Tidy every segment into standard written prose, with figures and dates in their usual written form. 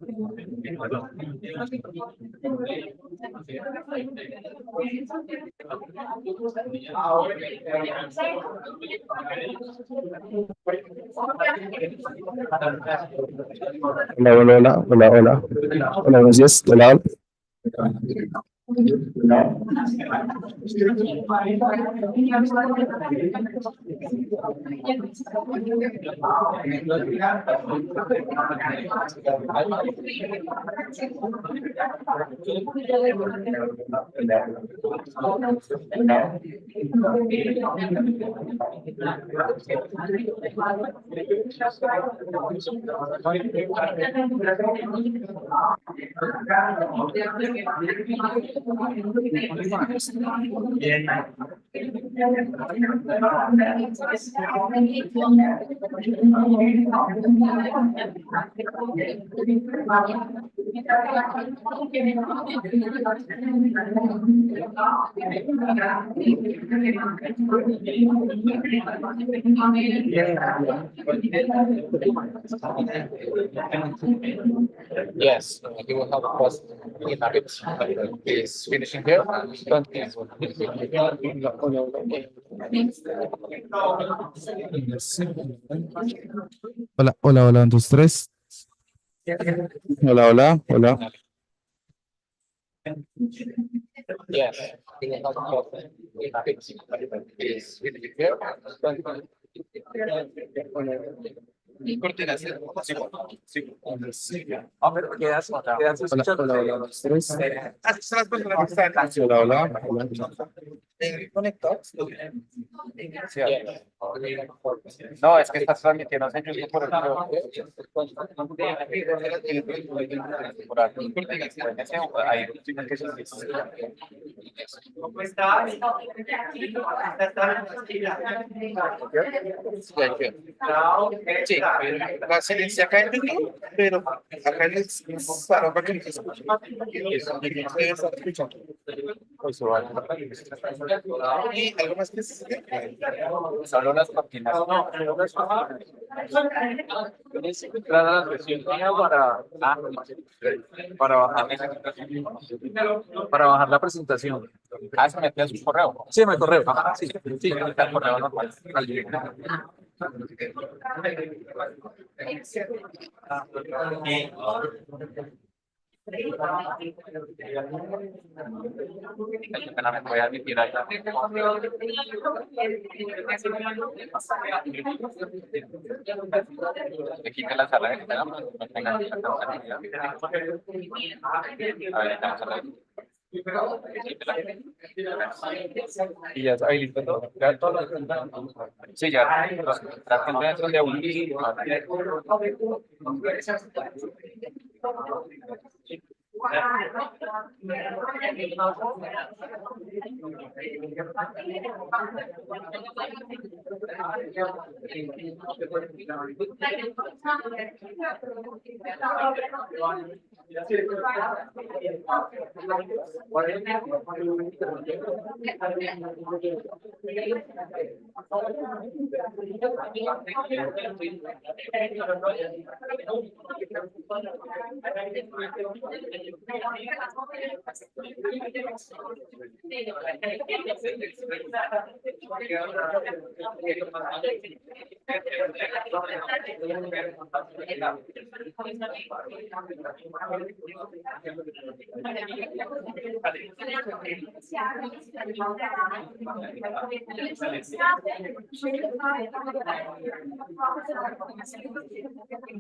Hola, hola, hola, hola, hola. Hola, buenos días. Hola. Yes, you will have a cost in a bit. Is finishing here. Hola, hola, hola, un, dos, tres. Hola, hola, hola. Yes, you will have a cost in a bit. Is finishing here. Coordinación. Sí. A ver, quedas escuchando. Hola, hola, dos, tres. Son las personas que están Hola, hola, hola. conectados. Sí, no, es que estás transmitiendo en YouTube por ahí. ¿Cómo estás? Sí, la silencia acá en YouTube, pero acá les para que nos escuchen. Y algo más que solo las páginas. No, la sesión para bajar la presentación. Ah, se mete a su correo. Sí, me correo. Ajá, sí, sí, está el correo normal. Me voy a admitir ahí. Le quita la sala de tenemos. A ver, estamos hablando. Y ya está ahí listo todo. Ya todo lo sí, ya. Las tendencias de un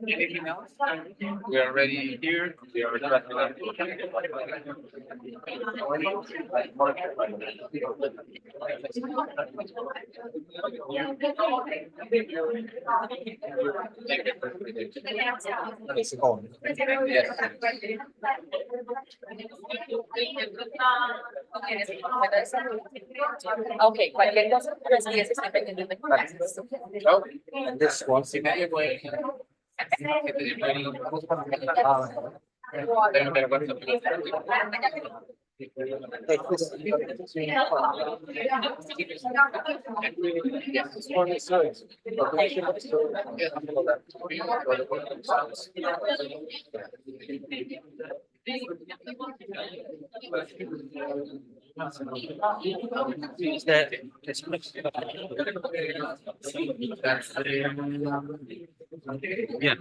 Anything else? We are ready here. We are Ok, cualquier cosa, pero sí es dependiendo de clases. And this one, si me voy Bien,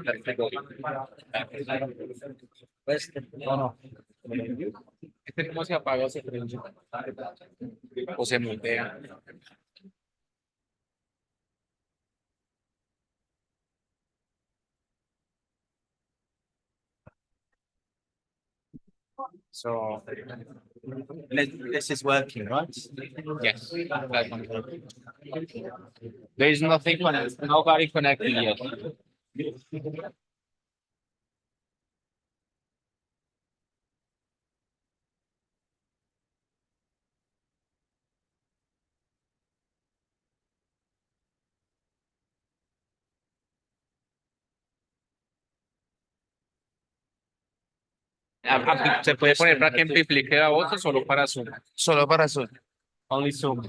perfecto. Pues, no, no. ¿Cómo se apaga ese frente? O se mutea. So this is working, right? Yes. There is nothing connected, nobody connected yet. ¿Se puede poner para que amplifique la voz o solo para Zoom? Solo para Zoom. Only Zoom.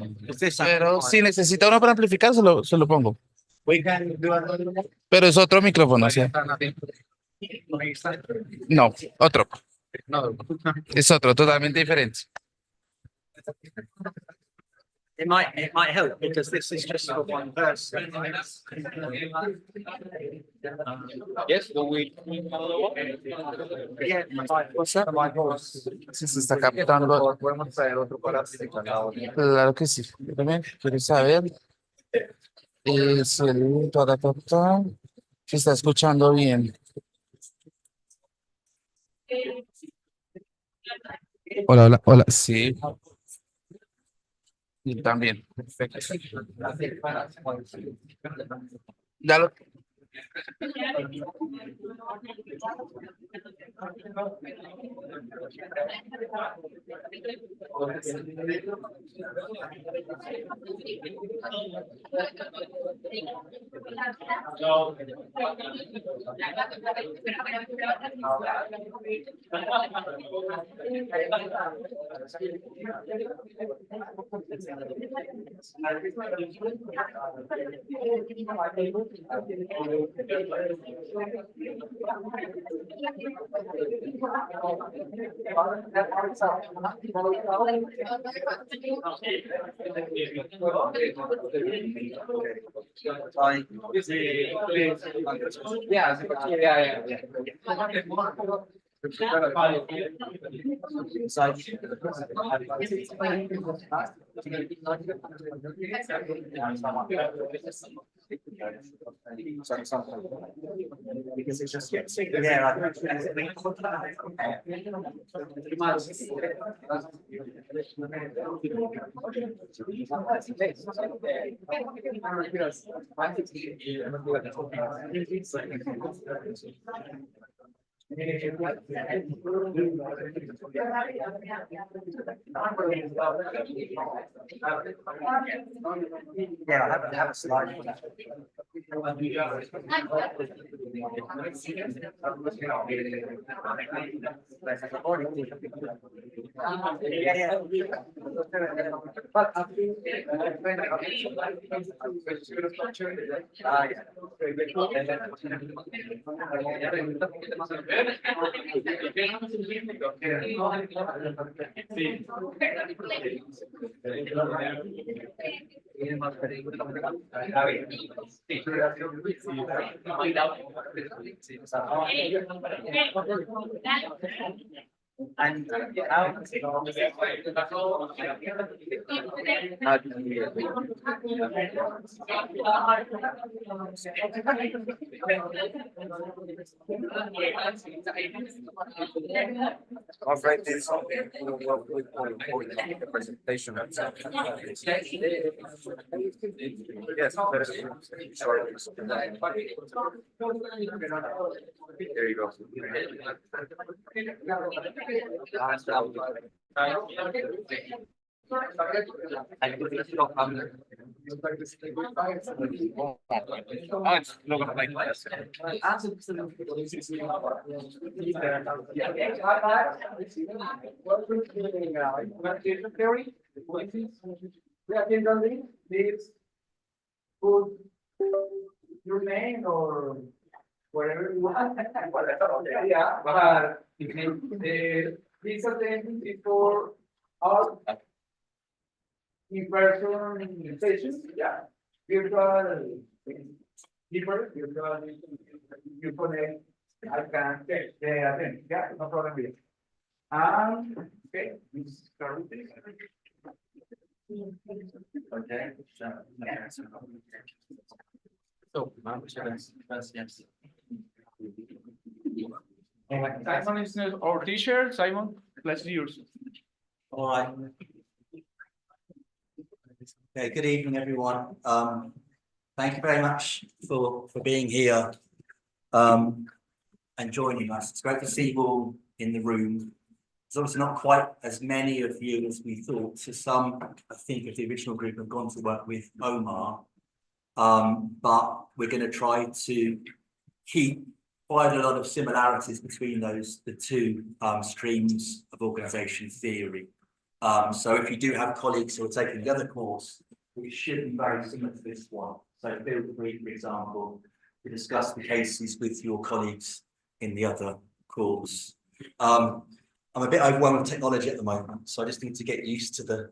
Pero si necesita uno para amplificar, se lo pongo. We can do another one. Pero es otro micrófono, ¿sí? No, otro. No. Es otro, totalmente diferente. It might help because this is just for one person. Yes, but we. Yeah, what's up? My voice. Si se está captando. Podemos traer otro para amplificar. Claro que sí. Yo también quiero saber si el si está escuchando bien. Hola, hola, hola. Sí. Y también. Perfecto. Ya lo. Yeah, I have a slide. And I've read this the presentation. Yes, there you go. Your name or whatever you want. Yeah, but this attendance is for all in-person sessions, yeah. Virtual, you connect, I can check the attendance, yeah, no problem here. Okay, this is currently. Okay. So, yes. Simon is our teacher. Simon, let's yours. All right. Okay, good evening, everyone. Thank you very much for being here and joining us. It's great to see you all in the room. There's obviously not quite as many of you as we thought. So some, I think, of the original group have gone to work with Omar. But we're going to try to keep quite a lot of similarities between the two streams of organisation theory. So if you do have colleagues who are taking the other course, it should be very similar to this one. So feel free, for example, to discuss the cases with your colleagues in the other course. I'm a bit overwhelmed with technology at the moment, so I just need to get used to the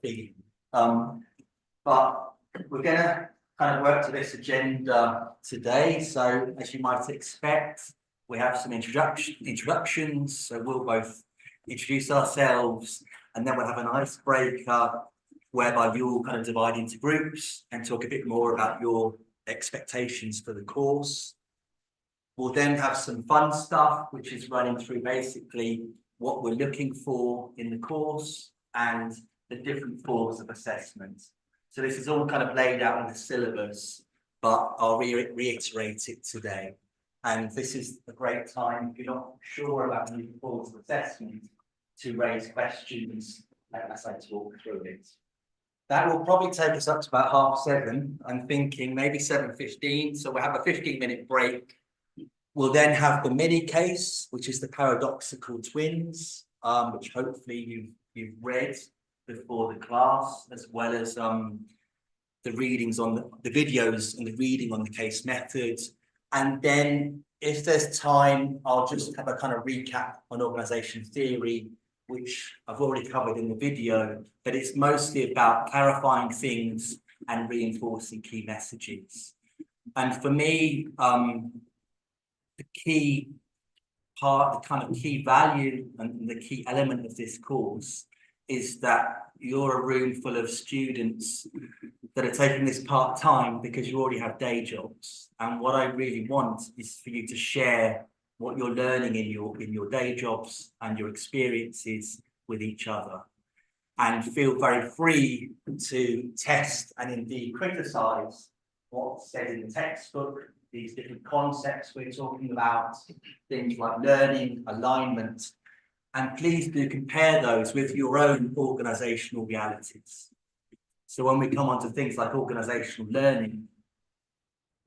theme. But we're going to kind of work to this agenda today. So as you might expect, we have some introductions. So we'll both introduce ourselves, and then we'll have an icebreaker whereby you'll kind of divide into groups and talk a bit more about your expectations for the course. We'll then have some fun stuff, which is running through basically what we're looking for in the course and the different forms of assessment. So this is all kind of laid out in the syllabus, but I'll reiterate it today. And this is a great time, if you're not sure about the forms of assessment, to raise questions as I talk through it. That will probably take us up to about 7:30. I'm thinking maybe 7:15. So we'll have a 15-minute break. We'll then have the mini case, which is the paradoxical twins, which hopefully you've read before the class, as well as the readings on the videos and the reading on the case methods. And then if there's time, I'll just have a kind of recap on organisation theory, which I've already covered in the video, but it's mostly about clarifying things and reinforcing key messages. And for me, the key part, the kind of key value and the key element of this course is that you're a room full of students that are taking this part-time because you already have day jobs. And what I really want is for you to share what you're learning in your day jobs and your experiences with each other. And feel very free to test and indeed criticize what's said in the textbook, these different concepts we're talking about, things like learning, alignment, and please do compare those with your own organizational realities. So when we come on to things like organizational learning,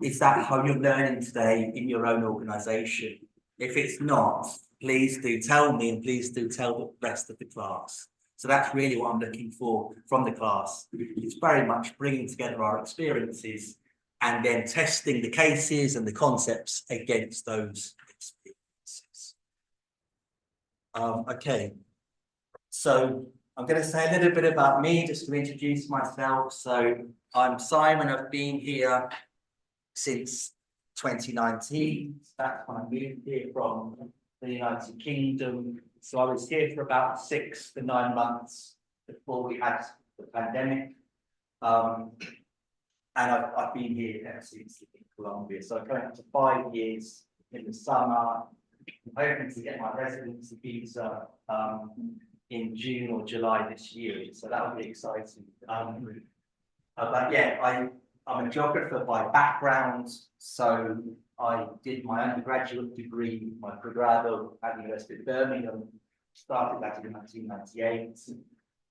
is that how you're learning today in your own organization? If it's not, please do tell me and please do tell the rest of the class. So that's really what I'm looking for from the class. It's very much bringing together our experiences and then testing the cases and the concepts against those experiences. Okay, so I'm going to say a little bit about me just to introduce myself. So I'm Simon. I've been here since 2019. That's when I moved here from the United Kingdom. So I was here for about 6 to 9 months before we had the pandemic. And I've been here ever since in Colombia. So I'm going up to 5 years in the summer. I'm hoping to get my residency visa in June or July this year. So that will be exciting. But yeah, I'm a geographer by background. So I did my undergraduate degree, my pregrado at the University of Birmingham, started that in 1998.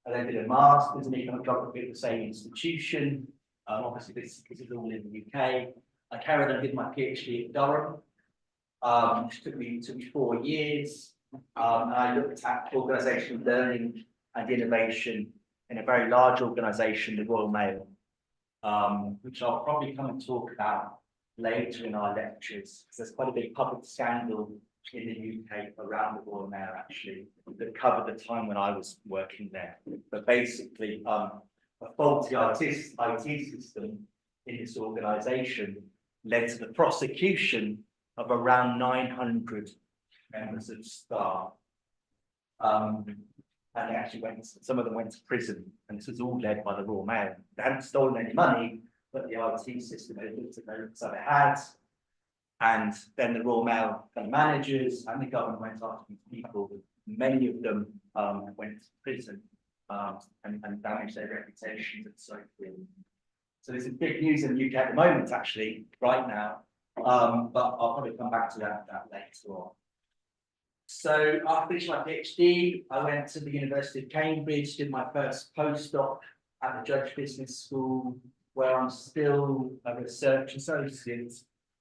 I then did a master's in economic geography at the same institution. Obviously, this is all in the UK. I carried on with my PhD at Durham, which took me 4 years. And I looked at organisational learning and innovation in a very large organisation, the Royal Mail, which I'll probably come and talk about later in our lectures, because there's quite a big public scandal in the UK around the Royal Mail, actually, that covered the time when I was working there. But basically, a faulty IT system in this organisation led to the prosecution of around 900 members of staff. And they actually some of them went to prison, and this was all led by the Royal Mail. They hadn't stolen any money, but the IT system had looked at those that they had. And then the Royal Mail managers and the government went after these people. Many of them went to prison and damaged their reputations and so forth. So this is big news in the UK at the moment, actually, right now. But I'll probably come back to that later on. So after finishing my PhD, I went to the University of Cambridge, did my first postdoc at the Judge Business School, where I'm still a research associate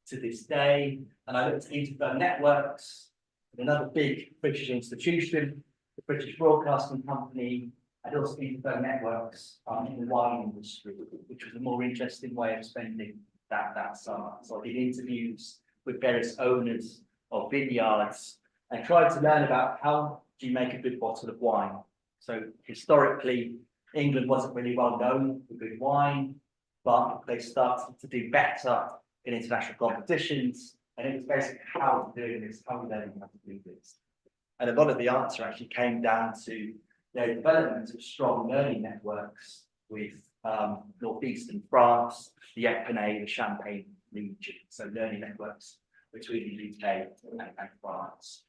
to this day. And I looked at interfirm networks, another big British institution, the British Broadcasting Company, and also interfirm networks in the wine industry, which was a more interesting way of spending that summer. So I did interviews with various owners of vineyards and tried to learn about how do you make a good bottle of wine. So historically, England wasn't really well known for good wine, but they started to do better in international competitions. And it was basically how we're doing this, how we're learning how to do this. And a lot of the answer actually came down to the development of strong learning networks with northeastern France, the Epernay, the Champagne region. So learning networks between the UK and France.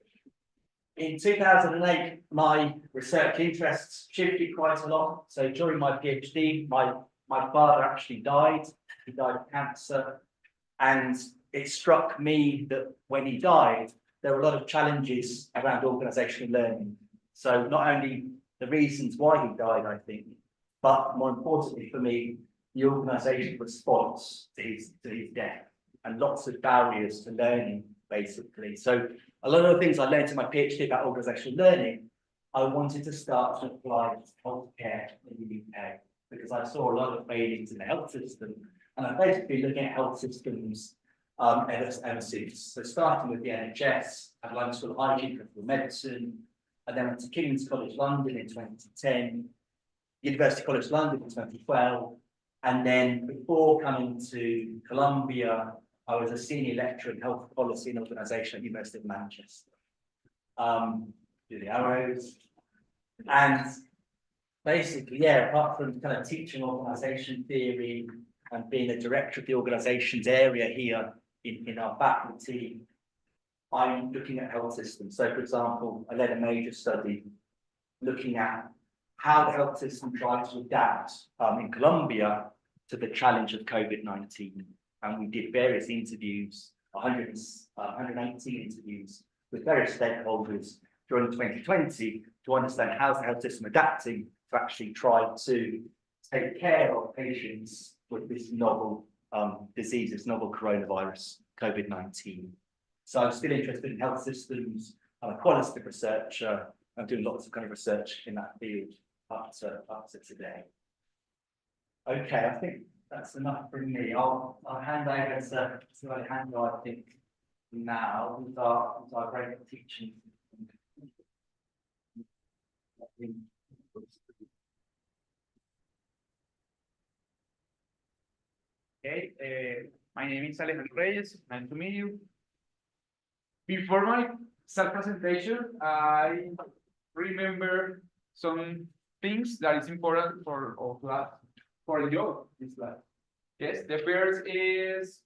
In 2008, my research interests shifted quite a lot. So during my PhD, my father actually died. He died of cancer. And it struck me that when he died, there were a lot of challenges around organisational learning. So not only the reasons why he died, I think, but more importantly for me, the organisational response to his death and lots of barriers to learning, basically. So a lot of the things I learned in my PhD about organisational learning, I wanted to start to apply to healthcare in the UK, because I saw a lot of failings in the health system. And I'm basically looking at health systems ever since. So starting with the NHS, at London School of Hygiene, Clinical Medicine, and then went to King's College London in 2010, University College London in 2012, and then before coming to Columbia, I was a senior lecturer in health policy and organisation at the University of Manchester. Do the arrows. And basically, yeah, apart from kind of teaching organisation theory and being the director of the organisations area here in our faculty, I'm looking at health systems. So, for example, I led a major study looking at how the health system tried to adapt in Colombia to the challenge of COVID-19. And we did various interviews, 118 interviews with various stakeholders during 2020 to understand how the health system adapting to actually try to take care of patients with this novel disease, this novel coronavirus, COVID-19. So I'm still interested in health systems. I'm a qualitative researcher. I'm doing lots of kind of research in that field up to today. Okay, I think that's enough from me. I'll hand over to Alejandro, I think, now, who's our great teaching. Okay, my name is Alejandro Reyes. Nice to meet you. Before my self-presentation, I remember some things that is important for all class, for you this class. Yes, the first is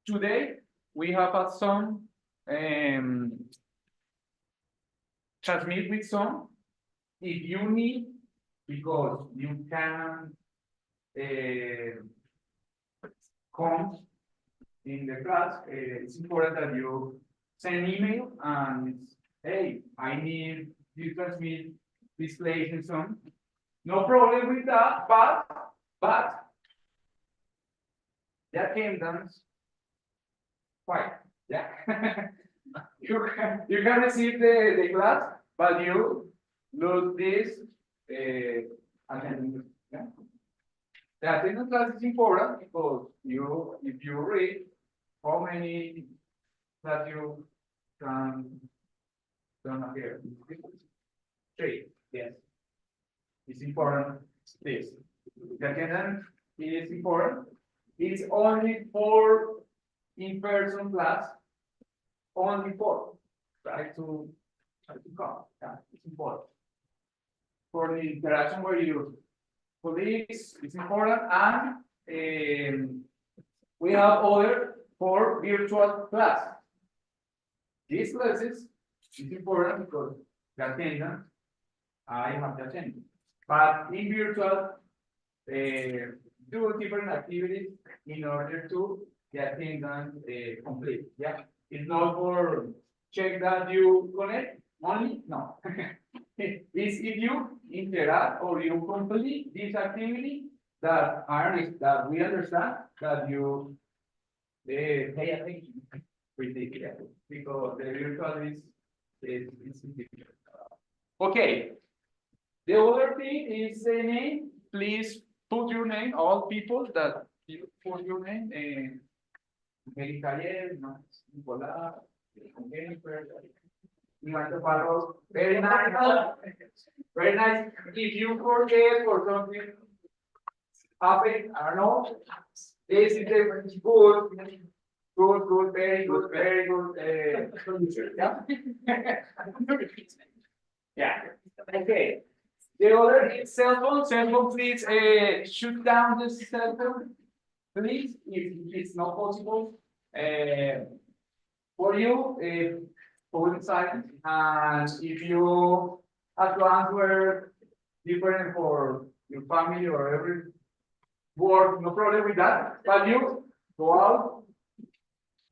today we have a song transmit with song. If you need, because you can come in the class, it's important that you send email and hey, I need you transmit displays and so on. No problem with that, but the attendance, fine, yeah. You can receive the class, but you lose this attendance. Yeah? The attendance class is important because if you read how many that you can appear. 3, yes. It's important. This. The attendance is important. It's only for in-person class. Only 4. Try to come. Yeah, it's important. For the interaction where you colleagues, it's important, and we have other for virtual class. These classes is important because the attendance, I have the attendance. But in virtual, do different activities in order to the attendance complete. Yeah, it's not for check that you connect only. No, it's if you interact or you complete this activity that we understand that you pay attention with it, yeah, because the virtual is difficult. Okay. The other thing is the name. Please put your name. All people that you put your name. Nicolás, very nice. Very nice. If you forget or something happen, I don't know. This is the good, very good. Yeah. Yeah. Okay. The other is cell phone. Cell phone, please shoot down the cell phone, please, if it's not possible. For you, hold it silent. And if you have to answer different for your family or every work, no problem with that. But you go out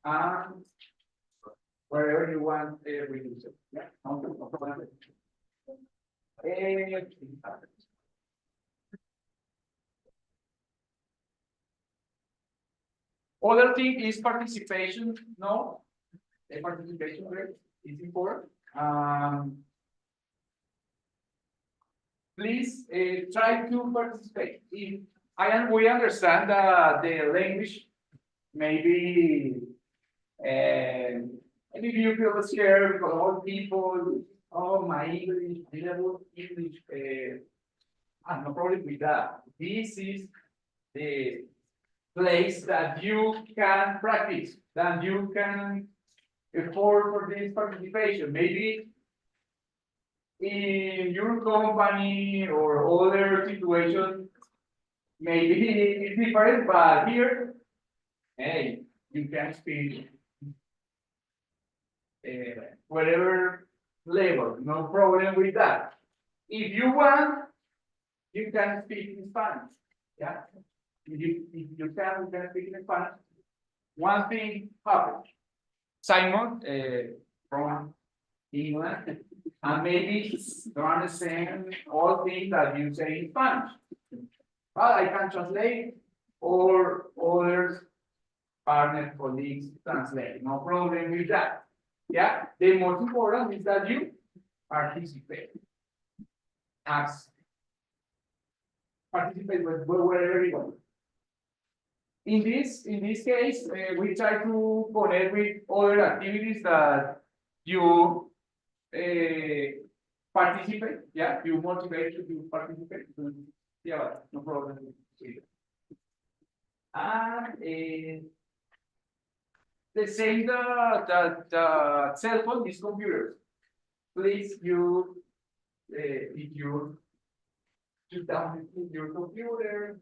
and wherever you want, we do so. Yeah, no problem. Other thing is participation. No, the participation rate is important. Please try to participate. We understand that the language maybe maybe you feel scared because all people. Oh, my English, level English, no problem with that. This is the place that you can practice, that you can afford for this participation. Maybe in your company or other situation, maybe it's different, but here, hey, you can speak whatever level, no problem with that. If you want, you can speak in Spanish. Yeah, if you can speak in Spanish. One thing happened. Simon from England, and maybe don't understand all things that you say in Spanish. But I can translate, or others, partner, colleagues, translate. No problem with that. Yeah, the most important is that you participate. Participate with wherever you want. In this case, we try to connect with other activities that you participate. Yeah, you motivate to participate. Yeah, no problem. And the same the cell phone is computers. Please, if you sit down your computer.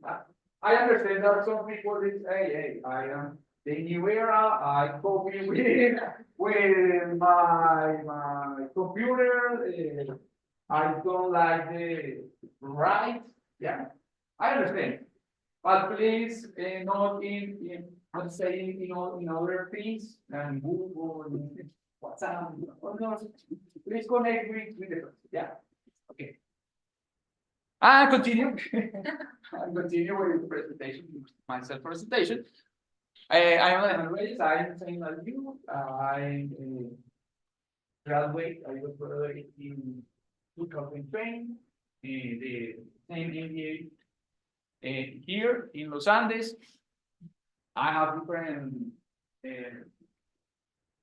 I understand that some people say, hey, I am the new era. I copy with my computer. I don't like the right. Yeah, I understand. But please, not I'm saying in other things and Google, WhatsApp. No, please connect with the person. Yeah. Okay. And continue. And continue with the presentation, my self-presentation. I am Alejandro Reyes. I am the same as you. I graduated in 2020 in the same MBA here in Los Andes. I have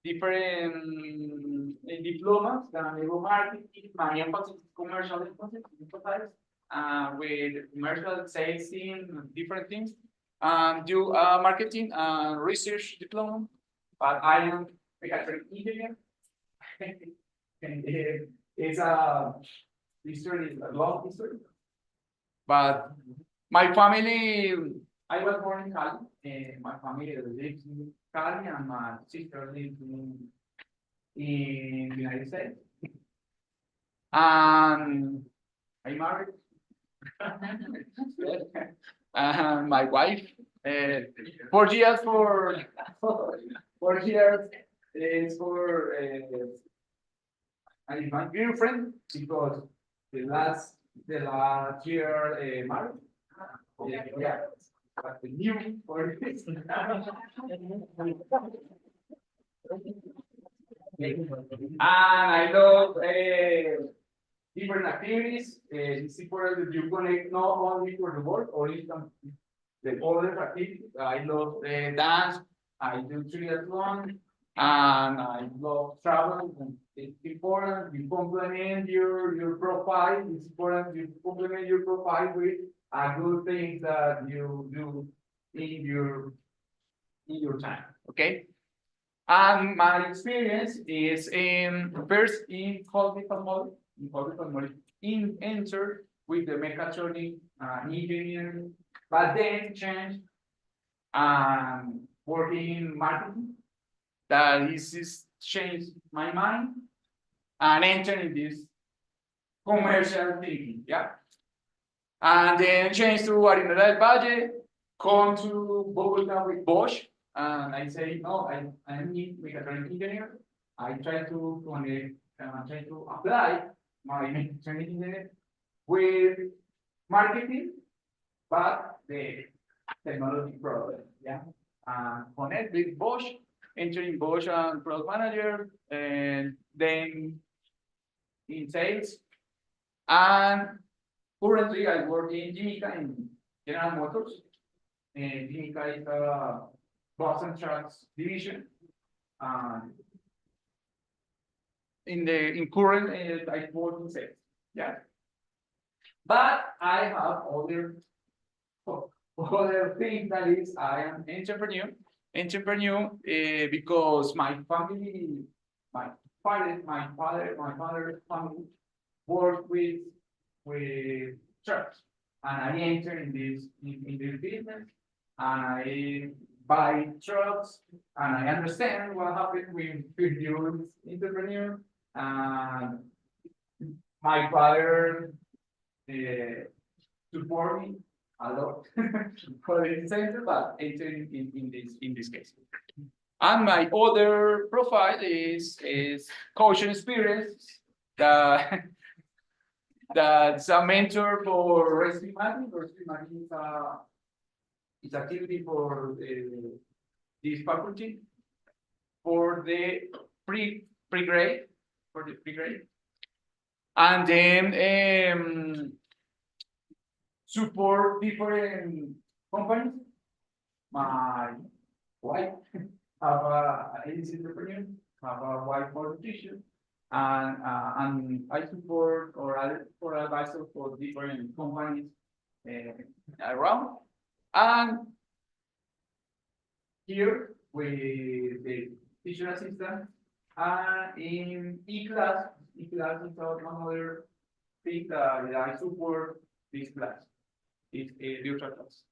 different diplomas, labor marketing, my emphasis is commercial emphasis, with commercial sales in different things. Do marketing and research diploma, but I am mechatronic engineer. And it's a history, a long history. But my family, I was born in Cali, and my family lives in Cali, and my sister lives in the United States. And I married. My wife, 4 years for 4 years is for my girlfriend because the last year married. Yeah, but the new for this. And I love different activities. It's important that you connect not only for the work or even the other activities. I love dance. I do triathlon, and I love travel. And it's important you complement your profile. It's important you complement your profile with good things that you do in your time. Okay. And my experience is first in quality model. Entered with the mechatronic engineering, but then changed and working in marketing. That is changed my mind and entered in this commercial thinking. Yeah. And then changed to Arena del Valle, come to Bogota with Bosch, and I say, no, I need mechatronic engineer. I try to connect and I try to apply my mechatronic engineering with marketing, but the technology problem. Yeah. Connect with Bosch, entering Bosch and product manager, and then in sales. And currently I work in Gimica in General Motors. And Gimica is a bus and trucks division. In current I work in sales. Yeah. But I have other thing that is I am entrepreneur because my family, my father's family work with trucks, and I enter in this business, and I buy trucks, and I understand what happens with you entrepreneur. And my father support me a lot for the center, but entering in this case. And my other profile is coaching experience. That's a mentor for rescue management. Rescue management is activity for this faculty for the pre-grade, and then support different companies. My wife have a agency entrepreneur, have a wife politician, and I support for advisor for different companies around. And here with the teacher assistant, and in e-class is another thing that I support this class. It's a virtual class.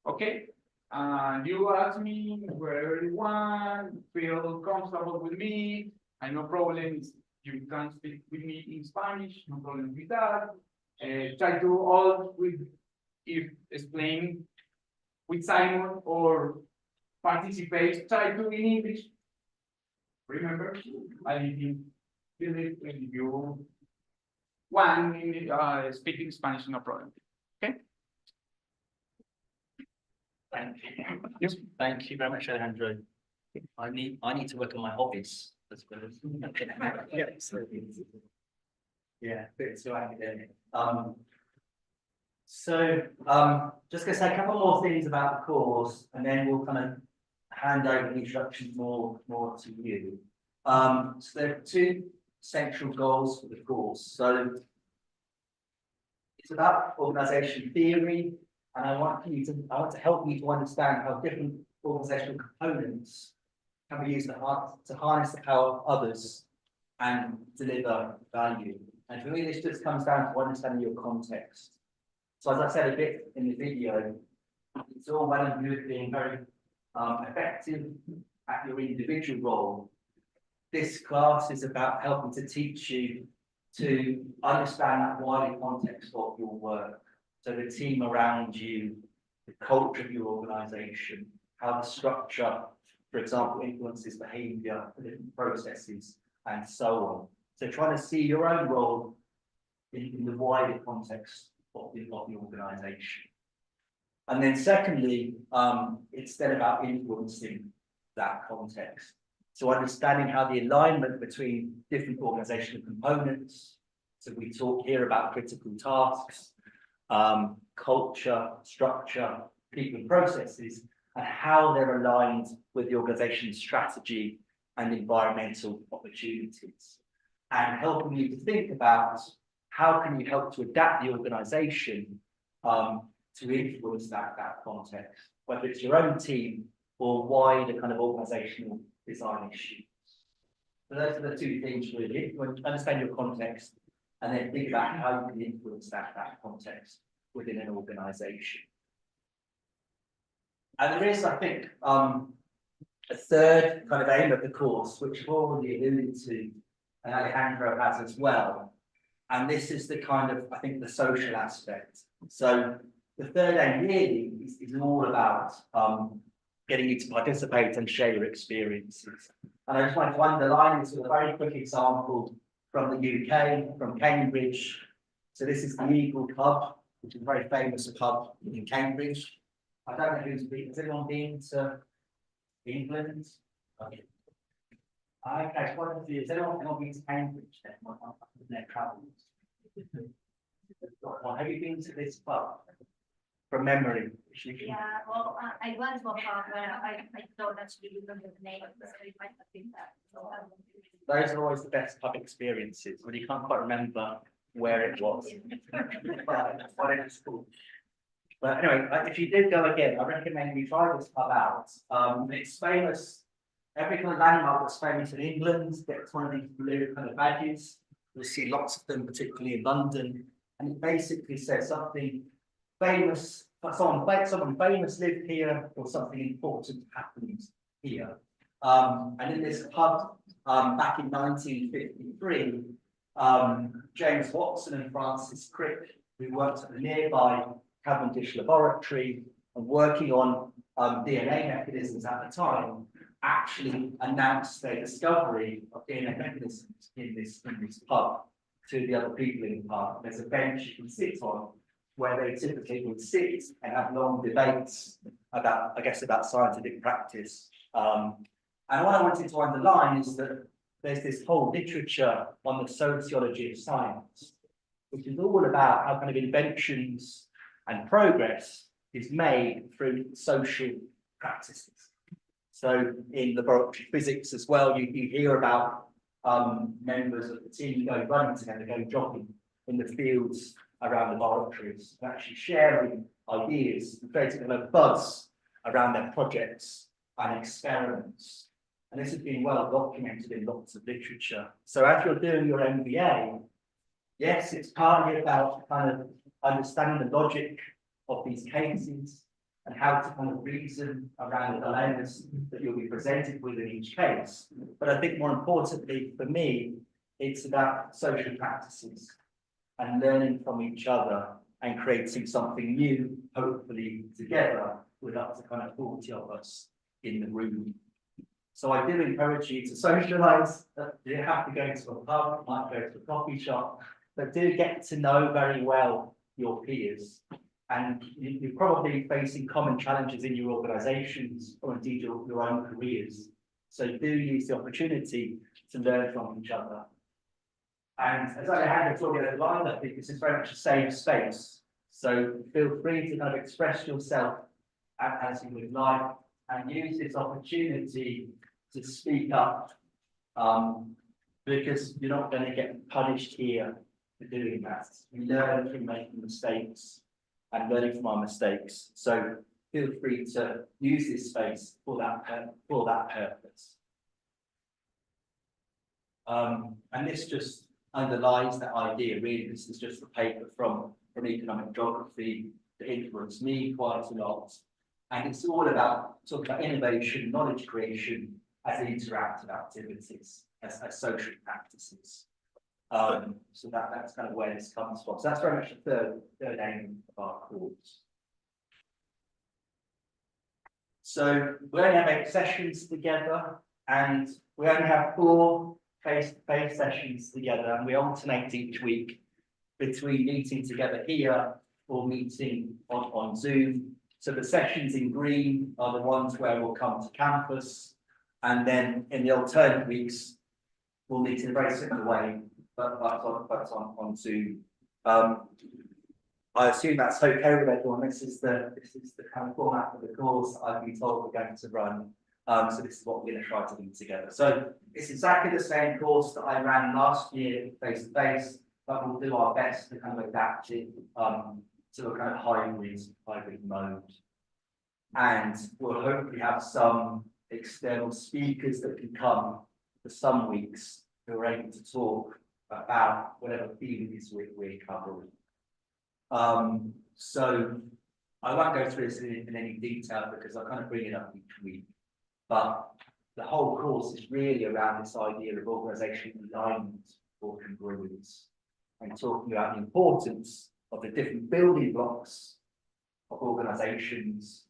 Okay. And you ask me wherever you want, feel comfortable with me. I no problems. You can speak with me in Spanish, no problem with that. Try to all explain with Simon or participate. Try to in English. Remember, I believe when you one speaking Spanish, no problem. Okay? Thank you. Thank you very much, Alejandro. I need to work on my hobbies as well as. Yeah, bit too academic. Just gonna say a couple more things about the course, and then we'll kind of hand over the introduction more to you. So there are two central goals for the course. So it's about organization theory, and I want to help you to understand how different organizational components can be used to harness the power of others and deliver value. And for me, this just comes down to understanding your context. So as I said a bit in the video, it's all well and good being very effective at your individual role. This class is about helping to teach you to understand that wider context of your work. So the team around you, the culture of your organization, how the structure, for example, influences behavior, different processes, and so on. So trying to see your own role in the wider context of the organization. And then secondly, it's then about influencing that context. So understanding how the alignment between different organizational components, so we talk here about critical tasks, culture, structure, people and processes, and how they're aligned with the organization's strategy and environmental opportunities. And helping you to think about how can you help to adapt the organization to influence that context, whether it's your own team or wider kind of organizational design issues. So those are the two things really. You want to understand your context and then think about how you can influence that context within an organization. And there is, I think, a third kind of aim of the course, which I've already alluded to, and Alejandro has as well. And this is the kind of, I think, the social aspect. So the third aim really is all about getting you to participate and share your experiences. And I just wanted to underline this with a very quick example from the UK, from Cambridge. So this is the Eagle Pub, which is a very famous pub in Cambridge. I don't know who's been, has anyone been to England? Okay. Okay, so what is anyone been to Cambridge then? On their travels? Have you been to this pub? From memory? Yeah, well, I went to a pub, but I don't actually remember the name of the so it might have been that. So, those are always the best pub experiences when you can't quite remember where it was. What it was called. But anyway, if you did go again, I recommend you try this pub out. It's famous. Every kind of landmark that's famous in England gets one of these blue kind of badges. You'll see lots of them, particularly in London, and it basically says something famous. Someone famous lived here, or something important happened here. And in this pub, back in 1953, James Watson and Francis Crick, who worked at the nearby Cavendish laboratory and working on DNA mechanisms at the time, actually announced their discovery of DNA mechanisms in this pub to the other people in the pub. There's a bench you can sit on where they typically would sit and have long debates about, I guess, about scientific practice. And what I wanted to underline is that there's this whole literature on the sociology of science, which is all about how kind of inventions and progress is made through social practices. So in laboratory physics as well, you hear about members of the team go running together, go jogging in the fields around laboratories, actually sharing ideas and creating a buzz around their projects and experiments. And this has been well documented in lots of literature. So as you're doing your MBA, yes, it's partly about kind of understanding the logic of these cases and how to kind of reason around the dilemmas that you'll be presented with in each case. But I think more importantly for me, it's about social practices and learning from each other and creating something new, hopefully together, with up to kind of 40 of us in the room. So I do encourage you to socialise. You don't have to go to a pub, you might go to a coffee shop, but do get to know very well your peers. And you're probably facing common challenges in your organisations or indeed your own careers. So do use the opportunity to learn from each other. And as Alejandro talked about line, I think this is very much a safe space. So feel free to kind of express yourself as you would like and use this opportunity to speak up, because you're not going to get punished here for doing that. We learn from making mistakes and learning from our mistakes. So feel free to use this space for that purpose. And this just underlies that idea. Really, this is just a paper from economic geography that influenced me quite a lot. And it's all about talking about innovation, knowledge creation as interactive activities, as social practices. So that's kind of where this comes from. So that's very much the third aim of our course. So we only have 8 sessions together, and we only have 4 face-to-face sessions together, and we alternate each week between meeting together here or meeting on Zoom. So the sessions in green are the ones where we'll come to campus, and then in the alternate weeks, we'll meet in a very similar way, but on Zoom. I assume that's okay with everyone. This is the kind of format of the course I've been told we're going to run. So this is what we're going to try to do together. So it's exactly the same course that I ran last year face to face, but we'll do our best to kind of adapt it to a kind of hybrid mode. And we'll hopefully have some external speakers that can come for some weeks who are able to talk about whatever theme it is we're covering. So I won't go through this in any detail because I kind of bring it up each week. But the whole course is really around this idea of organisational alignment or congruence, and talking about the importance of the different building blocks of organisations,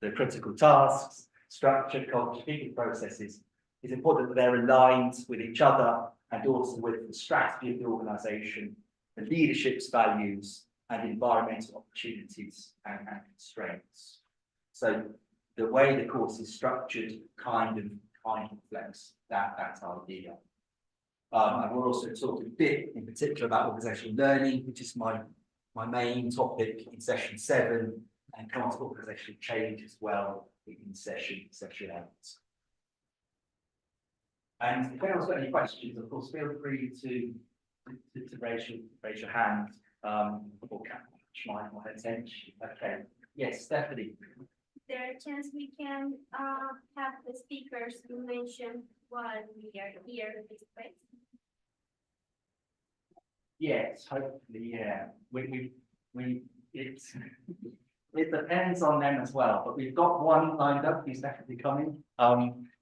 the critical tasks, structure, culture, people, processes. It's important that they're aligned with each other and also with the strategy of the organisation, the leadership's values, and environmental opportunities and constraints. So the way the course is structured kind of reflects that idea. And we'll also talk a bit in particular about organisational learning, which is my main topic in session 7, and come on to organisational change as well in session 8. And if anyone's got any questions, of course, feel free to raise your hand or catch my attention. Okay. Yes, Stephanie. Is there a chance we can have the speakers mention while we are here in this place? Yes, hopefully, yeah. It depends on them as well, but we've got one lined up. He's definitely coming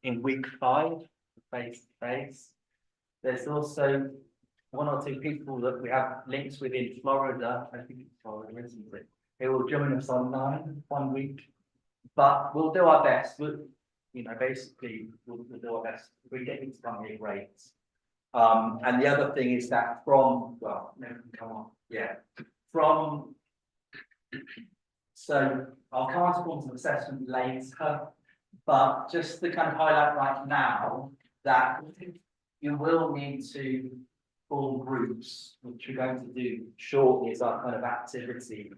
in week 5, face to face. There's also 1 or 2 people that we have links with in Florida. I think it's Florida, isn't it? They will join us online 1 week, but we'll do our best. Basically, we'll do our best. If we get you to come here, great. And the other thing is that so I'll come on to forms of assessment later, but just to kind of highlight right now that you will need to form groups, which we're going to do shortly as our kind of activity.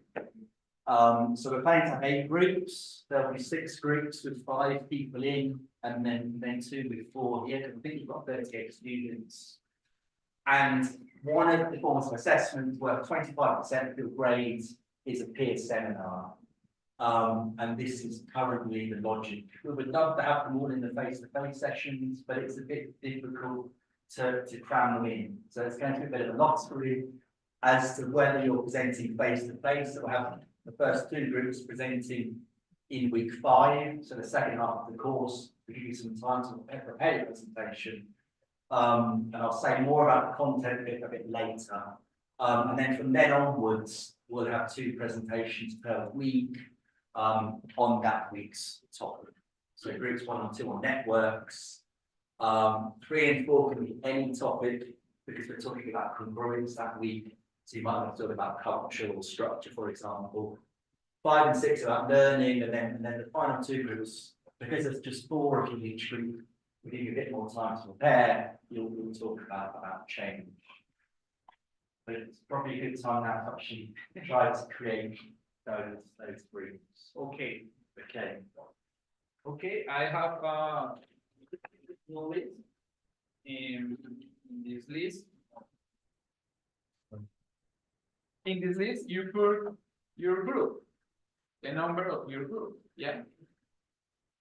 So we're planning to have 8 groups. There'll be 6 groups with 5 people in, and then 2 with 4 here. I think you've got 38 students. And one of the forms of assessment where 25% of your grades is a peer seminar. And this is currently the logic. We would love to have them all in the face-to-face sessions, but it's a bit difficult to cram them in. So it's going to be a bit of a lottery as to whether you're presenting face-to-face. So we'll have the first 2 groups presenting in week 5. So the second half of the course, we give you some time to prepare your presentation. And I'll say more about the content a bit later. And then from then onwards, we'll have 2 presentations per week on that week's topic. So groups 1 and 2 on networks. 3 and 4 can be any topic because we're talking about congruence that week. So you might want to talk about cultural structure, for example. 5 and 6 about learning, and then the final 2 groups, because there's just 4 of you in each group, we give you a bit more time to prepare. You'll talk about change. But it's probably a good time now to actually try to create those groups. Okay. Okay. Okay, I have no list in this list. In this list, you put your group, the number of your group, yeah.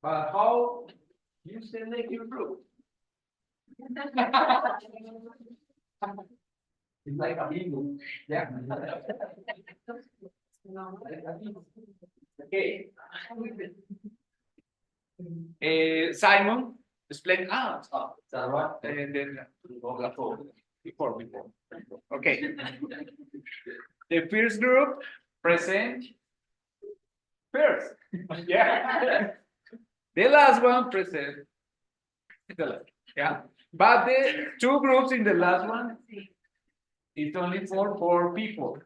But how you select your group? It's like a bingo, yeah. Okay. Simon, explain. Is that right? And then before. Okay. The first group present first. Yeah. The last one present the last. Yeah. But the 2 groups in the last one, it's only for 4 people.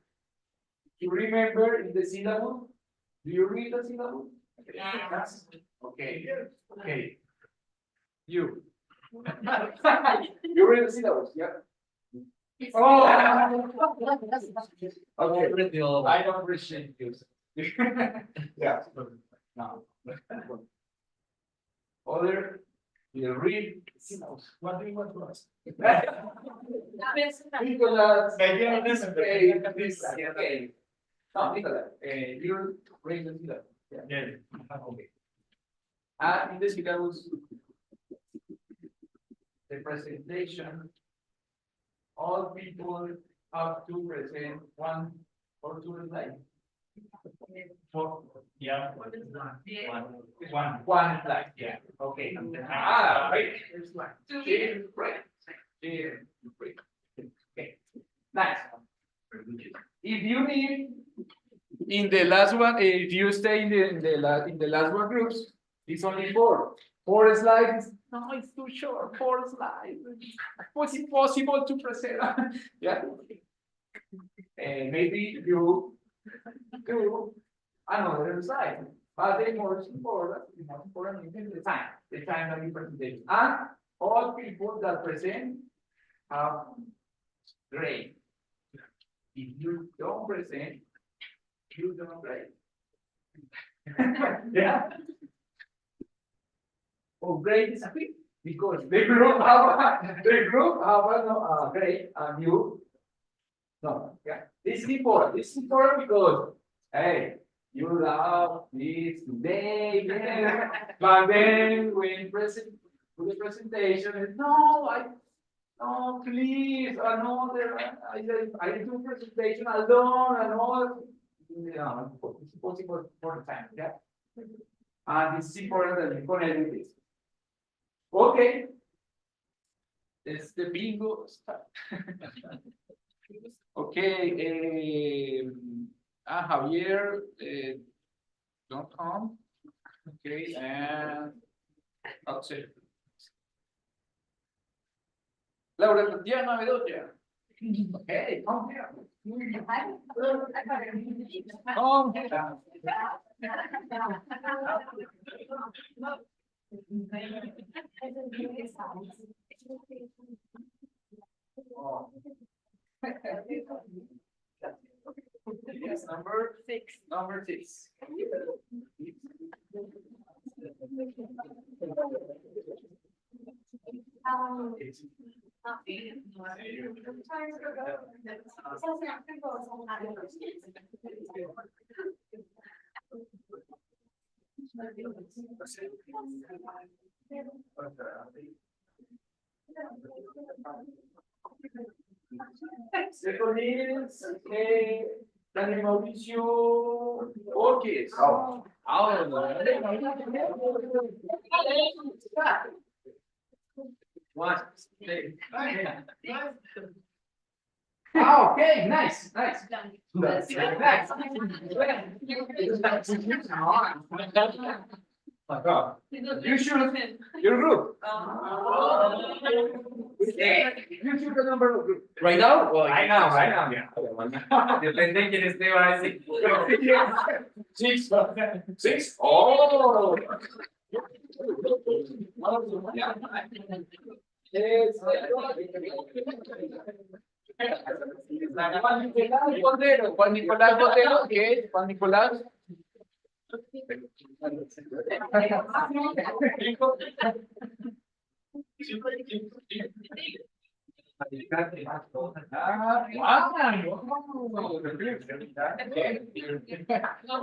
You remember in the syllabus? Do you read the syllabus? Yes. Okay. Okay. You. You read the syllabus, yeah? Oh. Okay. I don't appreciate you. Yeah. No. Other, you read syllabus. What do you want to ask? Nicolas, okay. No, Nicolas, you read the syllabus. Yeah. Okay. In the syllabus, the presentation, all people have to present 1 or 2 slides. Yeah. One slide, yeah. Okay. Right. Right. Okay. Nice. If you need in the last one, if you stay in the last one groups, it's only 4 slides. No, it's too short. 4 slides. Was it possible to present? Yeah. And maybe you do another slide. But the most important is the time of the presentation. And all people that present have grade. If you don't present, you don't grade. Yeah. Oh, grade is a big because the group have a grade and you no. Yeah. This is important. This is important because hey, you love this today, yeah. But then when the presentation, no, please, another, I do presentation alone and all. No, it's possible for the time, yeah. And it's important that you connect with this. Okay. It's the bingo start. Okay, Javier, don't come. Okay, and that's it. Laura Tatiana Bedoya. Okay, come here. Come here. Oh. Yes, number 6. Number 6. Second is Daniel Mauricio Borges. Oh. One. Oh, okay, nice. You should, your group. You should the number of group. Right now? Well, Right now, yeah. Depende de quién esté, va a decir. Six. Six? Oh. Juan Nicolás Botero, ¿qué es? Juan Nicolás.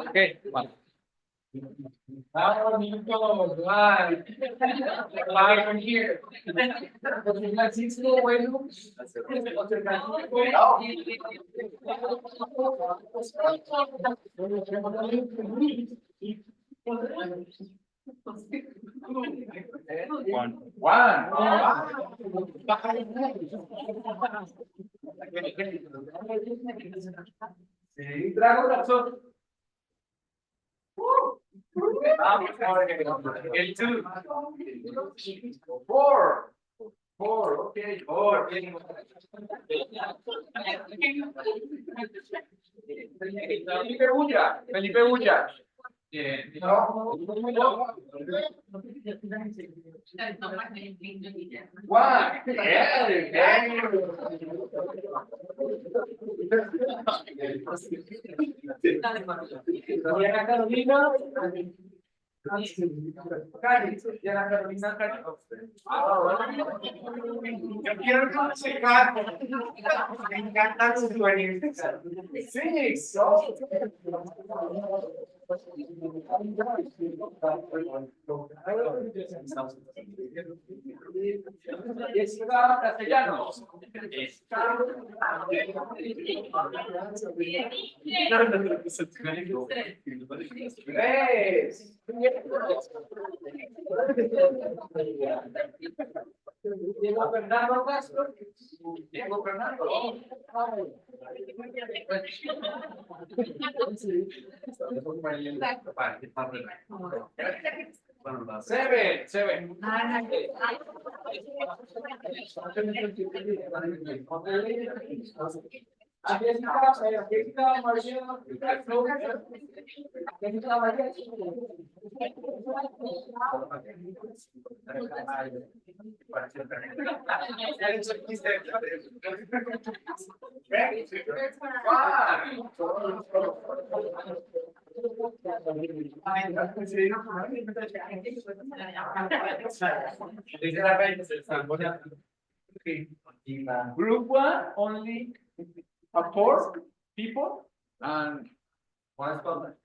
Okay, one. Here. Sí, trago razón. El two. Four. Four, okay. Four. Felipe Bulla. Felipe Bulla. One. Diana Carolina. Diana Carolina. Yo quiero conocer. Me encantan sus sueños. Six. Castellanos. Tres. Diego Fernando Castro. Diego Fernando. Seven. Jessica María. Jessica María. Group one, only four people and one scholar.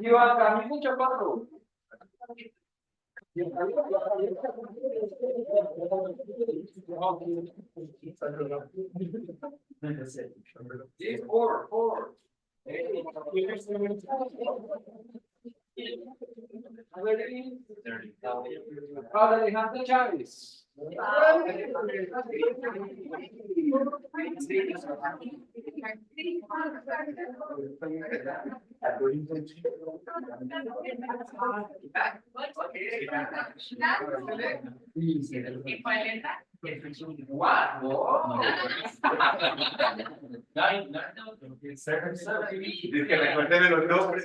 You are Camilo Chaparro. Yes, four. Alejandro Chávez. Que recuerden los nombres.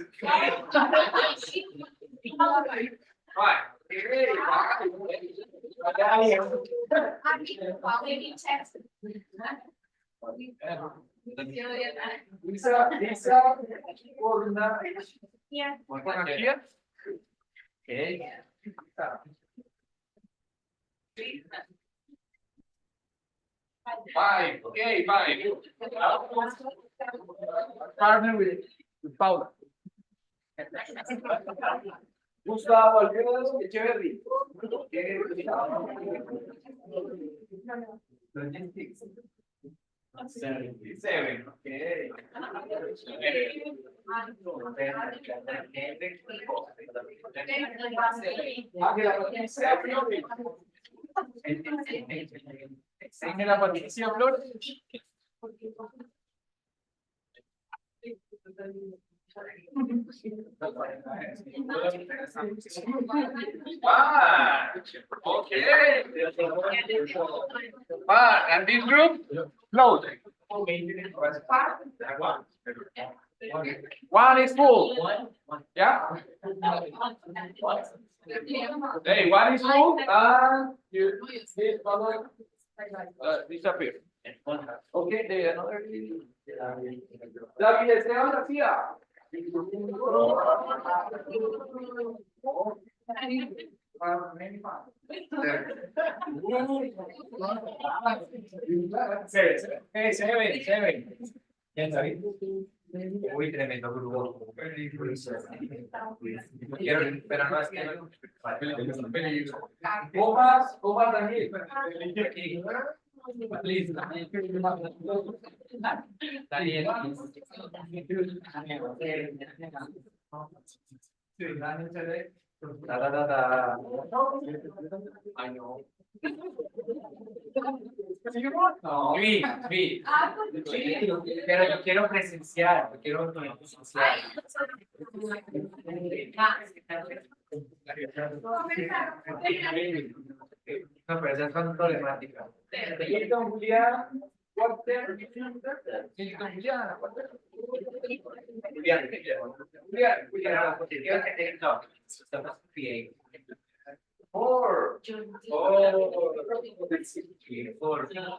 Lisa, por una. Yeah. Five, okay, five. Partner with Paula. Gustavo Alfredo Echeverry. Seven, okay. Ángela Patricia Flores. Okay. And this group, close. One is full. Yeah. Hey, one is full and you disappear. Okay, the another. David Esteban García. Seven. Muy tremendo grupo. Pero no es que comas Daniel. Please, I know. No, vi. Pero yo quiero presenciar, No, pero esas son problemáticas. Hilton Julián, Walter, Hilton Julián, Walter. Four.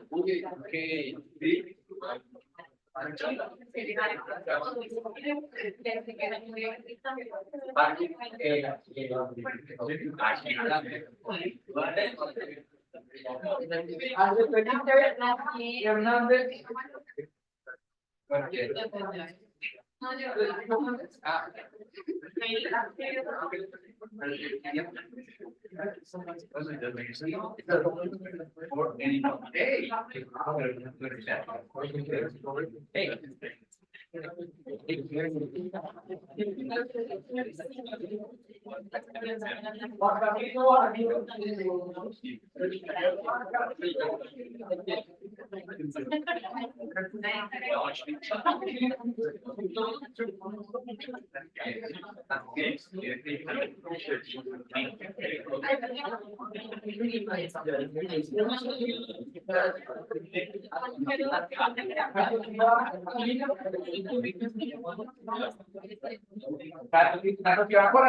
Okay. Hernández.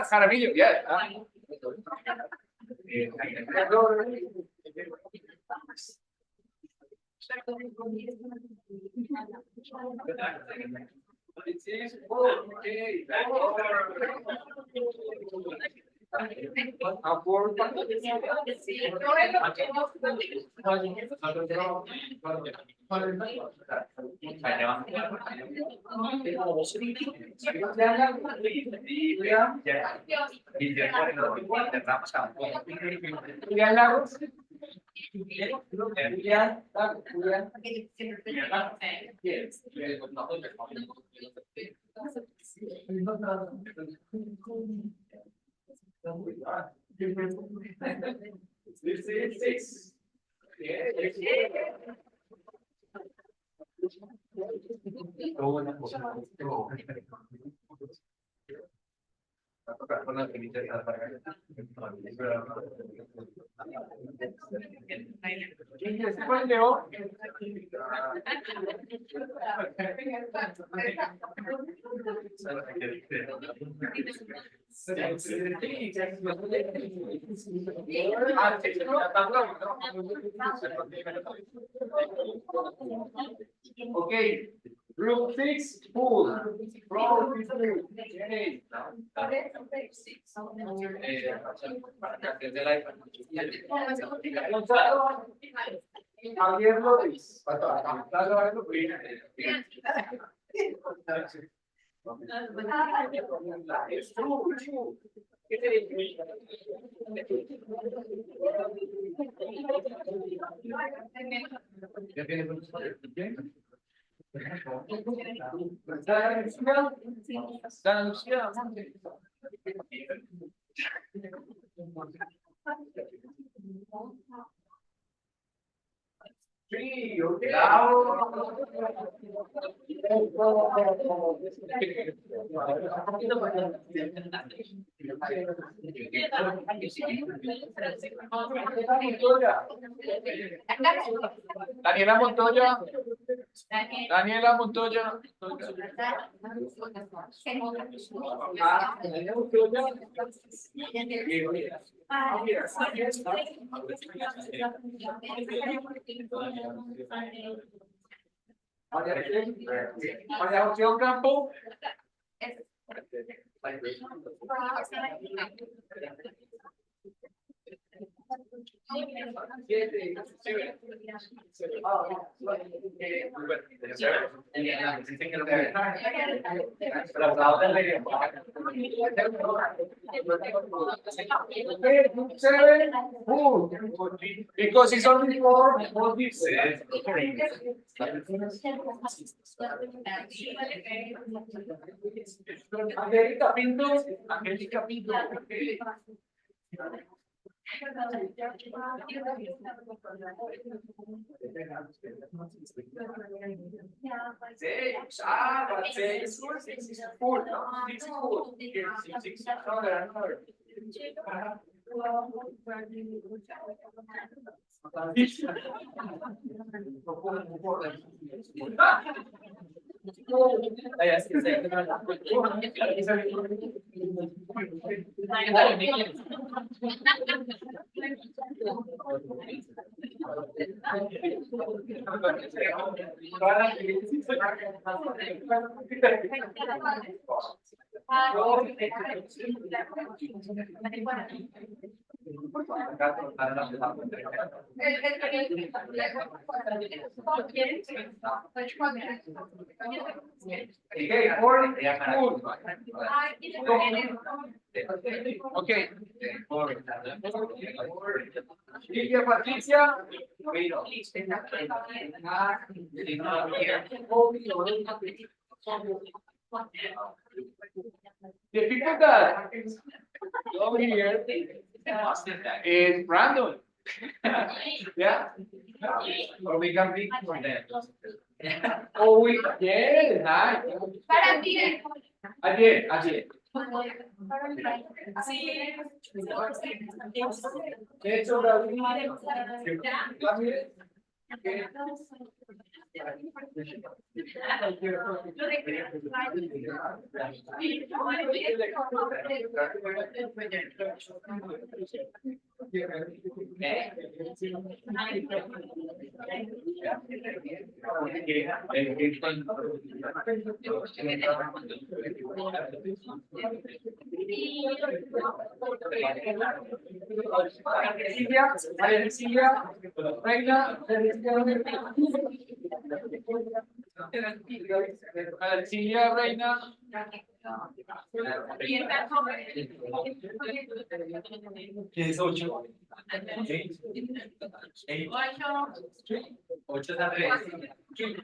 Jaramillo, ya. Okay, group 6, full. Javier López. Sí, okay. Daniela Montoya. Daniela Montoya. María José Ocampo. Because it's only for this. Angélica Pinto. Angélica Pinto. Okay. Lidia Patricia. The people that over here is random. Yeah. Or we can pick for them. Oh, we, yeah, nice. Ayer. De hecho, Silvia, Reina, Silvia, Reina. ¿Tienes 8? 8 a 3. 8.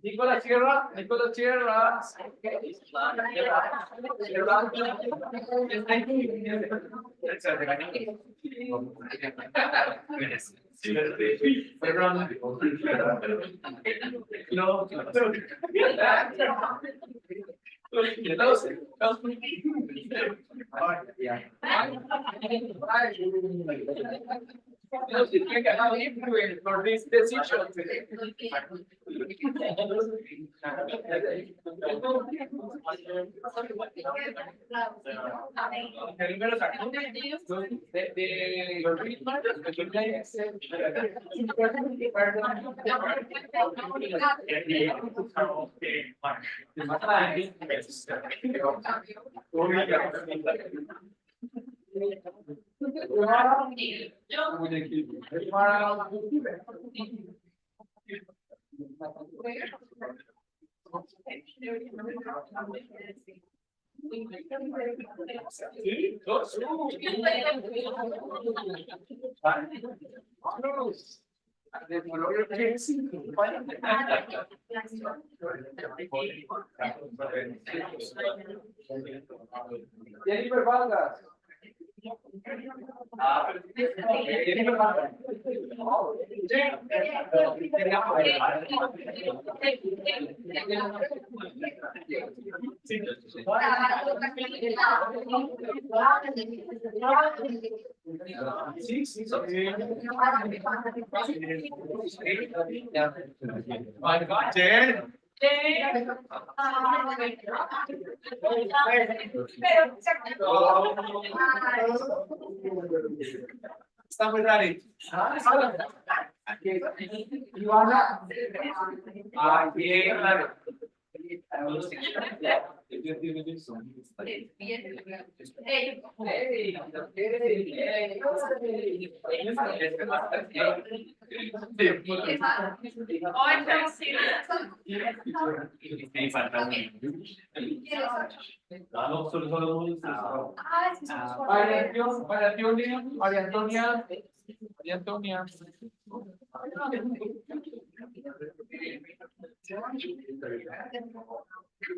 Nicolás Sierra. For this decision. Jennifer Vargas. Jen. Estamos ready. Ivana. Bien, claro. María Antonia.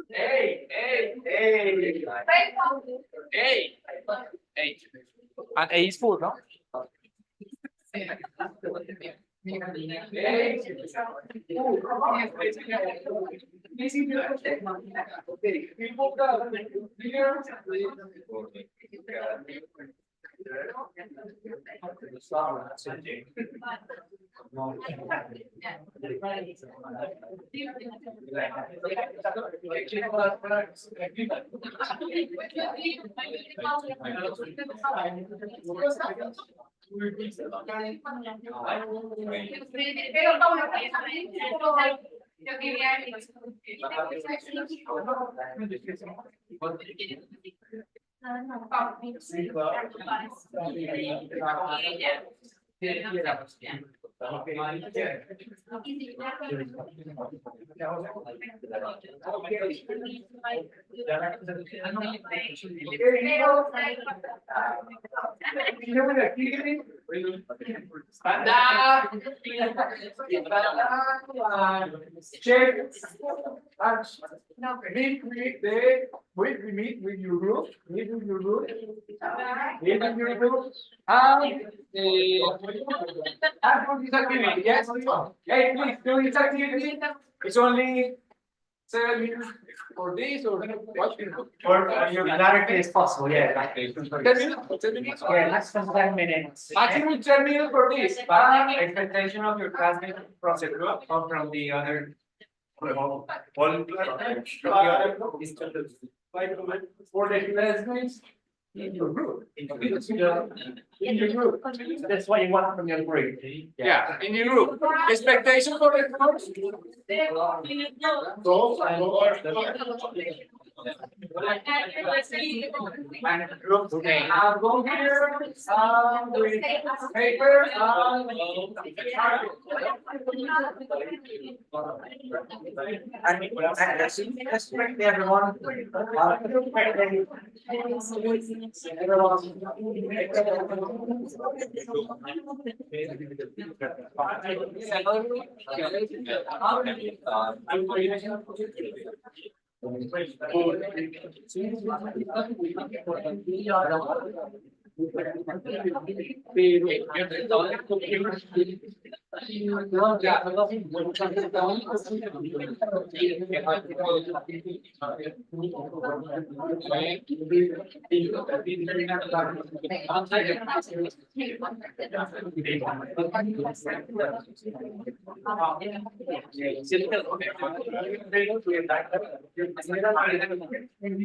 Hey. And A is full, no? Stand up. Check. We meet with your group. Meet with your group. And for this activity, yes. Hey, please do this activity. It's only 7 minutes for this or what? Or your clarity is possible, yeah. 10 minutes. 10 minutes. Yeah, maximum 10 minutes. Maximum 10 minutes for this. Expectation of your classmates from the group or from the other. For the classmates in your group. In your group. That's what you want from your group. Yeah, in your group. Expectation for the group. Okay, I'll go here with paper. Let's correct everyone.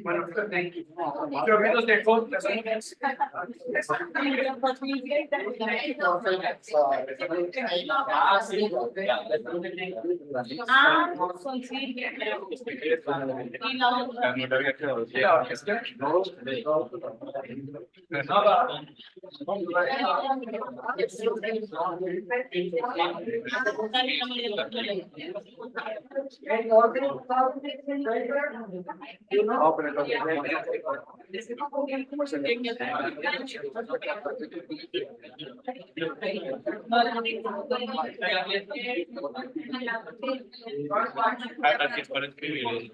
Bueno, creo que los dejo. Ah, soy sí, pero. Y no. No, pero entonces, Gracias por escribir.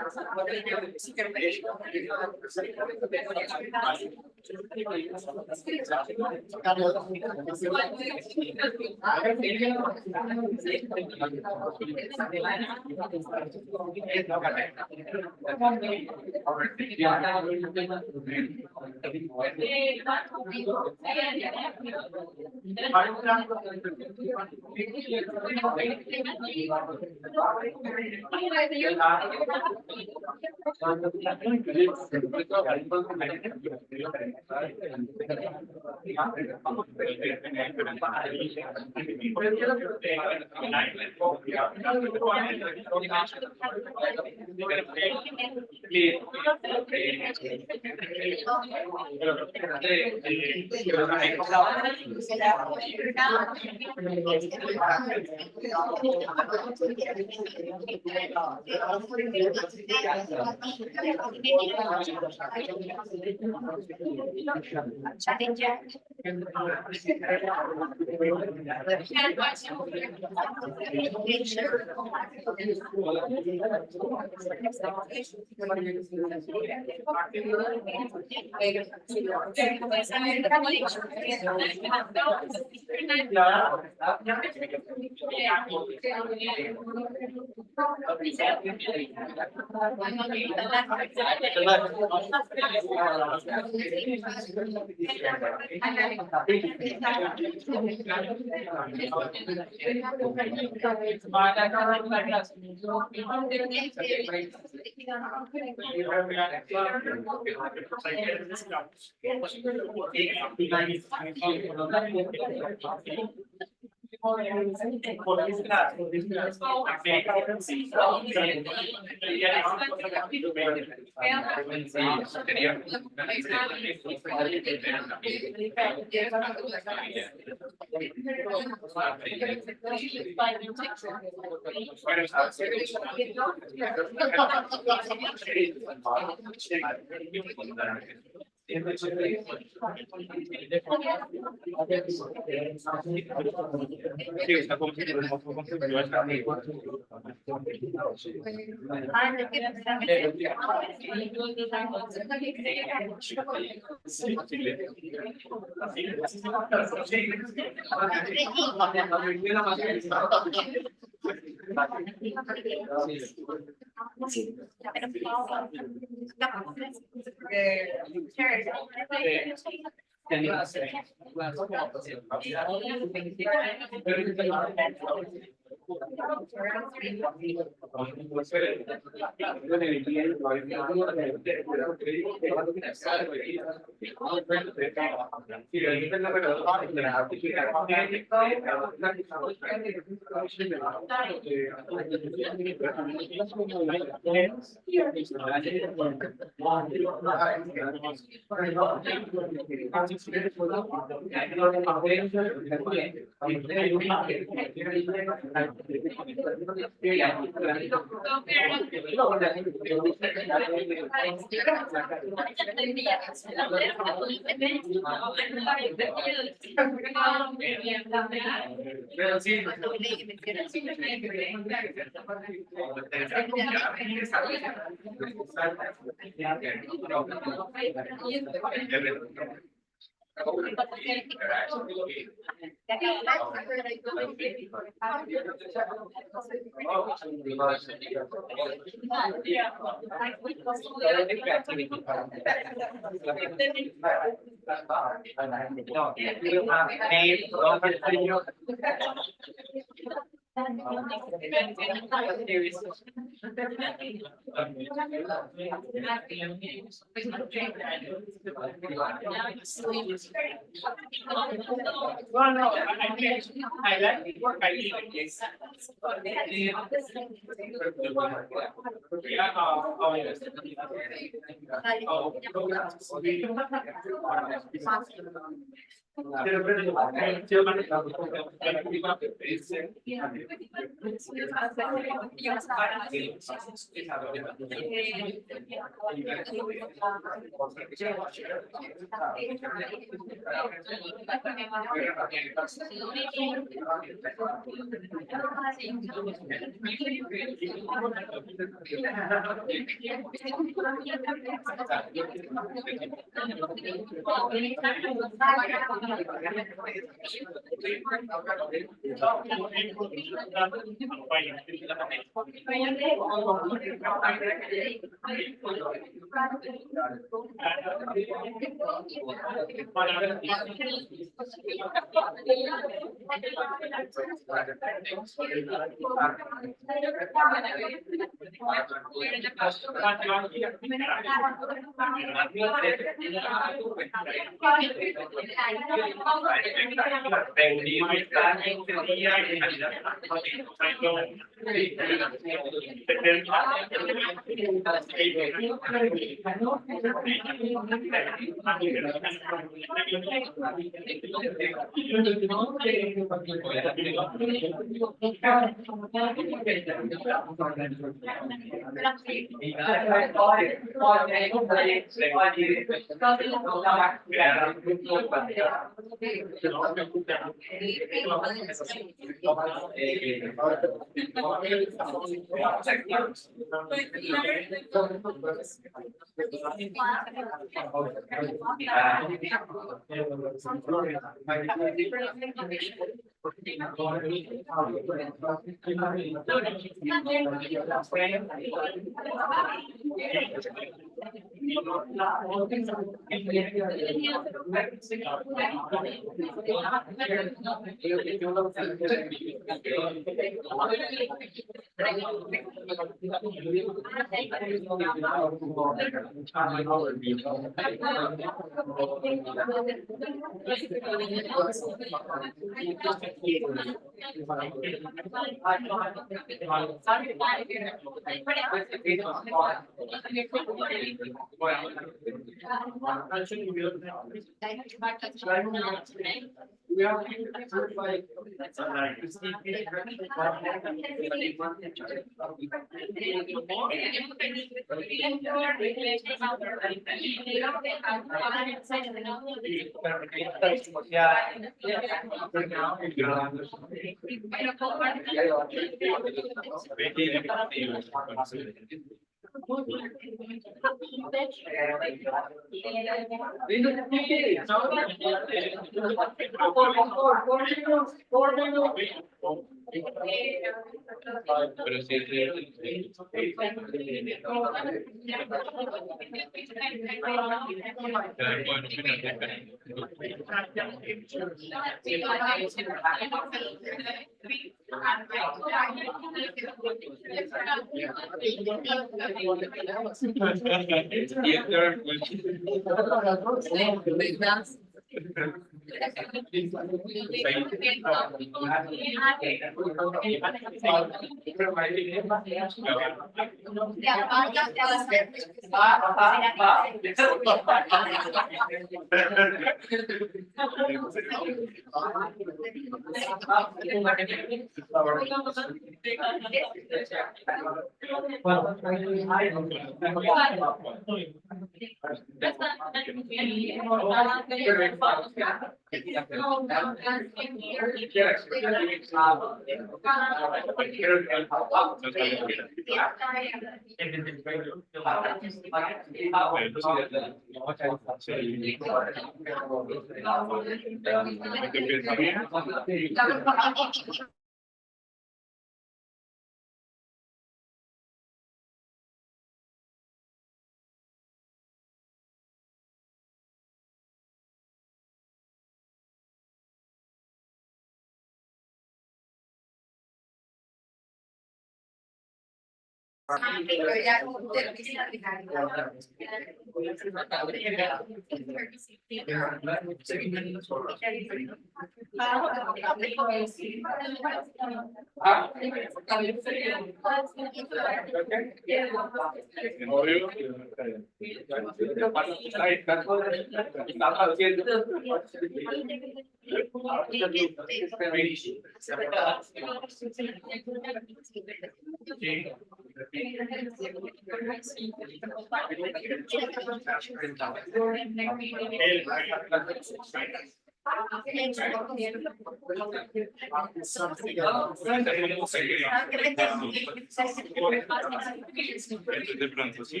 De pronto, sí.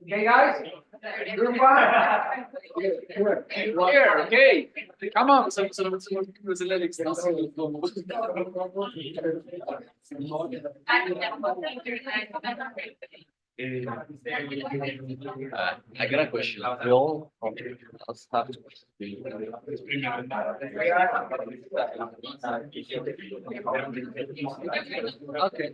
Okay, guys, you're fine. Here, okay, come on. I got a question. We all have to be. Okay.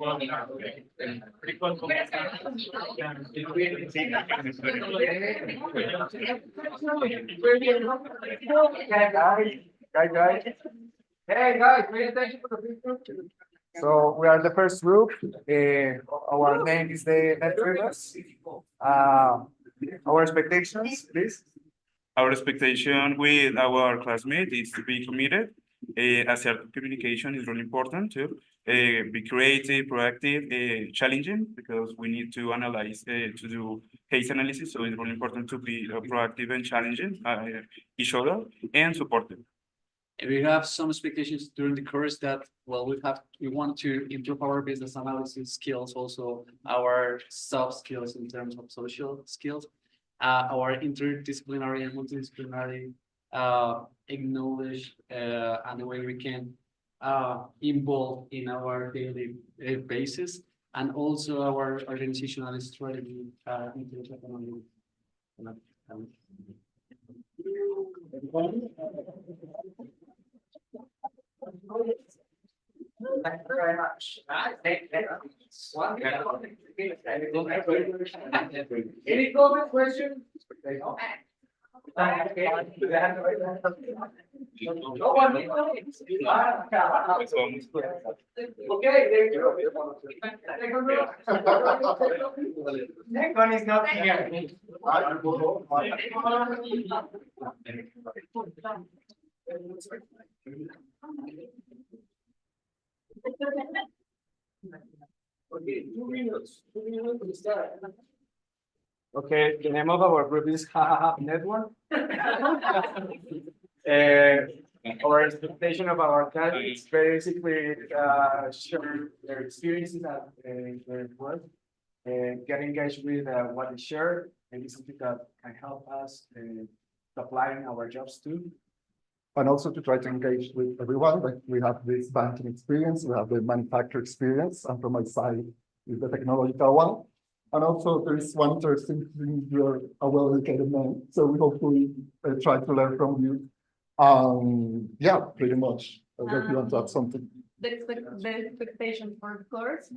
Guys. Hey, guys, pay attention to the picture. So we are the first group. Our name is the net traders. Our expectations, please. Our expectation with our classmate is to be committed. Assertive communication is really important too. Be creative, proactive, challenging, because we need to analyze, to do case analysis. So it's really important to be proactive and challenging each other and supportive. We have some expectations during the course that, well, we want to improve our business analysis skills, also our soft skills in terms of social skills, our interdisciplinary and multidisciplinary acknowledge and the way we can involve in our daily basis, and also our organizational strategy in terms of economic. Thank you very much. Any comment, question? No one. Okay, there you go. Next one is not here. Okay, 2 minutes. 2 minutes to start. Okay, the name of our group is Network. Our expectation of our candidates basically share their experiences at their work, get engaged with what they share, and it's something that can help us to apply in our jobs too. And also to try to engage with everyone, like we have this banking experience, we have the manufacturer experience, and from my side is the technological one. And also there is one interesting thing, you're a well-educated man, so we hopefully try to learn from you. Yeah, pretty much. I guess you want to add something. The expectation for the course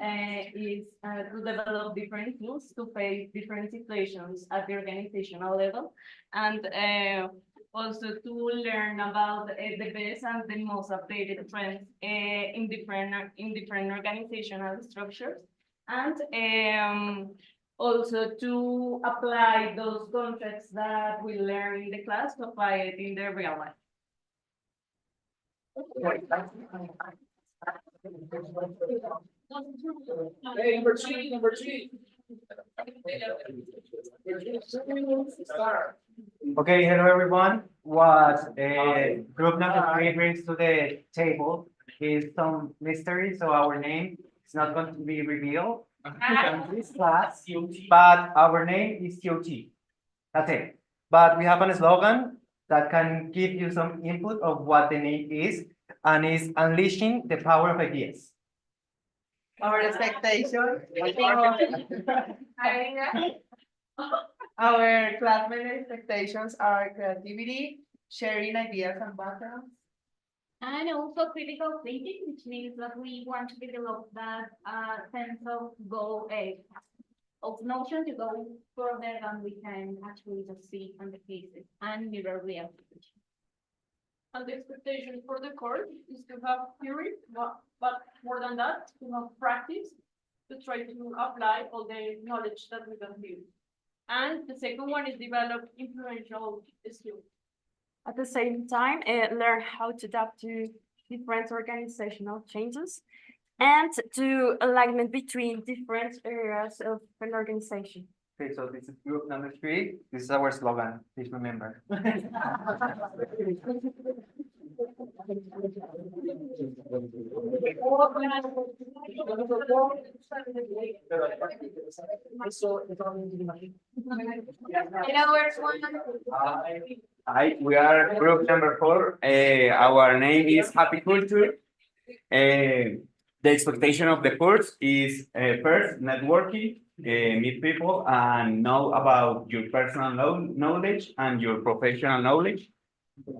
is to develop different tools to face different situations at the organizational level, and also to learn about the best and the most updated trends in different organizational structures, and also to apply those concepts that we learn in the class to apply it in the real life. Hey, number three. Okay, hello everyone. What group number 3 brings to the table is some mystery, so our name is not going to be revealed in this class, but our name is TOT. That's it. But we have a slogan that can give you some input of what the name is, and is unleashing the power of ideas. Our expectation. Our classmate expectations are creativity, sharing ideas and backgrounds. And also critical thinking, which means that we want to develop that sense of goal, of notion to go further than we can actually just see on the cases and mirror the application. And the expectation for the course is to have theory, but more than that, to have practice, to try to apply all the knowledge that we can do. And the second one is develop influential skills. At the same time, learn how to adapt to different organizational changes and to alignment between different areas of an organization. Okay, so this is group number 3. This is our slogan, please remember. Hi, we are group number 4. Our name is Happy Culture. The expectation of the course is first networking, meet people and know about your personal knowledge and your professional knowledge.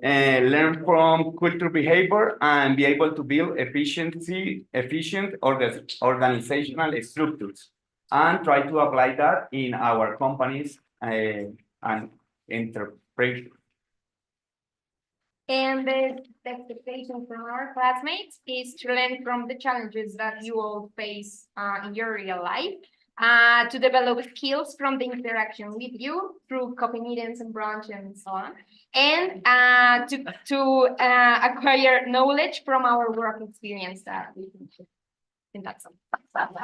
Learn from culture behavior and be able to build efficient organizational structures, and try to apply that in our companies and enterprise. And the expectation from our classmates is to learn from the challenges that you all face in your real life, to develop skills from the interaction with you through coffee meetings and brunch and so on, and to acquire knowledge from our work experience that we can share. And that's all. Five.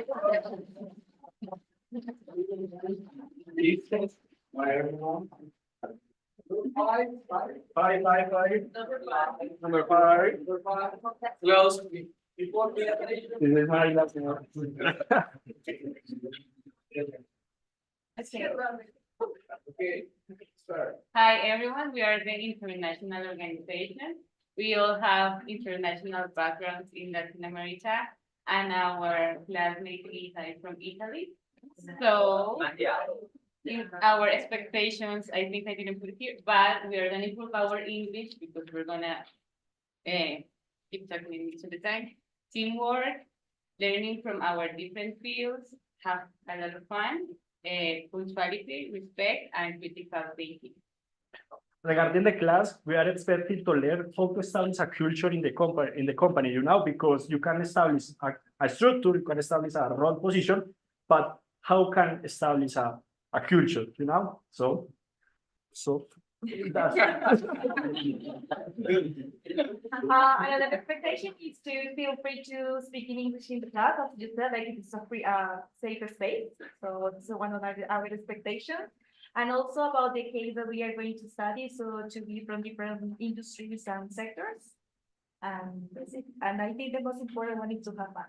Number five. Close. Before we Okay, start. Hi, everyone. We are the international organization. We all have international backgrounds in Latin America, and our classmate Lisa is from Italy. So, in our expectations, I think I didn't put it here, but we are going to improve our English because we're going to keep talking English all the time. Teamwork, learning from our different fields, have a lot of fun, punctuality, respect, and critical thinking. Regarding the class, we are expected to learn how to establish a culture in the company, you know, because you can establish a structure, you can establish a role position, but how can establish a culture, you know? So that's Another expectation is to feel free to speak in English in the class, as you said, like it's a free, safer space. So this is one of our expectations. And also about the case that we are going to study, so to be from different industries and sectors. That's it. And I think the most important one is to have fun.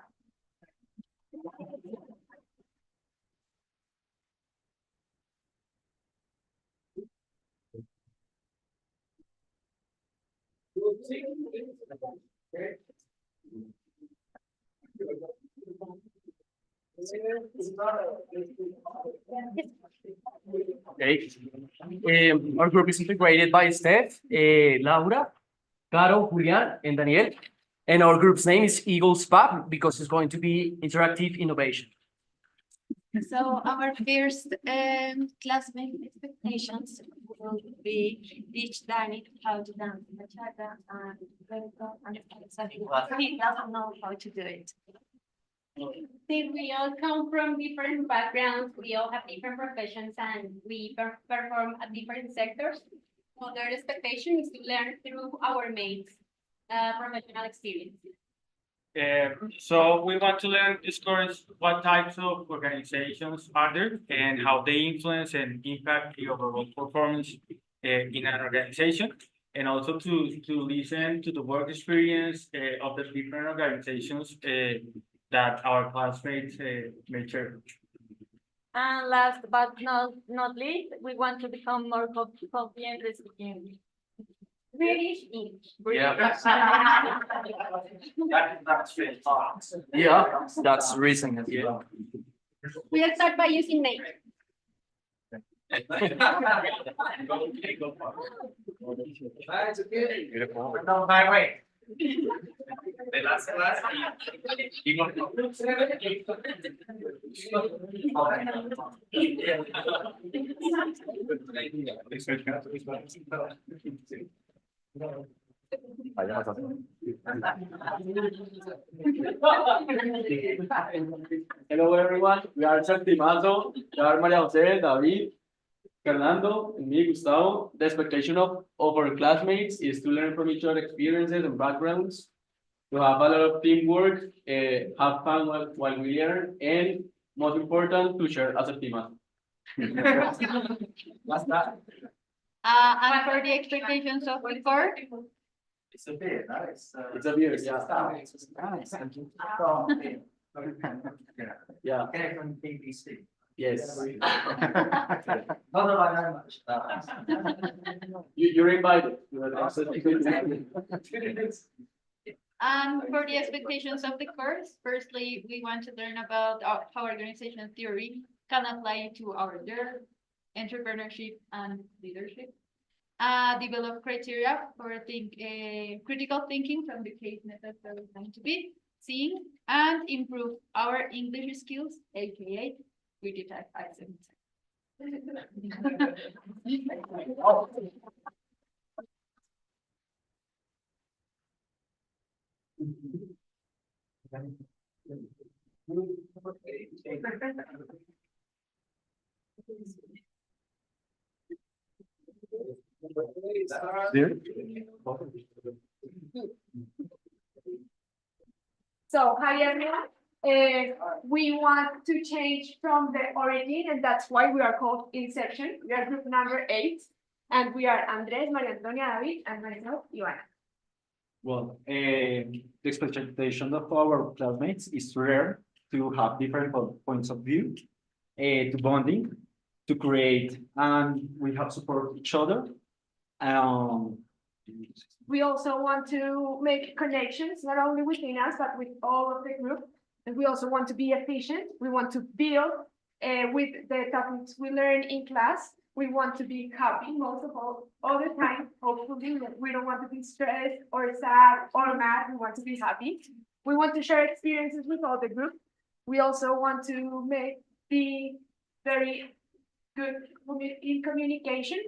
Okay. Our group is integrated by Steph, Laura, Caro, Julian, and Daniel. And our group's name is Eagles Pub because it's going to be interactive innovation. So our first classmate expectations will be teach Danny how to dance bachata and reggaeton and he doesn't know how to do it. Since we all come from different backgrounds, we all have different professions and we perform at different sectors. So their expectation is to learn through our mates' professional experience. So we want to learn, discourse what types of organizations are there and how they influence and impact the overall performance in an organization. And also to listen to the work experience of the different organizations that our classmates may share. And last but not least, we want to become more confident in British English. Yeah, that's the reason. Yeah. We'll start by using names. The last class. Hello everyone, we are Santimazo, we are Maria Jose, David, Fernando, and me, Gustavo. The expectation of our classmates is to learn from each other's experiences and backgrounds, to have a lot of teamwork, have fun while we learn, and most important, to share as a team. What's that? And for the expectations of the court, It's a beer, no? It's a beer, yeah. Yeah, Okay, from BBC. yes. Not that I know much. You're invited. and for the expectations of the course, firstly, we want to learn about how organizational theory can apply to our work, entrepreneurship, and leadership. Develop criteria for critical thinking from the case methods that we're going to be seeing, and improve our English skills, aka critical accent. So, hi everyone. We want to change from the origin, and that's why we are called Inception. We are group number 8, and we are Andres, Maria Antonia, David, and myself, Ivana. Well, the expectation of our classmates is rare to have different points of view, to bonding, to create, and we have support each other. We also want to make connections, not only within us, but with all of the group. And we also want to be efficient. We want to build with the topics we learn in class. We want to be happy most of all the time. Hopefully, we don't want to be stressed or sad or mad. We want to be happy. We want to share experiences with all the group. We also want to be very good in communication.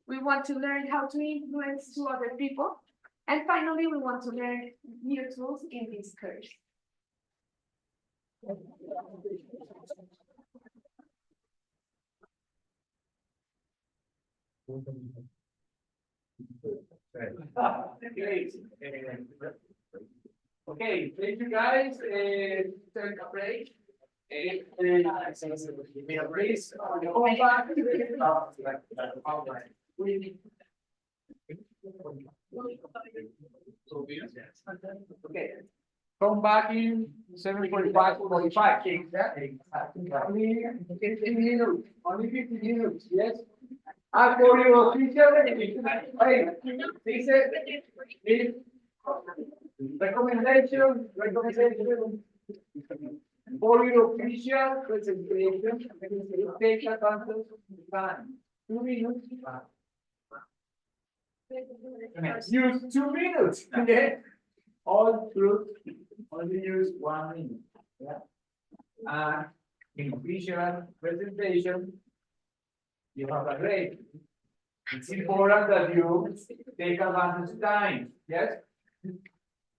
We want to learn how to influence to other people. And finally, we want to learn new tools in this course. Okay, thank you guys. Take a break. Please, go back to the Okay. Come back in 7:45, 45. Only 15 minutes, only 15 minutes, yes? For your official, hey, recommendation. For your official presentation, take advantage of the time. 2 minutes. Use 2 minutes, okay? All truth, only use 1 minute. Yeah. And in official presentation, you have a break. It's important that you take advantage of time. Yes.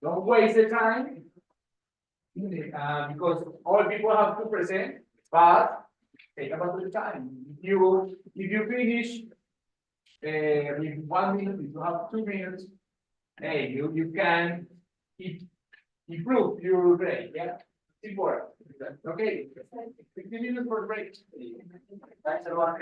Don't waste the time. Because all people have to present, but take advantage of time. If you finish with 1 minute, if you have 2 minutes, hey, you can improve your grade. Yeah, it's important. Okay, 15 minutes for break. Thanks a lot.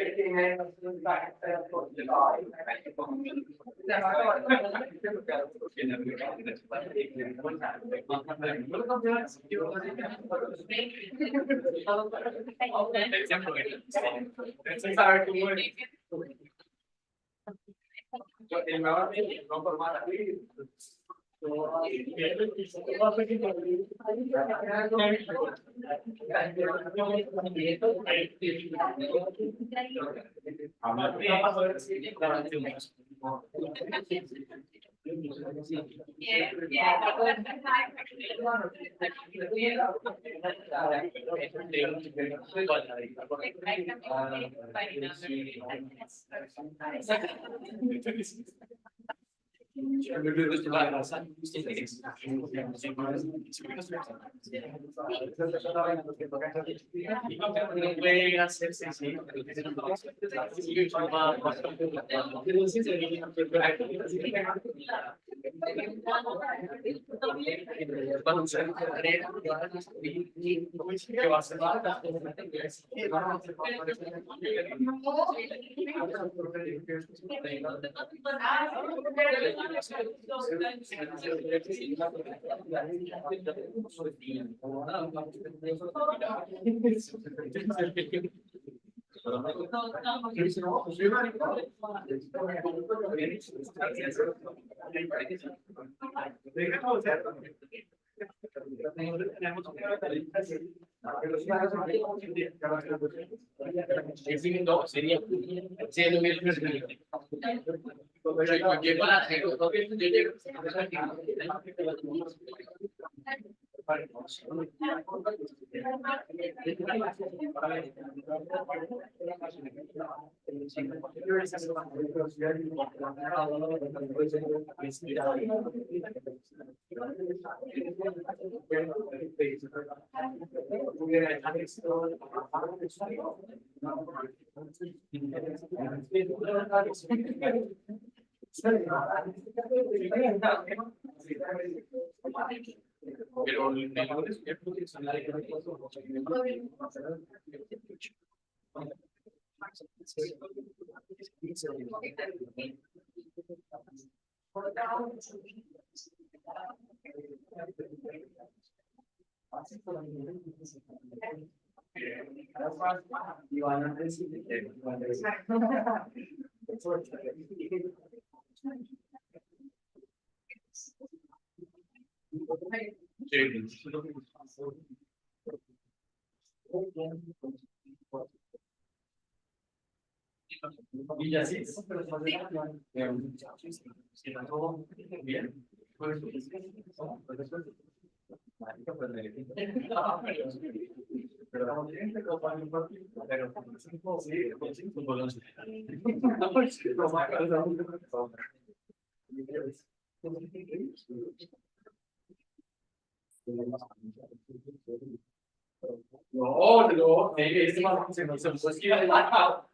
No, maybe este más se nos esquiva el lado.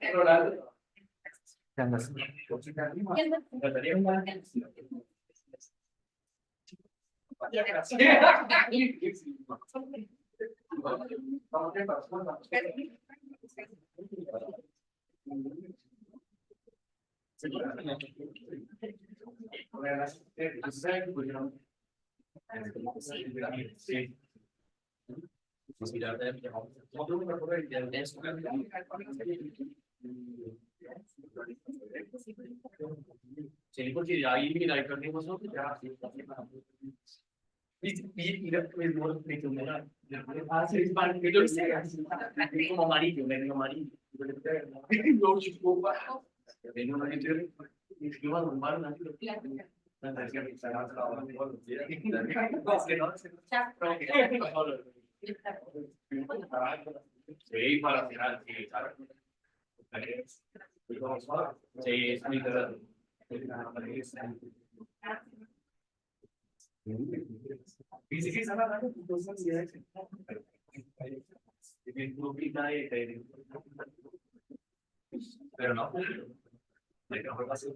Sí, porque ahí, mira, ahí perdimos otro, ya. Ah, sí, es mal, yo lo sé, como amarillo, medio amarillo. No, disculpa. Tengo una gente que escriba normal, ¿no? Sí, para final, sí, claro. Sí, es muy interesante. Y sí, sí, sabe hablar de tus ansiedades. Pero no, no pasa.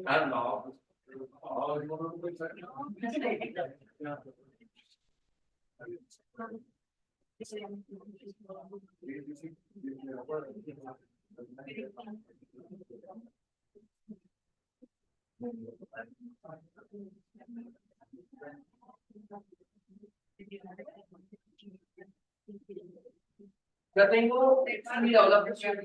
Ah, no. Ya tengo mirado la presión.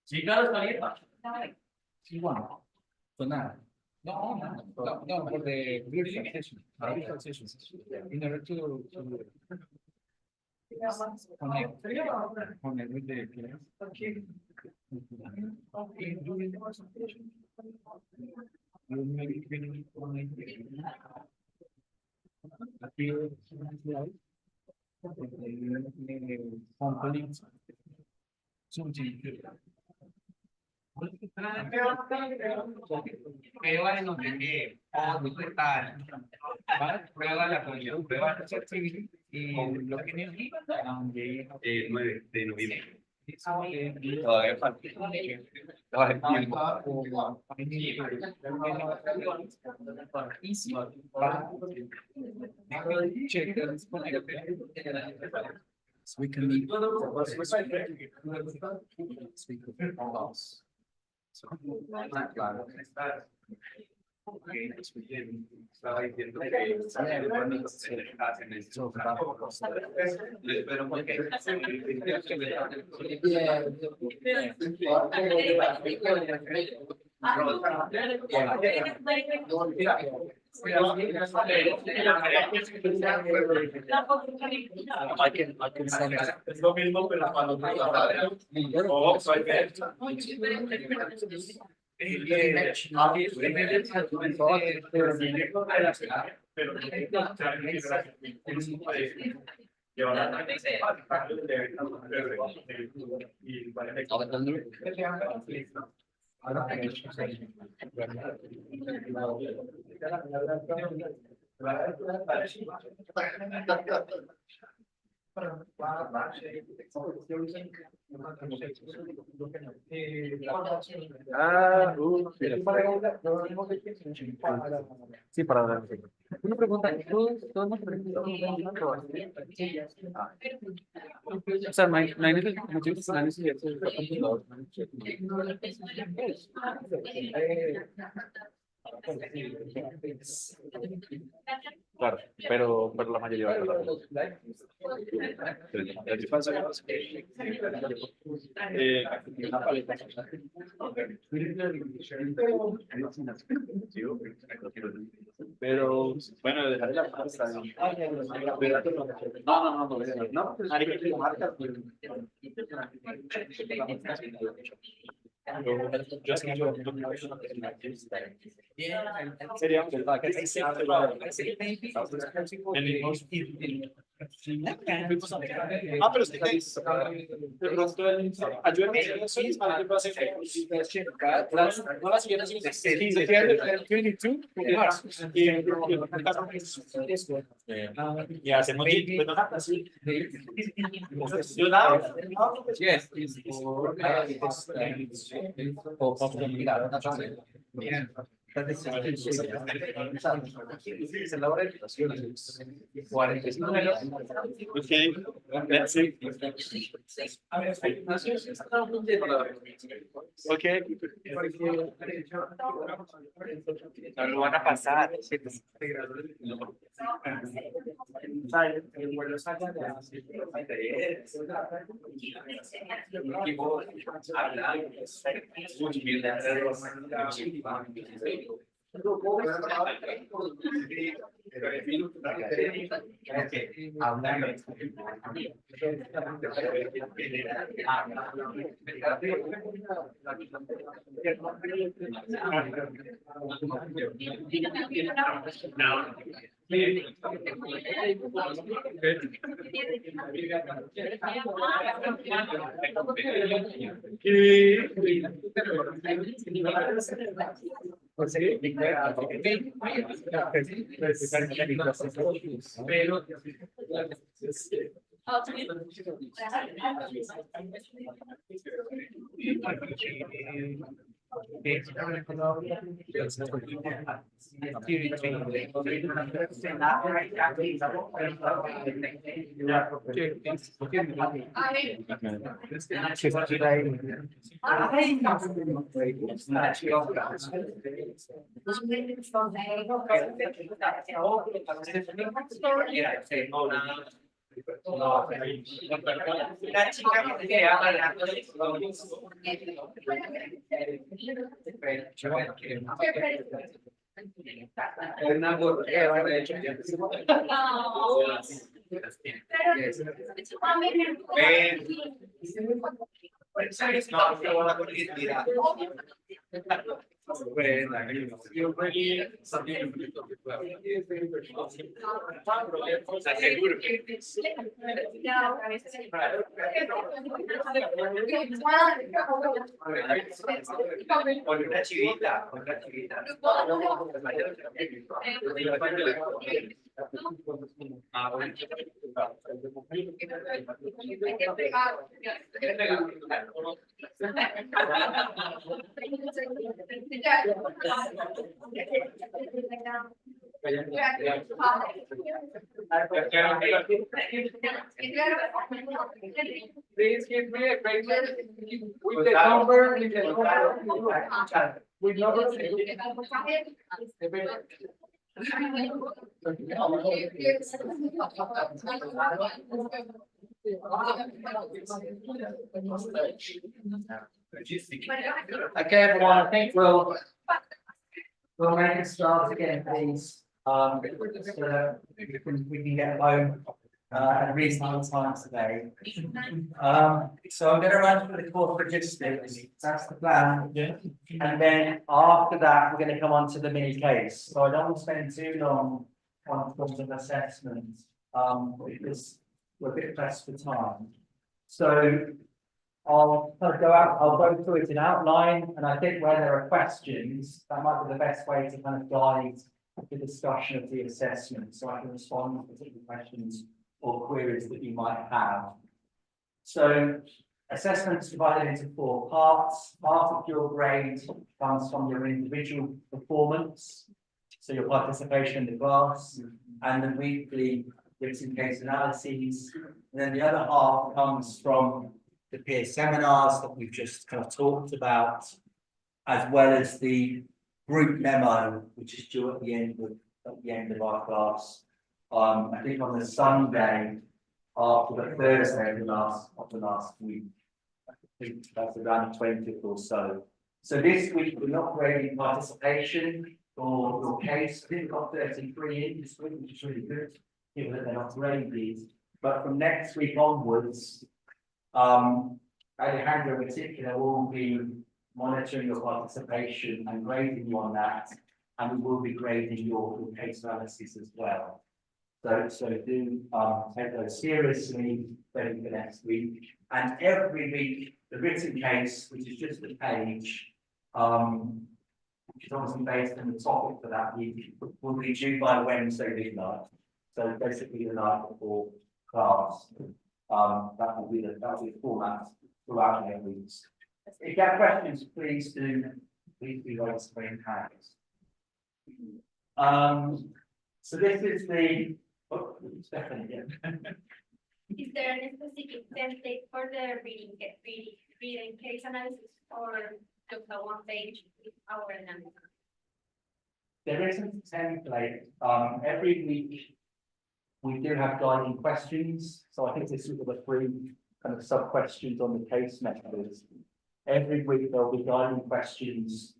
Sí, claro, está bien. Sí, bueno, pues nada. No, for the virtual session. Virtual sessions. In order to connect with the class. You maybe can appear slide. Complete something. Prueba en donde que tal. Prueba la comunidad, prueba y lo que necesita. 9 de noviembre. Todavía falta. So we can meet. Estaba diciendo que hacen esto. Pero porque I can send it. Es lo mismo, pero cuando sí, para adelante. Una pregunta, ¿todos hemos presentado? O sea, no hay claro, pero la mayoría va a estar. Una paleta. Pero bueno, dejaré la pasta. No, sería pero es que de pronto ayúdame para que pase no la siguiente 22 y hacemos yes Okay, let's see. Okay. No lo van a pasar. Una chivita, una chivita. Please give me a paper with the number, with number. Okay, everyone, I think we'll make it start again, please. So that we can get home at a reasonable time today. So I'm going to run through the course logistics. That's the plan. And then after that, we're going to come on to the mini case. So I don't want to spend too long on forms of assessment because we're a bit pressed for time. So I'll kind of I'll go through it in outline, and I think where there are questions, that might be the best way to kind of guide the discussion of the assessment, so I can respond to particular questions or queries that you might have. So assessment is divided into 4 parts. Part of your grade comes from your individual performance, so your participation in the class, and the weekly written case analyses. And then the other half comes from the peer seminars that we've just kind of talked about, as well as the group memo, which is due at the end of our class. I think on the Sunday after the Thursday of the last week. I think that's around the 20th or so. So this week we're not grading participation or your case. I think we've got 33 in this week, which is really good, given that they're not grading these. But from next week onwards, Alejandro in particular will be monitoring your participation and grading you on that, and we will be grading your case analysis as well. So do take those seriously ready for next week. And every week, the written case, which is just a page, which is obviously based on the topic for that week, will be due by Wednesday midnight. So basically the night before class. That will be the format throughout the weeks. If you have questions, please do raise the hand. So this is the, oh, Stephanie, yeah. Is there any specific template for the reading case analysis or just a one page with our analysis? There isn't a template. Every week we do have guiding questions. So I think this is the three kind of sub questions on the case methods. Every week there'll be guiding questions.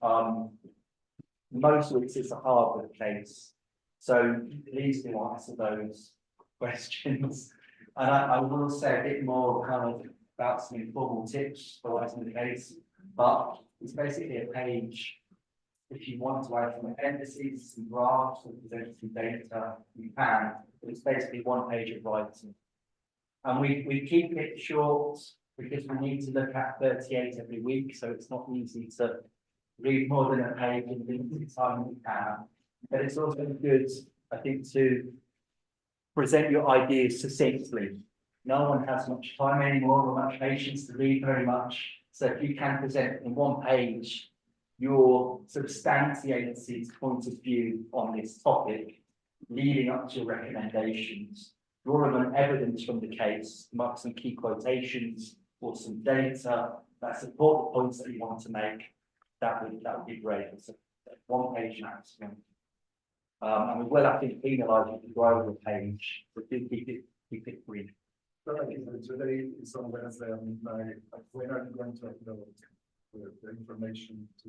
Most weeks it's a Harvard case. So please do answer those questions. And I will say a bit more kind of about some informal tips for writing the case, but it's basically a page. If you want to add some appendices, some graphs, or present some data, you can. But it's basically one page of writing. And we keep it short because we need to look at 38 every week, so it's not easy to read more than a page in the limited time we can. But it's also good, I think, to present your ideas succinctly. No one has much time anymore or much patience to read very much. So if you can present in one page your substantiated point of view on this topic, leading up to your recommendations, drawing on evidence from the case, mark some key quotations or some data that support the points that you want to make, that would be great. It's a one page maximum. And we will have to penalise you to go over the page, but do keep it brief. So like today is on Wednesday, when are you going to upload the information to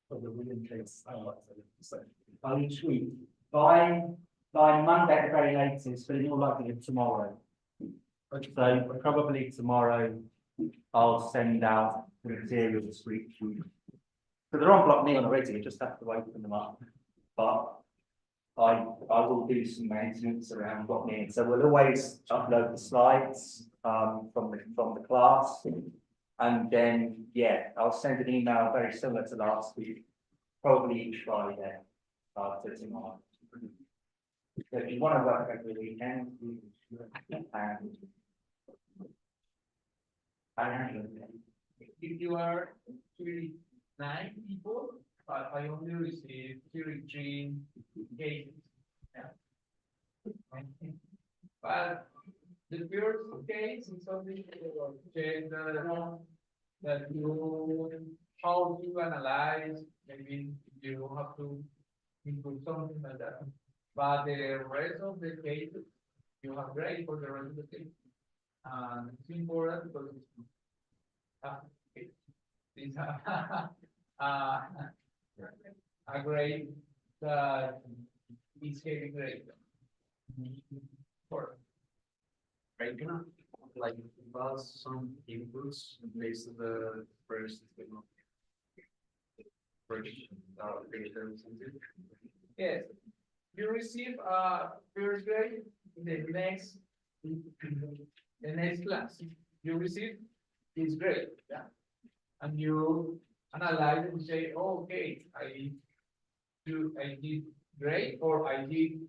for the reading case? By each week, by Monday at the very latest, but in all likelihood tomorrow. So probably tomorrow I'll send out the materials for each week. So they're on Block Me already, you just have to open them up. But I will do some maintenance around Block Me. So we'll always upload the slides from the class. And then I'll send an email very similar to last week, probably each Friday to tomorrow. So if you want to work over the weekend, If you are 39 people, but I only received 33 cases. Yeah. But the first case is something that you how you analyze, maybe you have to improve something like that. But the rest of the cases, you have grade for the rest of the case. And it's important because it's a grade that is heavy grade. For Like pass some inputs based on the first yes, you receive first grade in the next class. You receive this grade, yeah, and you analyze and say, oh, okay, I did great, or I did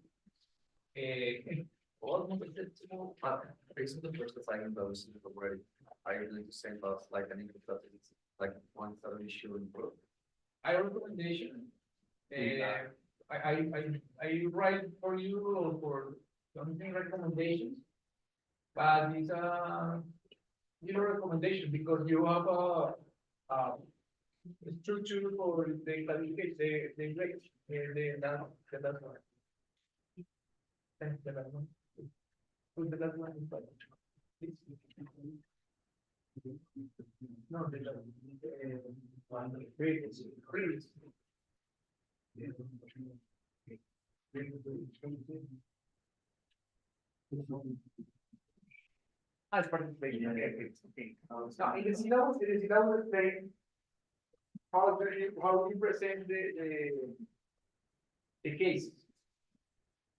Based on the first assignment that was already, are you going to send us like an input that is like one that we should improve? I recommendation. I write for you or for something recommendations, but it's your recommendation because you have a structure for the classification, the grade, the last one. The last one. Put the last one in front. No, the one the previous. As participation. Now, in the syllabus say how you present the case.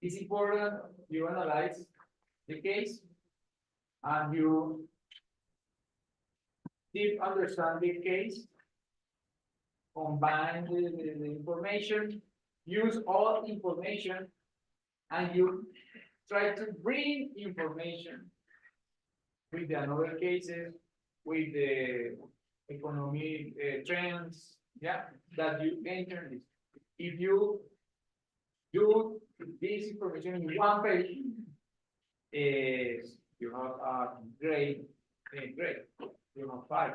It's important you analyze the case and you deep understand the case, combine the information, use all information, and you try to bring information with the another cases, with the economic trends, yeah, that you enter this. If you you this information in one page, is you have a grade, you have 5.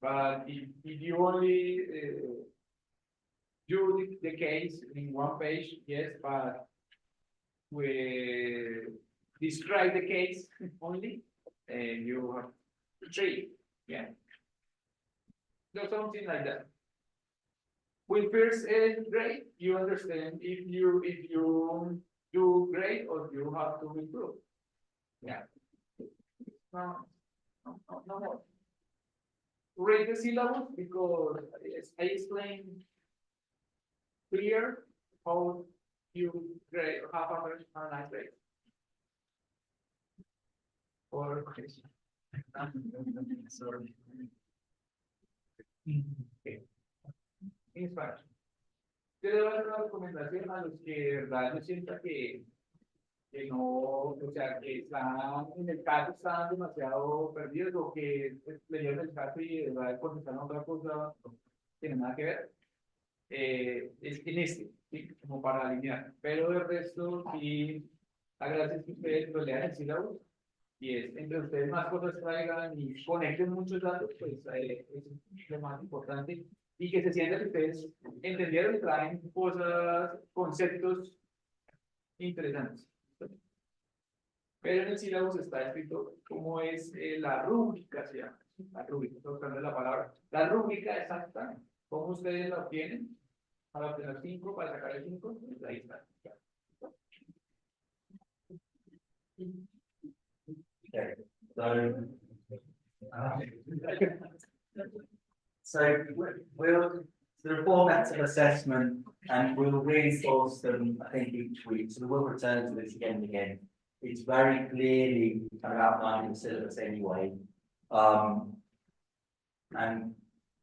But if you only do the case in one page, yes, but we describe the case only, and you have 3, yeah. So something like that. With first grade, you understand if you do great or you have to improve. Yeah. No more. Read the syllabus because I explained clear how you grade have a nice grade. Or question. Sorry. Okay. En Spanish. Yo le voy a dar una recomendación a los que de verdad yo sienta que no, o sea, que están en el caso, están demasiado perdidos o que le dieron el caso y de verdad contestaron otra cosa no tiene nada que ver. Es en este, ¿sí? Como para alinear. Pero el resto, sí, agradezco que ustedes lo lean el sílabus y es entre ustedes más cosas traigan y conecten muchos datos, pues es lo más importante. Y que se sientan que ustedes entendieron y traen cosas, conceptos interesantes. Pero en el sílabus está escrito cómo es la rúbrica, se llama. La rúbrica, estoy buscando la palabra. La rúbrica exacta, cómo ustedes la obtienen para obtener 5, para sacar el 5, pues ahí está. So we'll the formats of assessment and we'll reinforce them, I think, each week. So we'll return to this again and again. It's very clearly kind of outlined in the syllabus anyway. And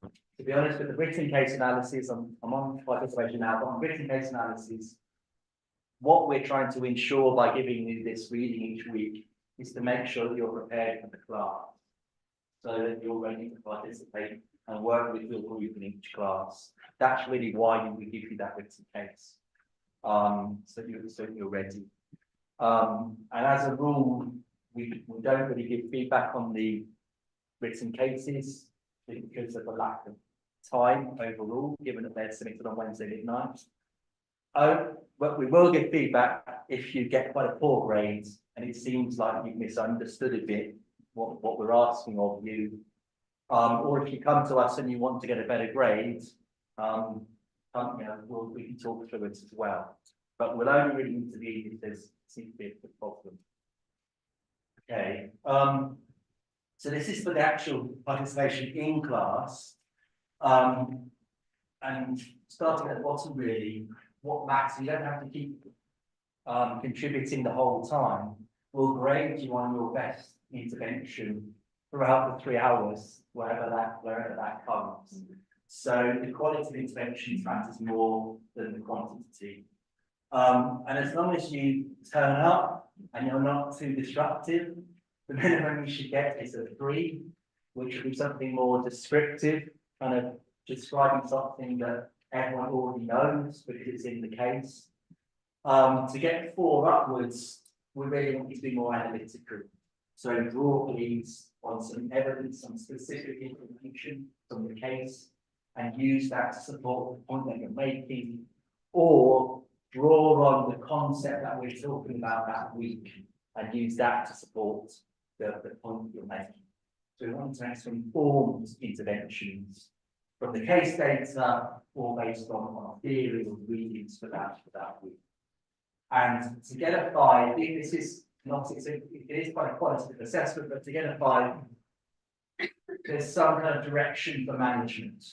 to be honest, with the written case analysis, I'm on participation now, but on written case analysis, what we're trying to ensure by giving you this reading each week is to make sure that you're prepared for the class, so that you're ready to participate and work with your group in each class. That's really why we give you that written case, so you're ready. And as a rule, we don't really give feedback on the written cases because of the lack of time overall, given that they're submitted on Wednesday midnight. But we will give feedback if you get quite a poor grade and it seems like you've misunderstood a bit what we're asking of you. Or if you come to us and you want to get a better grade, we can talk through it as well. But we'll only really intervene if there's seems to be a problem. Okay. So this is for the actual participation in class. And starting at the bottom, really, what matters, you don't have to keep contributing the whole time. We'll grade you on your best intervention throughout the 3 hours, wherever that comes. So the quality of interventions matters more than the quantity. And as long as you turn up and you're not too disruptive, the minimum you should get is a 3, which would be something more descriptive, kind of describing something that everyone already knows because it's in the case. To get 4 upwards, we really want you to be more analytical. So draw please on some evidence, some specific information from the case, and use that to support the point that you're making, or draw on the concept that we're talking about that week and use that to support the point you're making. So we want to have some informed interventions from the case data or based on theory or readings for that week. And to get a 5, this is not, it is quite a qualitative assessment, but to get a 5, there's some kind of direction for management.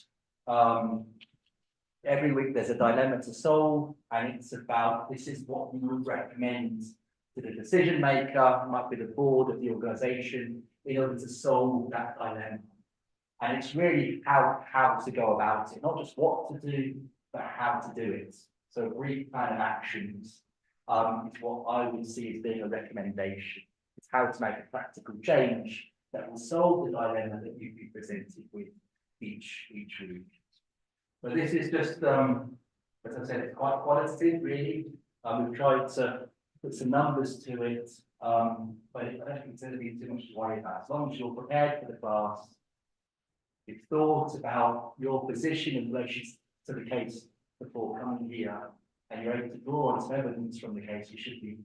Every week there's a dilemma to solve, and it's about, this is what we would recommend to the decision maker, might be the board of the organization, in order to solve that dilemma. And it's really how to go about it, not just what to do, but how to do it. So a brief plan of actions is what I would see as being a recommendation. It's how to make a practical change that will solve the dilemma that you've been presented with each week. But this is just as I said, it's quite qualitative, really. We've tried to put some numbers to it, but I don't think it's going to be too much to worry about. As long as you're prepared for the class, you've thought about your position in relation to the case before coming here, and you're able to draw on some evidence from the case, you should be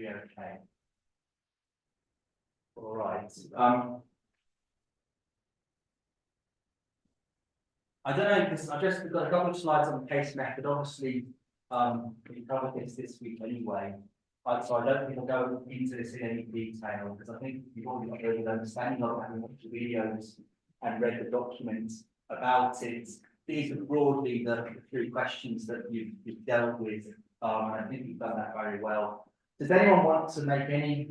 okay. All right. I don't know, because I've just got a couple of slides on the case method. Obviously, we covered this week anyway. So I don't think I'll go into this in any detail, because I think you've already got a really good understanding of it, having watched the videos and read the documents about it. These are broadly the 3 questions that you've dealt with, and I think you've done that very well. Does anyone want to make any,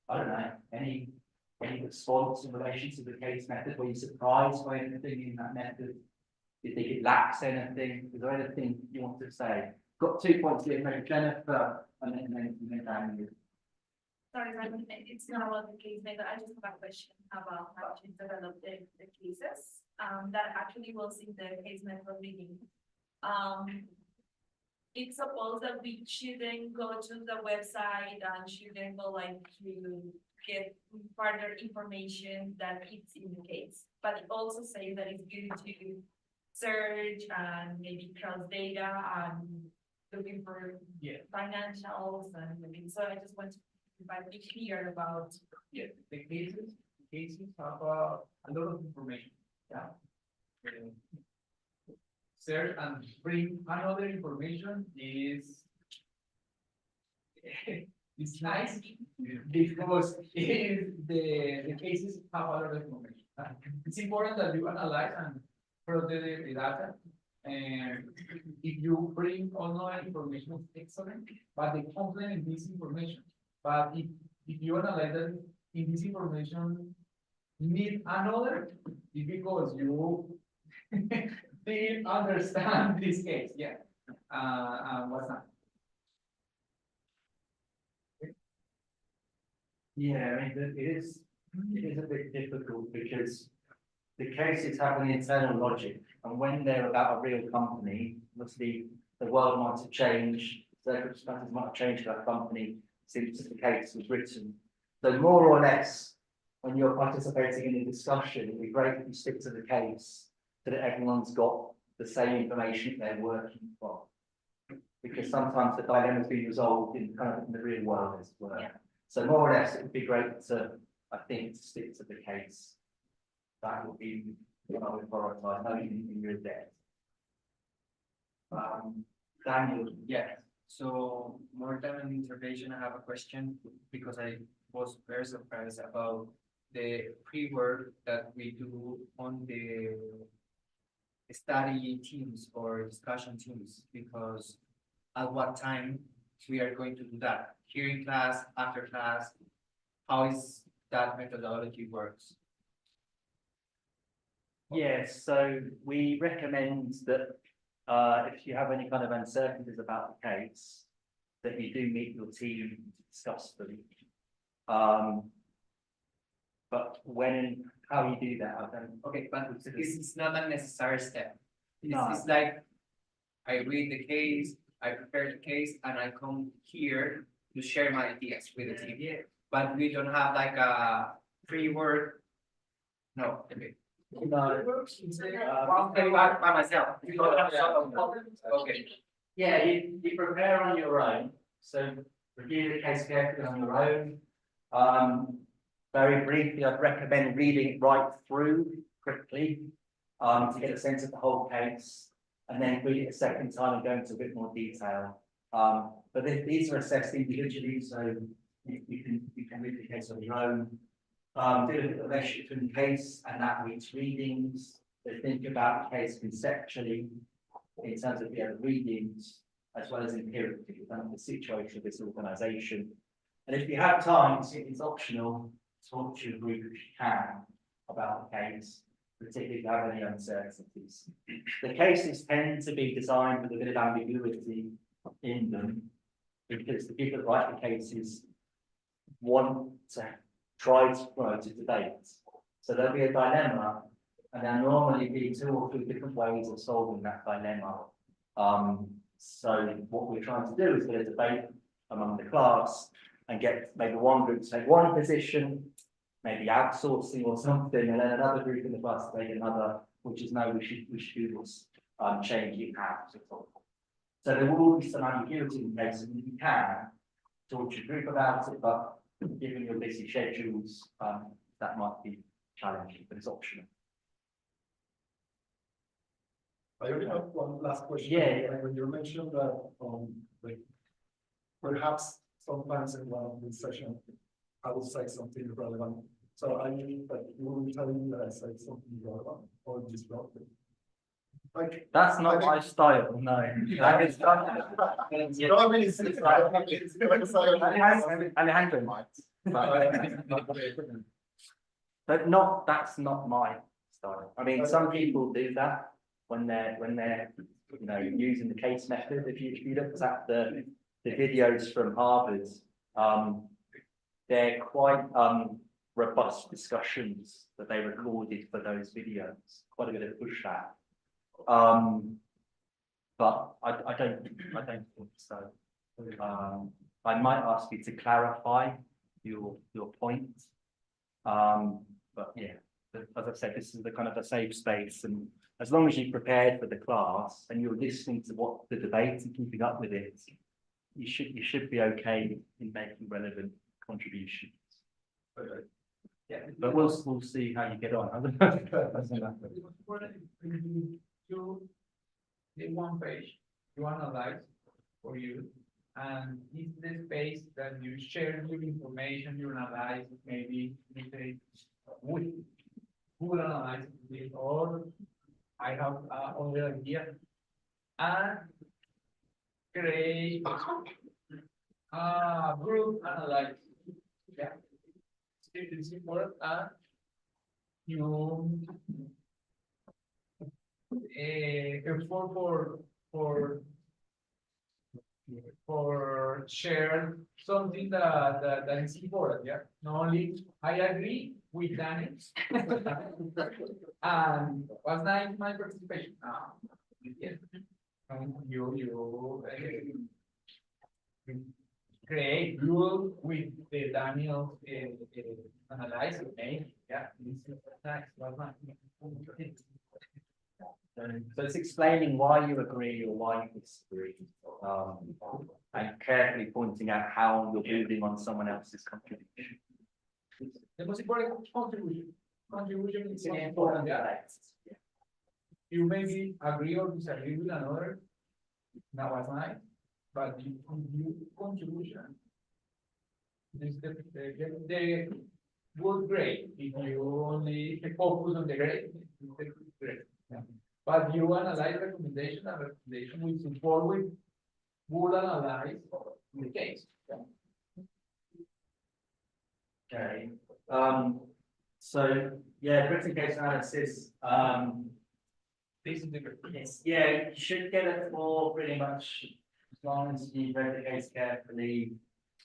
I don't know, any response in relation to the case method? Were you surprised by anything in that method? Do you think it lacks anything? Is there anything you want to say? Got 2 points here, maybe Jennifer, and then Daniel. Sorry, Brandon, it's not about the case method. I just have a question about how to develop the cases. That actually was in the case method meeting. It's supposed that we shouldn't go to the website and shouldn't go like to get further information that it's in the case. But it also says that it's good to search and maybe cross data and looking for financials and maybe. So I just want to be clear about. Yeah, the cases have a lot of information. Yeah. Search and bring another information is it's nice because the cases have a lot of information. It's important that you analyze and process the data. And if you bring another information, it's excellent, but they complement this information. But if you analyze that in this information, you need another, it's because you didn't understand this case. Yeah. What's that? Yeah, I mean, it is a bit difficult because the cases have an internal logic, and when they're about a real company, obviously the world might have changed, circumstances might have changed for that company since the case was written. So more or less, when you're participating in a discussion, it'd be great if you stick to the case so that everyone's got the same information they're working from. Because sometimes the dilemma's been resolved in the real world as well. Yeah. So more or less, it would be great to, I think, to stick to the case. That would be what I would prioritize, knowing in your debt. Daniel, yeah. So more than an intervention, I have a question because I was very surprised about the pre-work that we do on the study teams or discussion teams, because at what time we are going to do that? Here in class, after class, how is that methodology works? Yes, so we recommend that if you have any kind of uncertainties about the case, that you do meet your team to discuss them. But when and how you do that, I don't. Okay, but it's not a necessary step. No. It's like I read the case, I prepare the case, and I come here to share my ideas with the team. Yeah. But we don't have like a pre-work. No. Okay. No. By myself. Okay. Yeah, you prepare on your own. So review the case carefully on your own. Very briefly, I'd recommend reading it right through quickly to get a sense of the whole case, and then read it a second time and go into a bit more detail. But these are assessed individually, so you can read the case on your own. Do a bit of relationship between the case and that week's readings. So think about the case conceptually in terms of the readings, as well as empirically, the situation of this organisation. And if you have time, it's optional, talk to your group if you can about the case, particularly if you have any uncertainties. The cases tend to be designed with a bit of ambiguity in them, because the people that write the cases want to try to promote a debate. So there'll be a dilemma, and there'll normally be 2 or 3 different ways of solving that dilemma. So what we're trying to do is get a debate among the class and get maybe one group to take one position, maybe outsourcing or something, and then another group in the class to take another, which is no, we should do this, changing out. So there will be some ambiguity in cases, and you can talk to your group about it, but given your busy schedules, that might be challenging, but it's optional. I only have one last question. Yeah. Like, when you mentioned that, like, perhaps sometimes in one of these sessions, I will say something relevant. So I mean, like, you will tell me that I said something relevant or disruptive. Like, That's not my style, no. That is no, I mean, it's like a silent. Alejandro. But not, that's not my style. I mean, some people do that when they're you know, using the case method. If you look at the videos from Harvard, they're quite robust discussions that they recorded for those videos. Quite a bit of pushback. But I don't think so. I might ask you to clarify your point. But yeah, as I said, this is the kind of a safe space, and as long as you're prepared for the class and you're listening to what the debate and keeping up with it, you should be okay in making relevant contributions. Okay. Yeah, but we'll see how you get on. You in one page, you analyze for you, and it's the space that you share your information, you analyze, maybe you say, who analyze it, or I have other idea, and create a group analyze. Yeah, it's important, and you for share something that is important. Yeah, not only I agree with Danny, and was nice my participation. Yes. You create rule with the Daniel analyze it. Yeah, this is nice. Was nice. So it's explaining why you agree or why you disagree, and carefully pointing out how you're building on someone else's contribution. The most important contribution. Contribution is Yeah, important. yeah. You maybe agree or disagree with another. That was nice, but you contribution is the good grade. If you only focus on the grade, it's the good grade. Yeah. But you analyze recommendation, and recommendation will support with good analyze the case. Okay. So yeah, written case analysis. This is the Yes, yeah, you should get it for pretty much as long as you read the case carefully,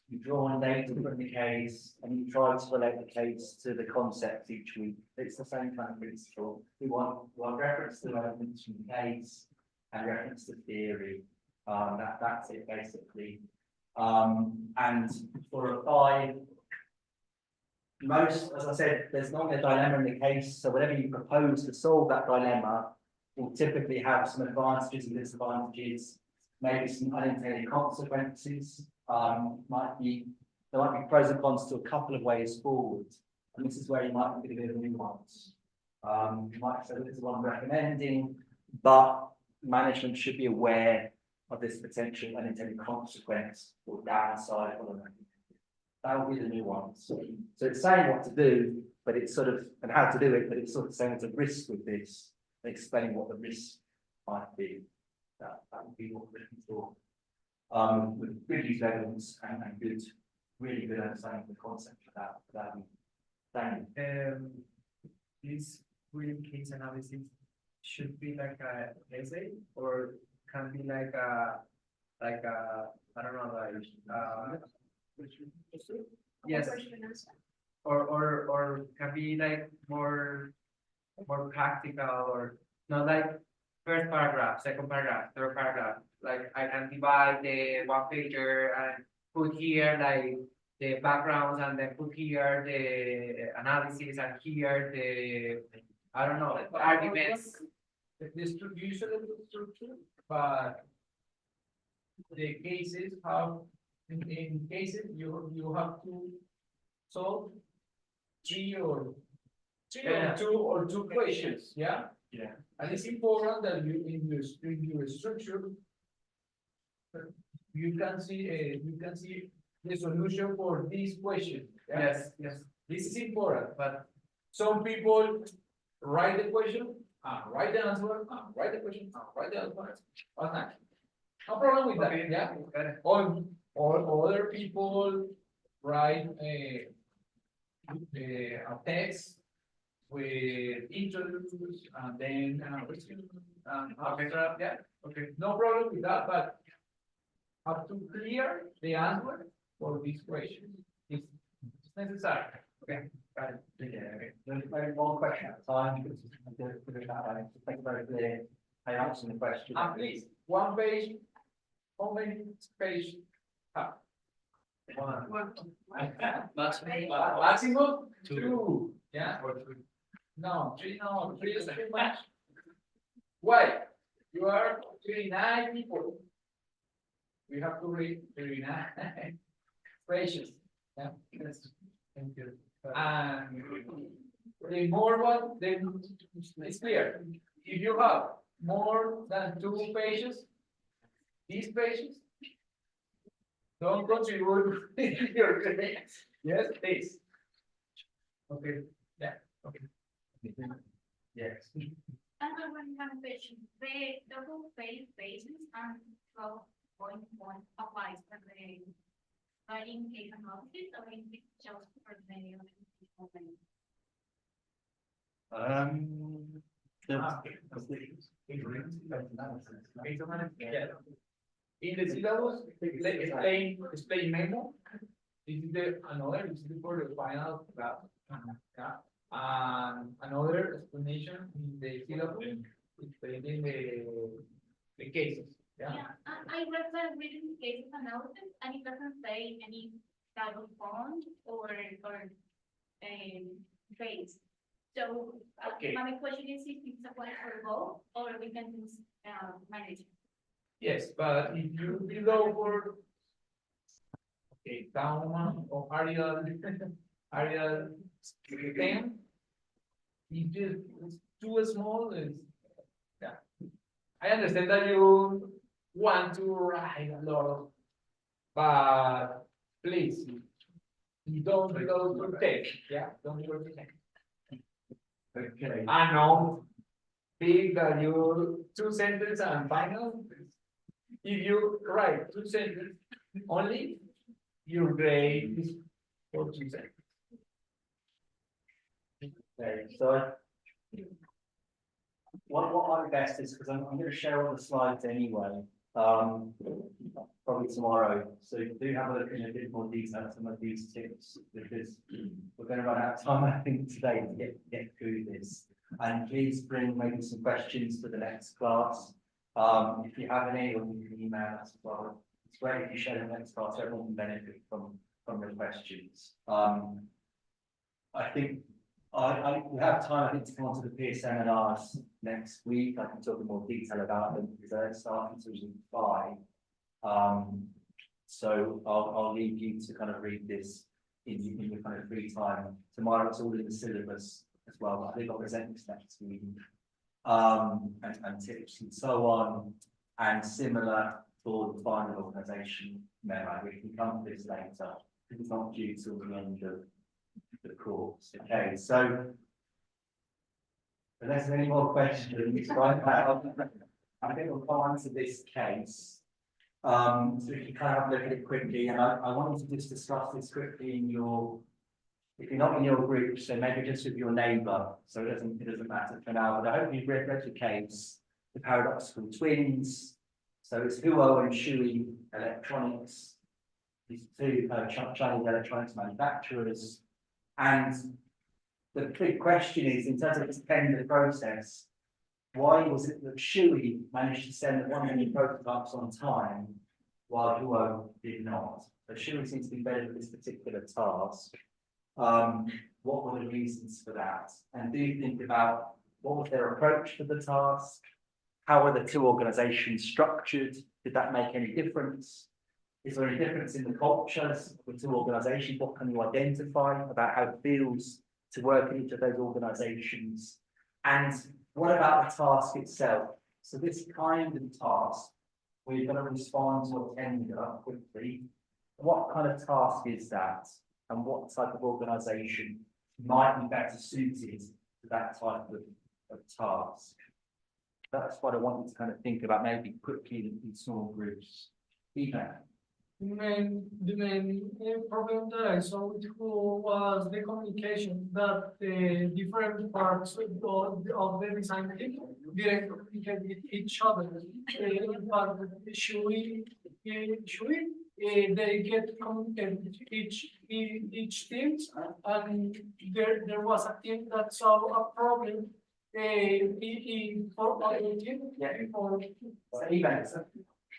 you draw on data from the case, and you try to relate the case to the concept each week. It's the same kind of principle. We want reference to elements from the case and reference to theory. That's it basically. And for a 5, most, as I said, there's not a dilemma in the case. So whatever you propose to solve that dilemma will typically have some advantages and disadvantages, maybe some unintended consequences. There might be pros and cons to a couple of ways forward, and this is where you might get a bit of nuance. You might say this is what I'm recommending, but management should be aware of this potential unintended consequence or downside. That would be the nuance. So it's saying what to do, but it's sort of, and how to do it, but it's sort of saying there's a risk with this, and explaining what the risk might be. That would be what we're looking for. With good use evidence and good, really good understanding of the concept for that. This real case analysis should be like a essay, or can be like a I don't know, like yes, or can be like more practical, or not like first paragraph, second paragraph, third paragraph. Like I can divide the one pager and put here like the backgrounds and then put here the analysis and here the, I don't know, arguments. The distribution of the structure, but the cases have, in cases, you have to solve three or two questions, yeah? Yeah. And it's important that you, in your structure, you can see the solution for this question. Yeah? Yes, yes. This is important, but some people write the question, write the answer, write the question, write the answer. Okay. No problem with that, Okay. yeah? Got it. Or other people write a text with introduce and then resume and after, yeah, okay, no problem with that, but have to clear the answer for this question. It's necessary. Okay, got it. Yeah, okay. There's only one question at a time, because I'm going to put it that way. So thank you very clear. I answered the question. Please, one page, how many page? One. Maximum two, yeah? No, three is too much. Why? You are 39 people. We have to read 39 pages. Yeah. Thank you. And the more one, then it's clear. If you have more than 2 pages, these pages don't contribute your grades. Yes, please. Okay, yeah, okay. Yes. I have one question. The double page basis and 12.1 applies for the writing case analysis, or is it just for the In the syllabus, explain memo. This is the another, this is for the final class. Yeah. Another explanation in the syllabus, explaining the cases. Yeah. I read the written case analysis and it doesn't say any type of font or base. So Okay. my question is if it's applied for both or we can just manage it. Yes, but if you below for down one or Arial 10, it's too small. Yeah. I understand that you want to write a lot, but please, you don't go to text. Yeah, don't go to text. Okay. I know big that you 2 sentences and final. If you write 2 sentences only, your grade is 4 sentences. Okay, so what might be best is, because I'm going to share all the slides anyway, probably tomorrow. So do have a look in a bit more detail at some of these tips, because we're going to run out of time, I think, today to get through this. And please bring maybe some questions for the next class. If you have any, or you can email us as well. It's great if you share the next class, everyone can benefit from the questions. I think we have time, I think, to come on to the peer seminars next week. I can talk in more detail about them because they're starting to week 5. So I'll leave you to kind of read this in your kind of free time. Tomorrow it's all in the syllabus as well, but I think I'll present this next week. And tips and so on, and similar for the final organisation memo. We can come to this later. It's not due till the end of the course. Okay, so unless there's any more questions right now, I think we'll go on to this case. So if you kind of have a look at it quickly, and I wanted to just discuss this quickly in your, if you're not in your group, so maybe just with your neighbour, so it doesn't matter for now, but I hope you've read the case, the paradoxical twins. So it's Huo and Shui Electronics, these 2 Chinese electronics manufacturers. And the big question is, in terms of this tender process, Why was it that Shui managed to send 100 prototypes on time while Huo did not? So Shui seems to be better at this particular task. What were the reasons for that? And do you think about what was their approach to the task? How were the two organizations structured? Did that make any difference? Is there any difference in the cultures of the two organizations? What can you identify about how it feels to work in each of those organizations? And what about the task itself? So this kind of task, where you're going to respond to a tender quickly, what kind of task is that? And what type of organization might be better suited to that type of task? That's what I want you to kind of think about, maybe quickly in small groups. Ethan. The main problem that I saw with Hugo was the communication, that the different parts of the design team didn't communicate with each other. But they get communicated with each team, and there was a team that saw a problem for other team.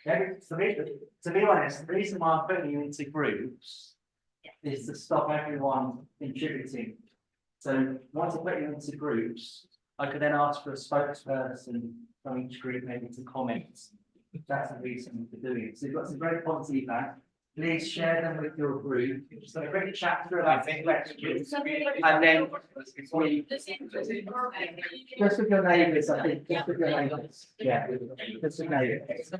To be honest, the reason why I'm putting you into groups is to stop everyone contributing. So once I put you into groups, I could then ask for a spokesperson from each group maybe to comment. That's the reason for doing it. So you've got some great points, feedback. Please share them with your group. Just going to quickly chat through about questions, and then we just with your neighbours, I think. Just with your neighbours. Yeah, just with neighbours.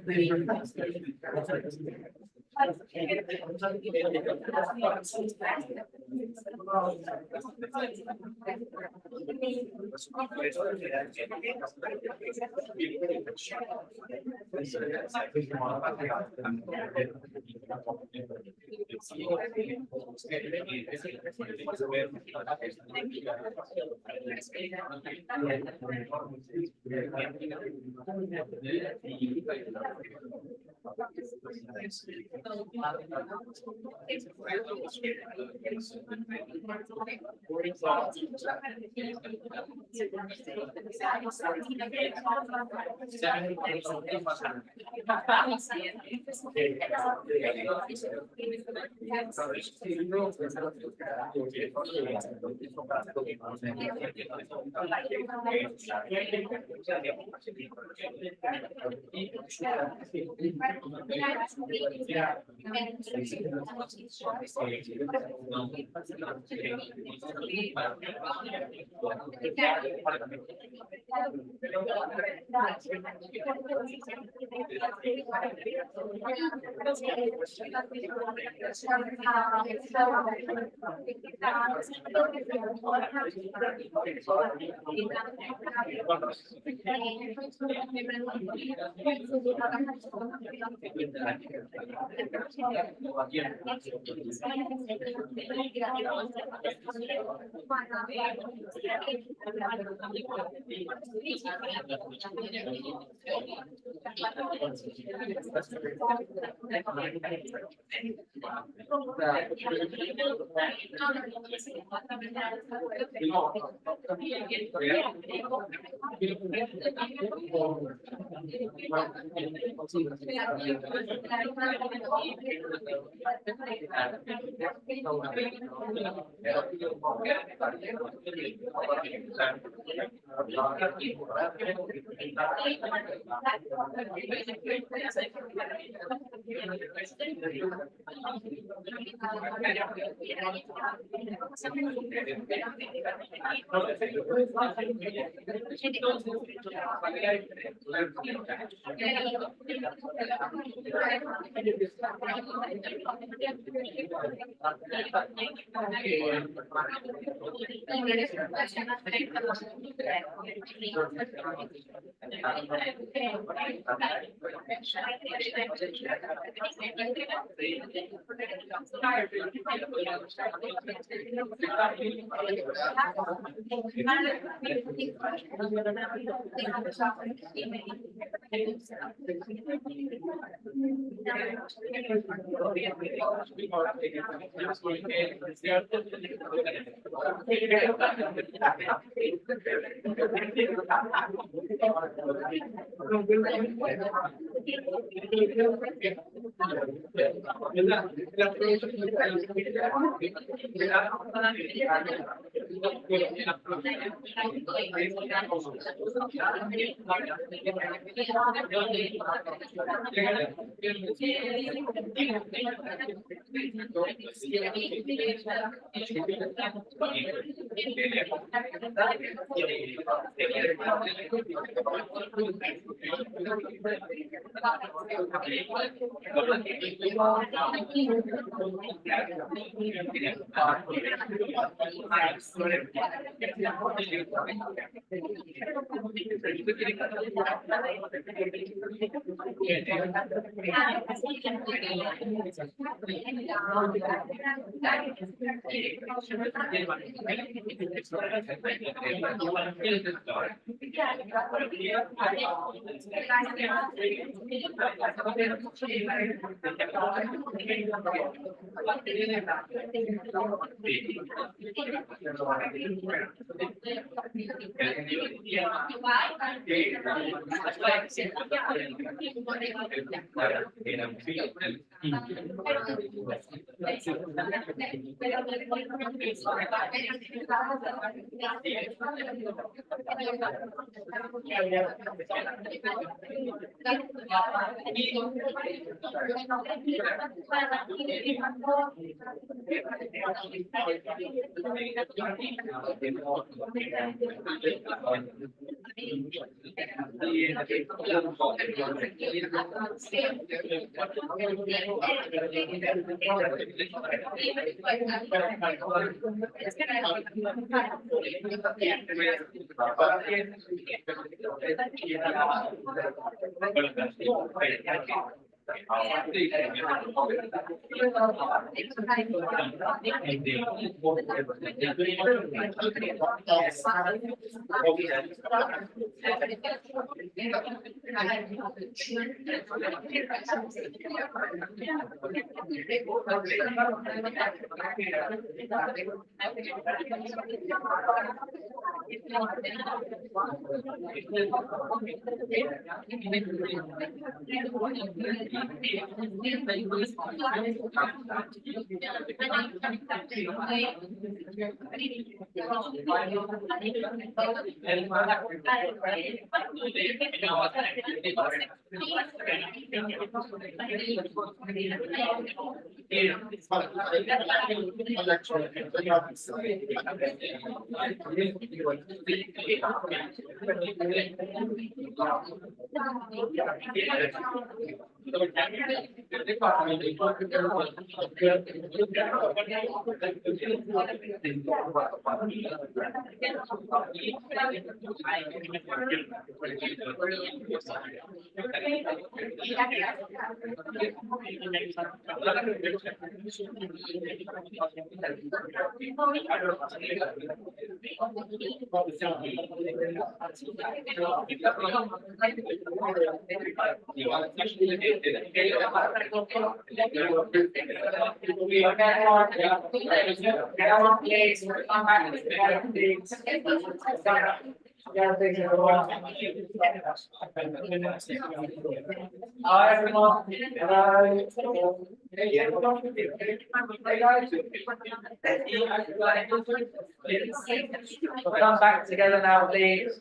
Come back together now, please.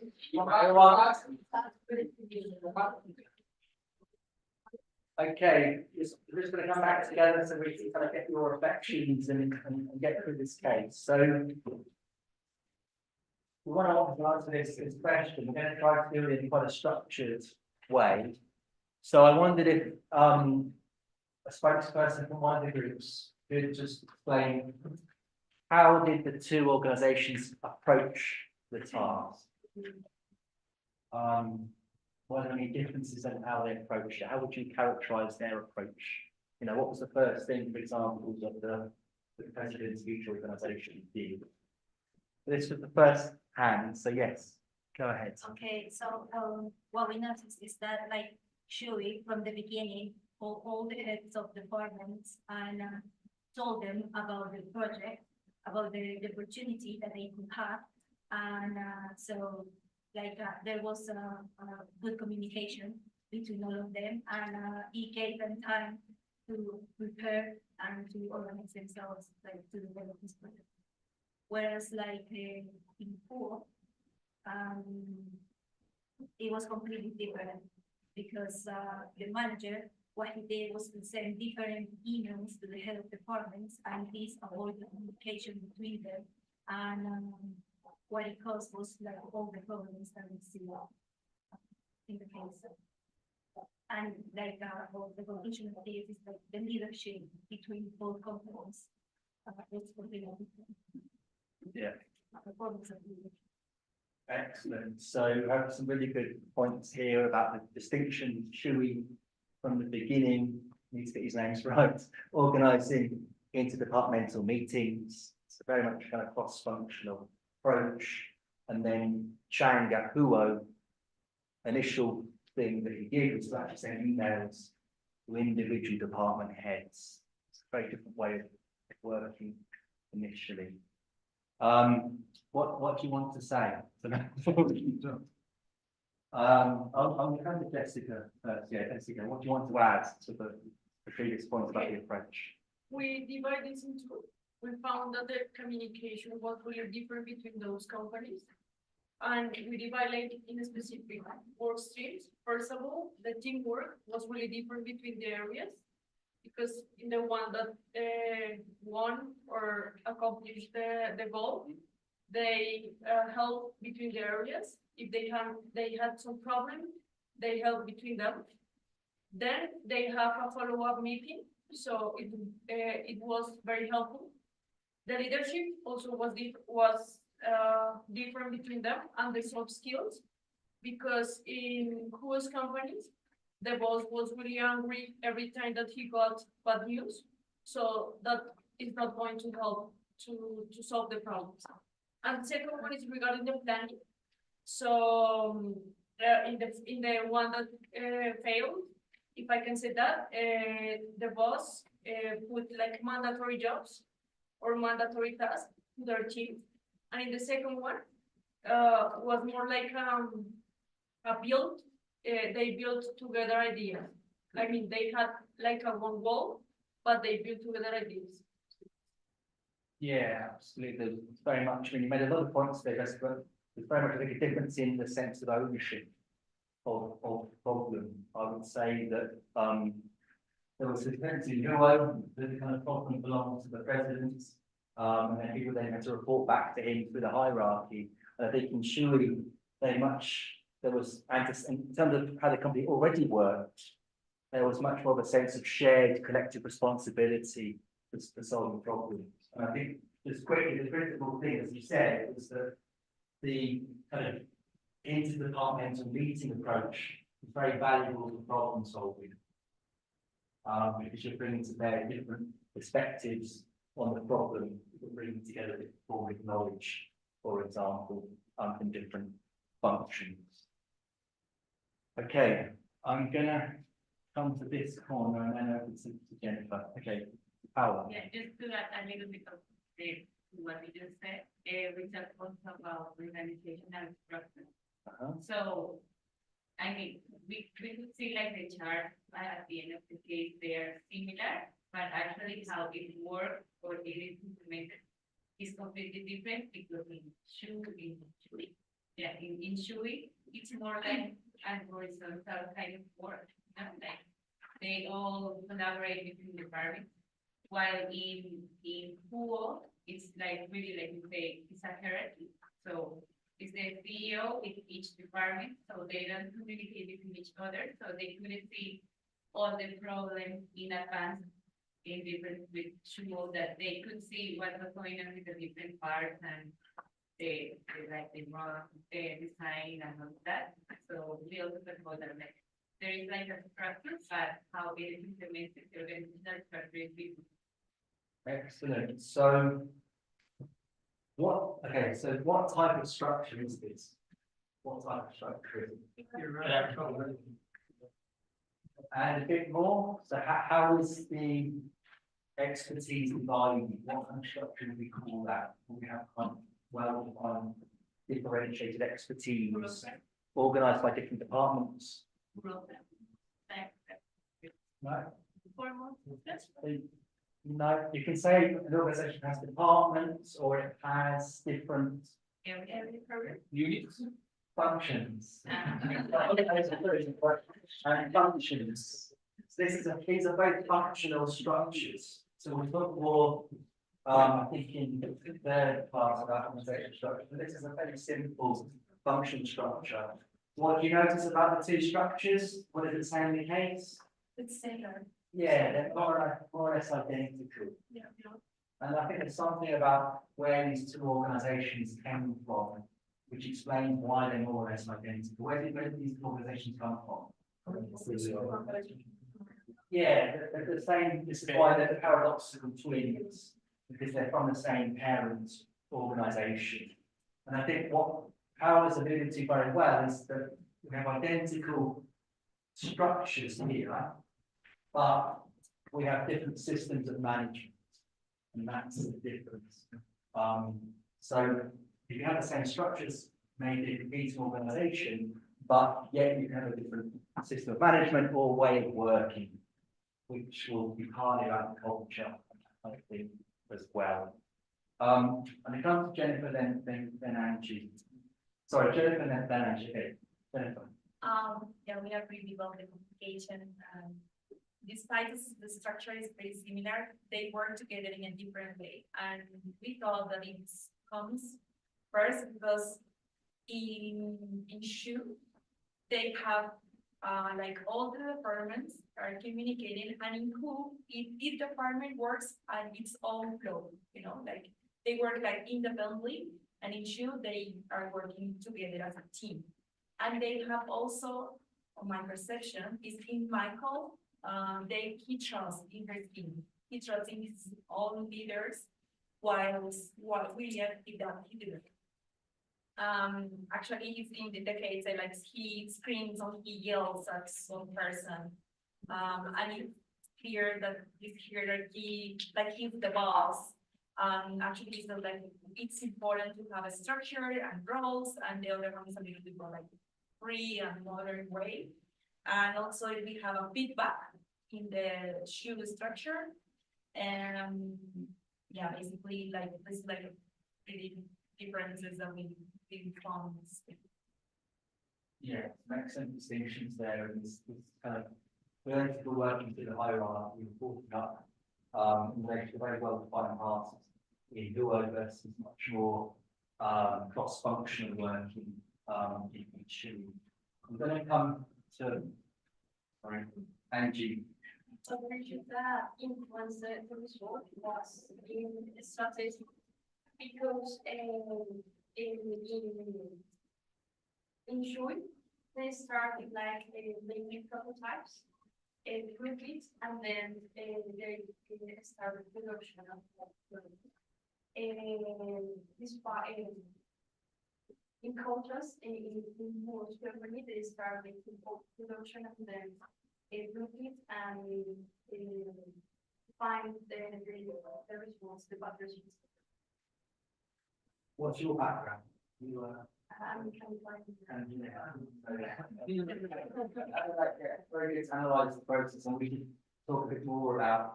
Okay, we're just going to come back together so we can kind of get your reflections and get through this case. So we want to answer this question. We're going to try to do it in quite a structured way. So I wondered if a spokesperson from one of the groups could just explain how did the two organizations approach the task? Were there any differences in how they approached it? How would you characterize their approach? You know, what was the first thing, for example, that the president's future organization did? This was the first hand, so yes, go ahead. Okay, so what we noticed is that like Shui from the beginning all the heads of departments and told them about the project, about the opportunity that they could have. And so like there was a good communication between all of them, and it gave them time to prepare and to organize themselves, like to develop this project. Whereas like in pool, it was completely different because the manager, what he did was to send different emails to the head of departments, and this avoided communication between them. And what it caused was like all the problems that we see in the case. And like the conclusion of this is like the leadership between both companies. It's completely different. Yeah. Performance of leadership. Excellent. So you have some really good points here about the distinction. Shui from the beginning, needs to get his names right, organising interdepartmental meetings. It's a very much kind of cross-functional approach. And then Chang at Huo, initial thing that he did was to actually send emails to individual department heads. It's a very different way of working initially. What do you want to say? I'll come to Jessica first. Yeah, Jessica, what do you want to add to the previous points about the approach? We divide this into, we found that the communication was really different between those companies. And we divide it in specific work streams. First of all, the teamwork was really different between the areas, because in the one that won or accomplished the goal, they help between the areas. If they had some problem, they help between them. Then they have a follow-up meeting, so it was very helpful. The leadership also was different between them, and the soft skills, because in Who's companies, the boss was really angry every time that he got bad news, so that is not going to help to solve the problems. And the second one is regarding the planning. So in the one that failed, if I can say that, the boss put like mandatory jobs or mandatory tasks to their team. And in the second one, was more like a build. They built together ideas. I mean, they had like a one goal, but they built together ideas. Yeah, absolutely. It's very much, I mean, you made a lot of points there, Jessica. There's very much like a difference in the sense of ownership of the problem. I would say that there was a difference in who owned the kind of problem belonged to the president, and then people then had to report back to him through the hierarchy. And I think in Shui, very much there was, and in terms of how the company already worked, there was much more of a sense of shared collective responsibility for solving problems. And I think just quickly, the critical thing, as you said, was that the kind of interdepartmental meeting approach is very valuable for problem solving, because you're bringing to bear different perspectives on the problem, you're bringing together different form of knowledge, for example, in different functions. Okay, I'm gonna come to this corner and then over to Jennifer. Okay, Paula. Yeah, just to add a little bit of what you just said, we talked also about organizational structure. So, I mean, we could see like the chart at the end of the case, they are similar, but actually how it works or it is implemented is completely different, because in Shui, it's more like a horizontal kind of work. Like they all collaborate between departments, while in Huo, it's like really, like you say, it's a hierarchy. So it's the CEO in each department, so they don't communicate with each other, so they couldn't see all the problems in advance in different with Shuo, that they could see what was going on with the different parts and the design and all that. So we also talk about that, like there is like a structure, but how it is implemented, the organizational structure is different. Excellent. So what type of structure is this? What type of structure is it? And a bit more, so how is the expertise divided? What kind of structure do we call that? We have well differentiated expertise organized by different departments. Right. No, you can say an organization has departments or it has different units, functions. And functions. So these are both functional structures. So we talk more, I think in the third part of that organization structure, but this is a very simple function structure. What do you notice about the two structures? What does it say in the case? It's similar. Yeah, they're more or less identical. Yeah. And I think there's something about where these two organizations came from, which explains why they're more or less identical. Where did these organizations come from? Yeah, they're the same. This is why they're the paradoxical twins, because they're from the same parent organization. And I think what Howard has alluded to very well is that we have identical structures here, but we have different systems of management, and that's the difference. So if you have the same structures, maybe it competes an organization, but yet you can have a different system of management or way of working, which will be partly about the culture, I think, as well. And it comes to Jennifer, then Angie. Sorry, Jennifer, then Angie. Okay, Jennifer. Yeah, we agree about the communication. Despite the structure is pretty similar, they work together in a different way. And we thought that it comes first because in SHU, they have like all the departments are communicating, and in who each department works on its own flow, you know, like they work like independently, and in SHU they are working together as a team. And they have also, my perception is in Michael, he trusts in her team. He trusts in his own leaders, while William did that he didn't. Actually, he's in the case like he screams or he yells at some person, and it's clear that this hierarchy, like he's the boss. Actually, so like it's important to have a structure and roles, and the other one is a little bit more like free and modern way. And also, we have a feedback in the SHU structure, and yeah, basically, like this, like really differences that we found. Yeah, excellent distinctions there, and this kind of vertical working through the hierarchy, important up, in relation to very well defined parts in Duo versus much more cross-functional working in SHU. I'm going to come to Angie. So that influence the result was in strategy because in SHU, they started like making prototypes, prove it, and then they started production of that product. This part, in contrast, in most Germany, they start making production and then prove it and find the response, the bad results. What's your background? You I'm trying to find very good to analyze the process, and we can talk a bit more about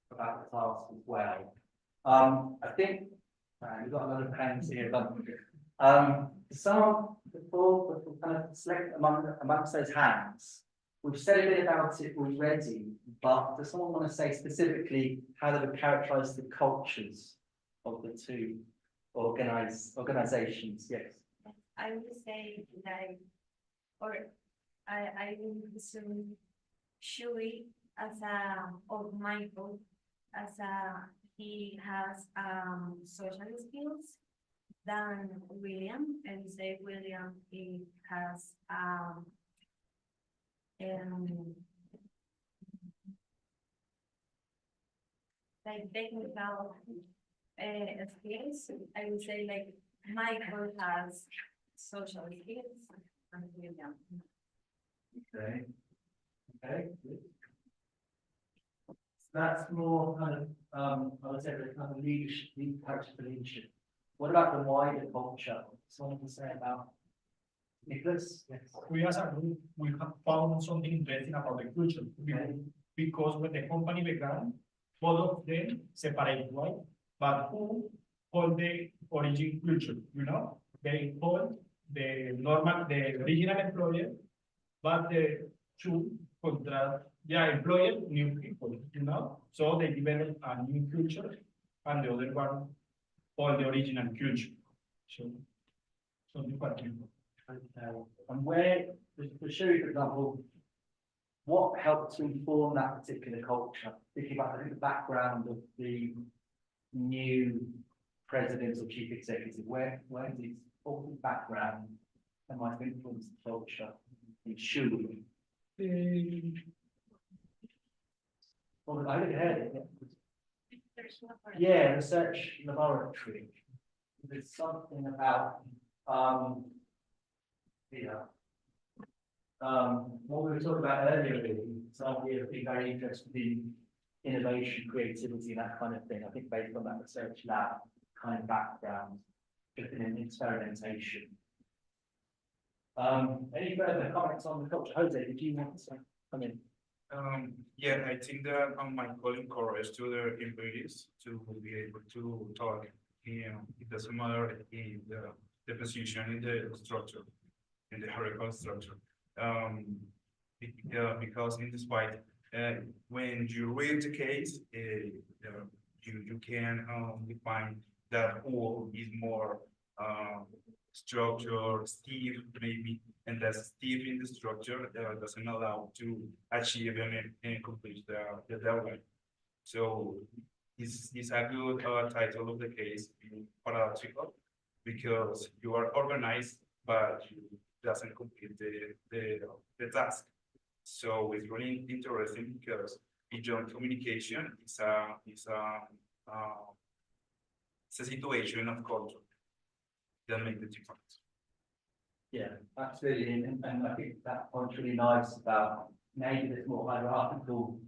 the task as well. I think we've got a lot of pens here, but some before kind of select amongst those hands. We've said a bit about it already, but does someone want to say specifically how they would characterize the cultures of the two organizations? Yes. I would say like, or I would assume Shui as or Michael as he has social skills than William, and say William he has like technical skills. I would say like Michael has social skills and William. Okay. Okay. Good. That's more kind of, I would say, the kind of leadership, character for leadership. What about the wider culture? Someone can say about Nicholas? Yes. We as a group, we have found something interesting about the culture. Because when the company began, both of them separated, right? But who hold the origin culture, you know? They hold the normal, the original employer, but the two contract, employer new people, you know? So they develop a new culture and the other one hold the original culture. So, different. And where, to show you, for example, what helped to inform that particular culture? Thinking about the background of the new president or chief executive, where is his whole background and might influence the culture in Shui? Well, I haven't heard it. Yeah, research laboratory. There's something about what we were talking about earlier, really, this idea of being very interested in innovation, creativity, and that kind of thing. I think based on that research lab kind of background, just in experimentation. Any further comments on the culture? Jose, did you want to come in? Yeah, I think that my calling courage to the employees to be able to talk. It doesn't matter in the position in the structure, in the hierarchical structure. Because in despite when you read the case, you can define that whole is more structure, stiff maybe, and that stiff in the structure doesn't allow to achieve and complete the deadline. So this is a good title of the case in paradoxical, because you are organized, but you doesn't complete the task. So it's really interesting because beyond communication, it's a situation of culture that makes the difference. Yeah, absolutely. And I think that point's really nice about maybe this more hierarchical,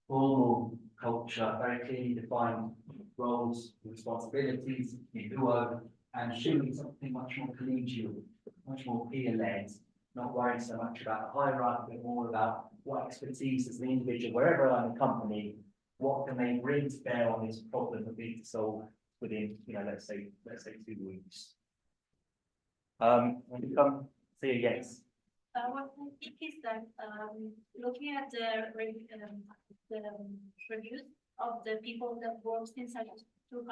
formal culture, very clearly defined roles, responsibilities, in duo, and shooting something much more collegial, much more peer-led, not worrying so much about the hierarchy, but more about what expertise as an individual, wherever I'm in the company, what can they bring to bear on this problem that we need to solve within, let's say 2 weeks. When you come see you, yes. What I think is that looking at the reviews of the people that works inside two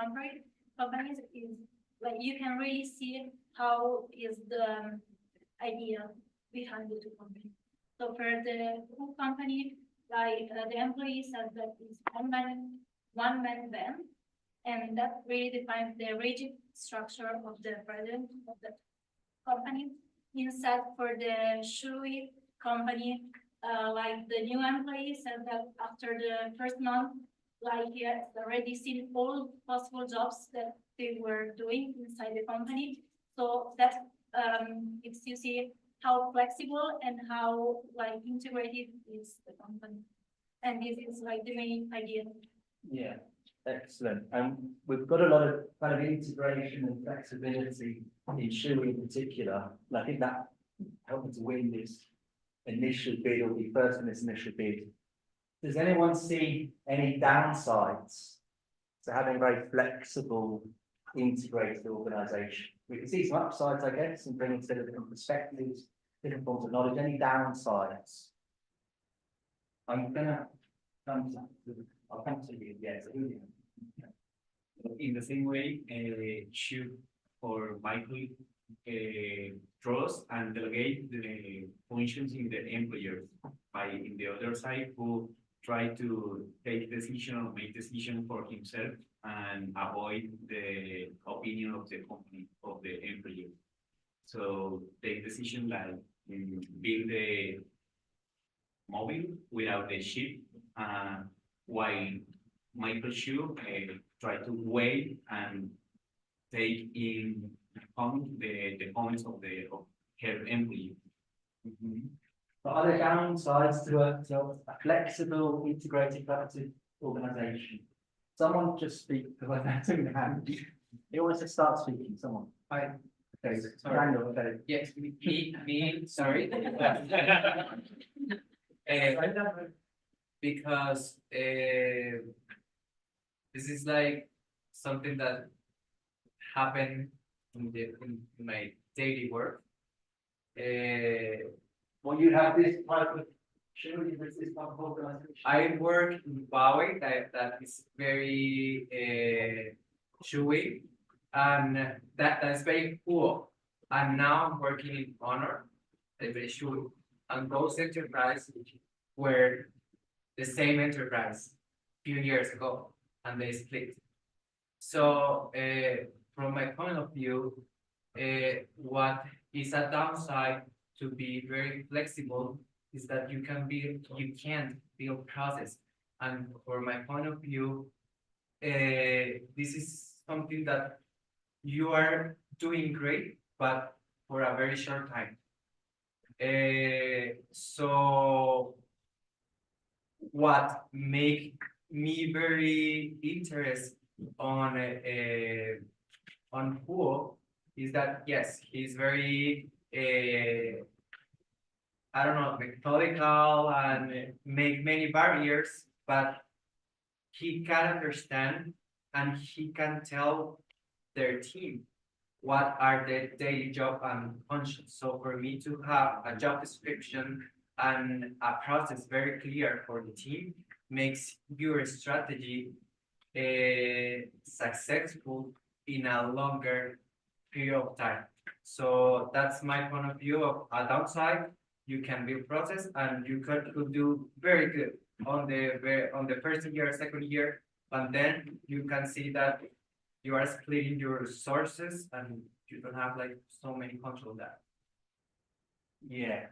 companies is like you can really see how is the idea behind the two companies. So for the whole company, like the employees said that is one man band, and that really defines the rigid structure of the president of the company. Instead, for the Shui company, like the new employee said that after the first month, like he has already seen all possible jobs that they were doing inside the company. So that it's you see how flexible and how like integrated is the company. And this is like the main idea. Yeah, excellent. And we've got a lot of kind of integration and flexibility in Shui in particular. And I think that helped to win this initial bid or be first in this initial bid. Does anyone see any downsides to having a very flexible, integrated organization? We can see some upsides, I guess, and bringing together different perspectives, different forms of knowledge. Any downsides? I'm gonna I'll come to you. Yes, in the same way, should or Michael trust and delegate the functions in the employers by in the other side who try to take decision or make decision for himself and avoid the opinion of the company of the employer. So take decision like build the mobile without the ship, while Michael Shu try to weigh and take in account the comments of her employee. But are there downsides to a flexible, integrated, collaborative organisation? Someone just speak, because I'm not doing the hand. You want to start speaking, someone? Hi. Okay, Sorry. Daniel, okay. Yes, sorry. Because this is like something that happened in my daily work. Well, you have this type of, surely this type of organisation. I work in Huawei that is very chewy, and that's very cool. And now I'm working in Honor, very chewy, and those enterprises were the same enterprise few years ago, and they split. So from my point of view, what is a downside to be very flexible is that you can't build process. And for my point of view, this is something that you are doing great, but for a very short time. So what make me very interested on Hugo is that yes, he's very I don't know, methodical and make many barriers, but he can understand and he can tell their team what are the daily job and functions. So for me to have a job description and a process very clear for the team makes your strategy successful in a longer period of time. So that's my point of view of a downside. You can build process and you could do very good on the first year, second year, and then you can see that you are splitting your resources and you don't have like so many control of that. Yeah,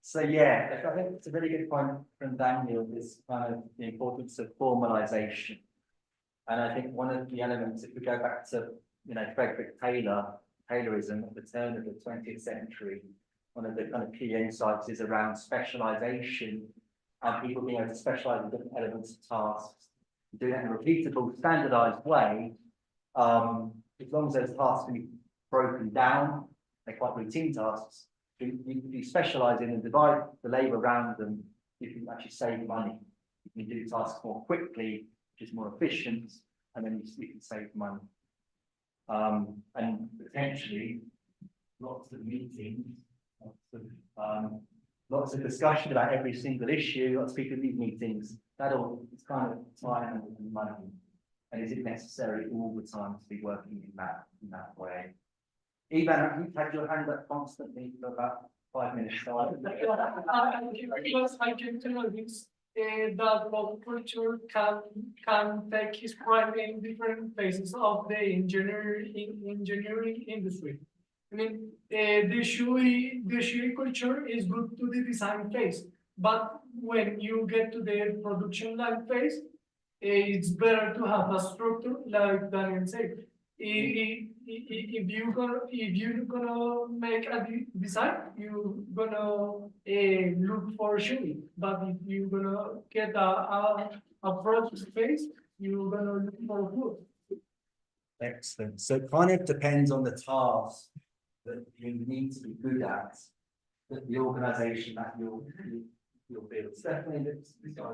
so yeah, I think it's a really good point from Daniel, this kind of the importance of formalization. And I think one of the elements, if we go back to, Frederick Taylorism at the turn of the 20th century, one of the kind of key insights is around specialization and people being able to specialize in different elements of tasks, doing it in a repeatable, standardized way. As long as those tasks can be broken down, they're quite routine tasks. You specialize in and divide the labor around them, you can actually save money. You can do tasks more quickly, which is more efficient, and then you can save money. And potentially lots of meetings, lots of discussion about every single issue, lots of people in these meetings, that all is kind of time and money. And is it necessary all the time to be working in that way? Ivan, you've had your hand up constantly for about 5 minutes. So because I can tell this that local culture can take its pride in different phases of the engineering industry. I mean, the Shui culture is good to the design phase, but when you get to the production line phase, it's better to have a structure like Daniel said. If you're gonna make a design, you're gonna look for Shui. But if you're gonna get a project phase, you're gonna look for food. excellent. So it kind of depends on the task that you need to be good at, that the organisation that you'll build. Definitely. So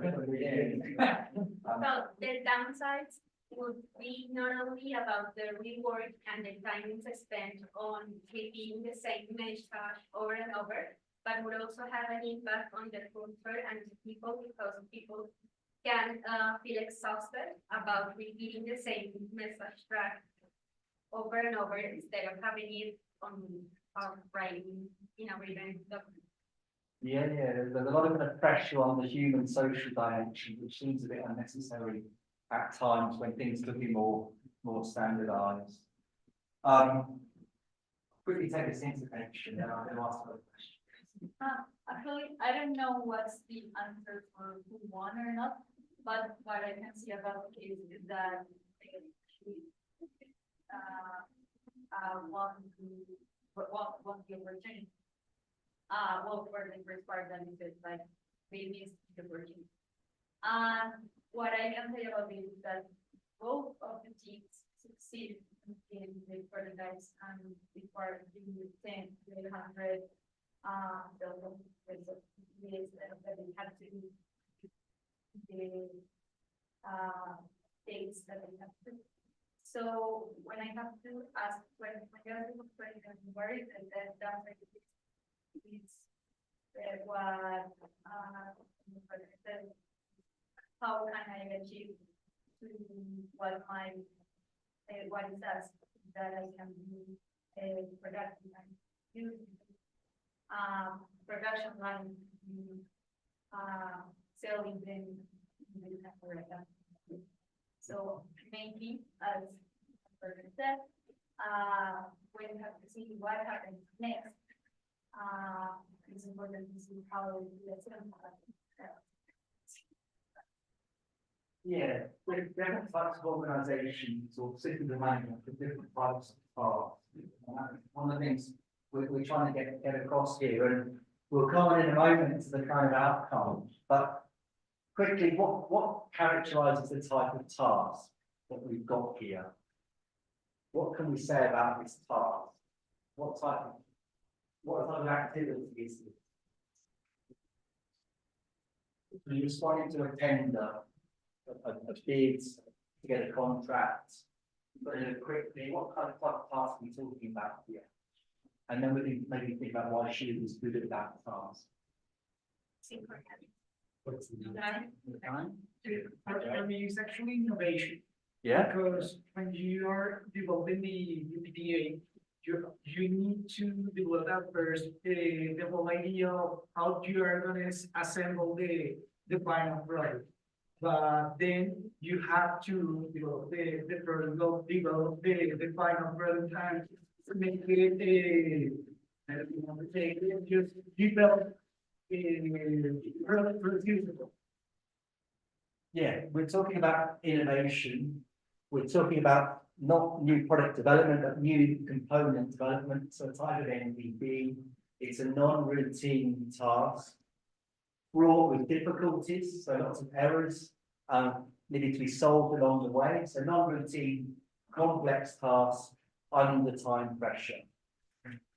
the downsides would be not only about the reward and the time spent on repeating the same message over and over, but would also have an impact on the culture and the people, because people can feel exhausted about repeating the same message track over and over instead of having it on writing in a written document. Yeah, there's a lot of kind of pressure on the human social dimension, which seems a bit unnecessary at times when things could be more standardized. Quickly take this intervention and I'm going to ask another question. Actually, I don't know what's the answer for who won or not, but what I can see about the case is that won want the opportunity. Well, for the first part, that is just like, we miss the opportunity. What I can say about this is that both of the teams succeed in the prototypes and before the 10, 100, that we had to do the dates that we have to. So when I have to ask when you're looking for work, and then that's like it's what how can I achieve to what my what is that I can be productive and use production line selling them in the so maybe as person said, we have to see what happens next. It's important to see how it's going to Yeah, with different types of organizations or systems of management for different types of tasks. One of the things we're trying to get across here, and we'll come on in a moment to the kind of outcome, but quickly, what characterizes the type of task that we've got here? What can we say about this task? What type of activity is it? Are you responding to a tender, a bid to get a contract? But quickly, what kind of task are we talking about here? And then we can maybe think about why she was good at that task. What's the time? I mean, it's actually innovation. Yeah. Because when you are developing the UPDA, you need to develop that first, the whole idea of how you are going to assemble the final product. But then you have to develop the product, develop the final product, and make it just develop producible. Yeah, we're talking about innovation. We're talking about not new product development, but new component development. So it's either MVP, it's a non-routine task, fraught with difficulties, so lots of errors needed to be solved along the way. So non-routine, complex tasks under time pressure.